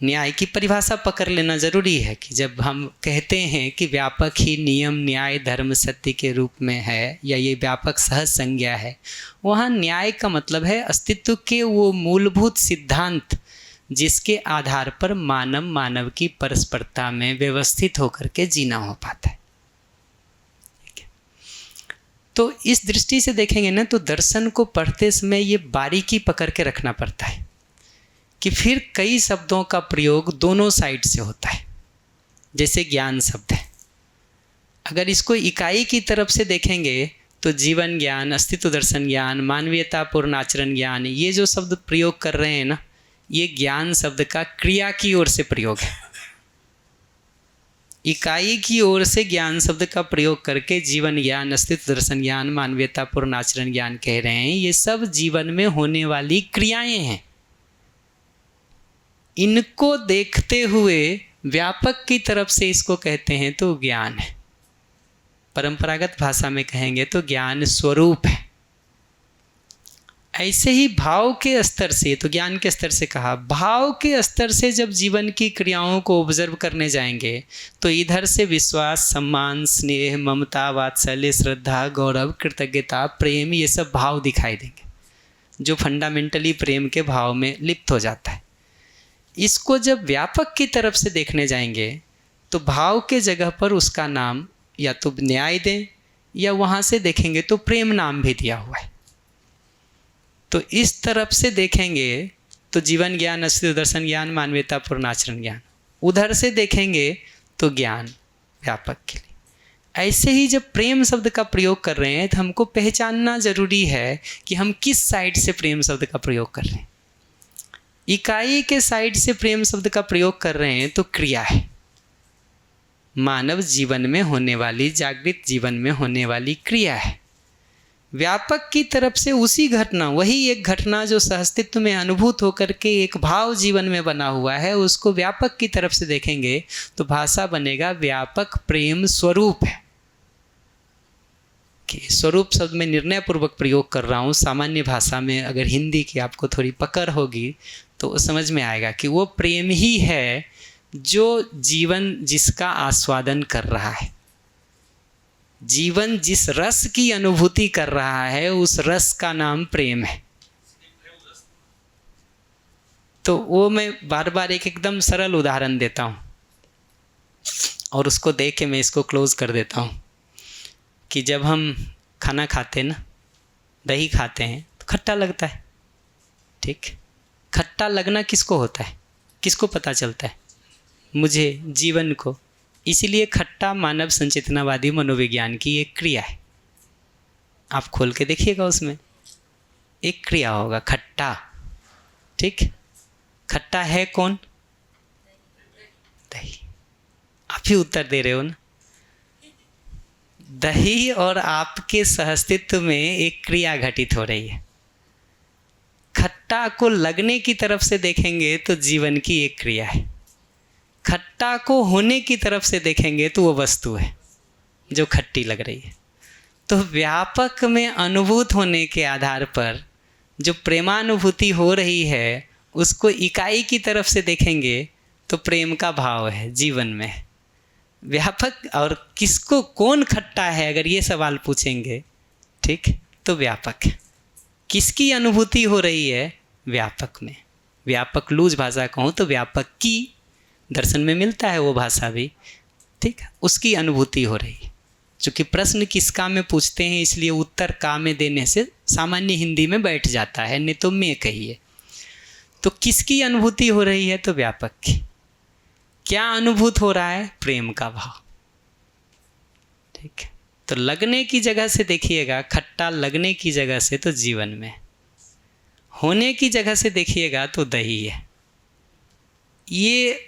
न्याय की परिभाषा पकड़ लेना जरूरी है कि जब हम कहते हैं कि व्यापक ही नियम न्याय धर्म सत्य के रूप में है या ये व्यापक सहज संज्ञा है, वहाँ न्याय का मतलब है अस्तित्व के वो मूलभूत सिद्धांत जिसके आधार पर मानव मानव की परस्परता में व्यवस्थित होकर के जीना हो पाता है। तो इस दृष्टि से देखेंगे ना तो दर्शन को पढ़ते समय ये बारीकी पकड़ के रखना पड़ता है कि फिर कई शब्दों का प्रयोग दोनों साइड से होता है। जैसे ज्ञान शब्द है, अगर इसको इकाई की तरफ से देखेंगे तो जीवन ज्ञान, अस्तित्व दर्शन ज्ञान, मानवीयतापूर्ण आचरण ज्ञान, ये जो शब्द प्रयोग कर रहे हैं ना, ये ज्ञान शब्द का क्रिया की ओर से प्रयोग है। इकाई की ओर से ज्ञान शब्द का प्रयोग करके जीवन ज्ञान, अस्तित्व दर्शन ज्ञान, मानवीयतापूर्ण आचरण ज्ञान कह रहे हैं। ये सब जीवन में होने वाली क्रियाएं हैं। इनको देखते हुए व्यापक की तरफ से इसको कहते हैं तो ज्ञान है। परंपरागत भाषा में कहेंगे तो ज्ञान स्वरूप है। ऐसे ही भाव के स्तर से, तो ज्ञान के स्तर से कहा, भाव के स्तर से जब जीवन की क्रियाओं को ऑब्जर्व करने जाएंगे तो इधर से विश्वास, सम्मान, स्नेह, ममता, वात्सल्य, श्रद्धा, गौरव, कृतज्ञता, प्रेम, ये सब भाव दिखाई देंगे जो फंडामेंटली प्रेम के भाव में लिप्त हो जाता है। इसको जब व्यापक की तरफ से देखने जाएंगे तो भाव के जगह पर उसका नाम या तो न्याय दें या वहाँ से देखेंगे तो प्रेम नाम भी दिया हुआ है। तो इस तरफ से देखेंगे तो जीवन ज्ञान, अस्तित्व दर्शन ज्ञान, मानवीयतापूर्ण आचरण ज्ञान, उधर से देखेंगे तो ज्ञान व्यापक के लिए। ऐसे ही जब प्रेम शब्द का प्रयोग कर रहे हैं तो हमको पहचानना जरूरी है कि हम किस साइड से प्रेम शब्द का प्रयोग कर रहे हैं। इकाई के साइड से प्रेम शब्द का प्रयोग कर रहे हैं तो क्रिया है, मानव जीवन में होने वाली, जागृत जीवन में होने वाली क्रिया है। व्यापक की तरफ से उसी घटना, वही एक घटना जो सहअस्तित्व में अनुभूत होकर के एक भाव जीवन में बना हुआ है, उसको व्यापक की तरफ से देखेंगे तो भाषा बनेगा व्यापक प्रेम स्वरूप है। कि स्वरूप शब्द में निर्णय पूर्वक प्रयोग कर रहा हूँ। सामान्य भाषा में अगर हिंदी की आपको थोड़ी पकड़ होगी तो समझ में आएगा कि वो प्रेम ही है जो जीवन जिसका आस्वादन कर रहा है, जीवन जिस रस की अनुभूति कर रहा है, उस रस का नाम प्रेम है। तो वो मैं बार बार एक एकदम सरल उदाहरण देता हूँ और उसको देख के मैं इसको क्लोज कर देता हूँ कि जब हम खाना खाते हैं ना, दही खाते हैं तो खट्टा लगता है। ठीक, खट्टा लगना किसको होता है, किसको पता चलता है? मुझे, जीवन को। इसीलिए खट्टा मानव संचेतनावादी मनोविज्ञान की एक क्रिया है। आप खोल के देखिएगा, उसमें एक क्रिया होगा खट्टा। ठीक, खट्टा है कौन? दही। आप ही उत्तर दे रहे हो ना। दही और आपके सहअस्तित्व में एक क्रिया घटित हो रही है। खट्टा को लगने की तरफ से देखेंगे तो जीवन की एक क्रिया है, खट्टा को होने की तरफ से देखेंगे तो वो वस्तु है जो खट्टी लग रही है। तो व्यापक में अनुभूत होने के आधार पर जो प्रेमानुभूति हो रही है, उसको इकाई की तरफ से देखेंगे तो प्रेम का भाव है जीवन में व्यापक। और किसको, कौन खट्टा है, अगर ये सवाल पूछेंगे, ठीक, तो व्यापक है। किसकी अनुभूति हो रही है? व्यापक में। व्यापक लूज भाषा कहूँ तो व्यापक की, दर्शन में मिलता है वो भाषा भी, ठीक, उसकी अनुभूति हो रही है। चूँकि प्रश्न किस का में पूछते हैं इसलिए उत्तर का में देने से सामान्य हिंदी में बैठ जाता है, नहीं तो मैं कहिए। तो किसकी अनुभूति हो रही है? तो व्यापक की। क्या अनुभूत हो रहा है? प्रेम का भाव। ठीक है, तो लगने की जगह से देखिएगा, खट्टा लगने की जगह से तो जीवन में, होने की जगह से देखिएगा तो दही है। ये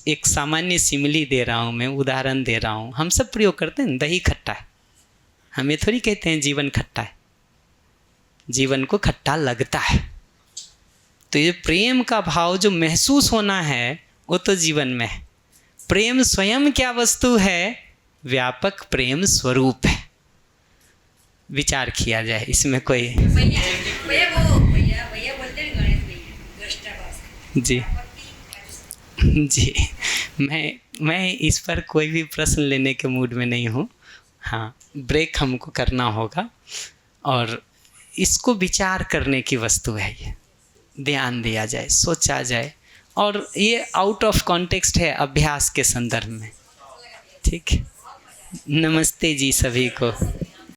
एक सामान्य सिमिली दे रहा हूँ मैं, उदाहरण दे रहा हूँ। हम सब प्रयोग करते हैं, दही खट्टा है। हम ये थोड़ी कहते हैं जीवन खट्टा है, जीवन को खट्टा लगता है। तो ये प्रेम का भाव जो महसूस होना है वो तो जीवन में है। प्रेम स्वयं क्या वस्तु है? व्यापक प्रेम स्वरूप है। विचार किया जाए इसमें कोई जी जी, मैं इस पर कोई भी प्रश्न लेने के मूड में नहीं हूँ। हाँ, ब्रेक हमको करना होगा और इसको विचार करने की वस्तु है। ये ध्यान दिया जाए, सोचा जाए, और ये आउट ऑफ कॉन्टेक्स्ट है अभ्यास के संदर्भ में। ठीक, नमस्ते जी सभी को।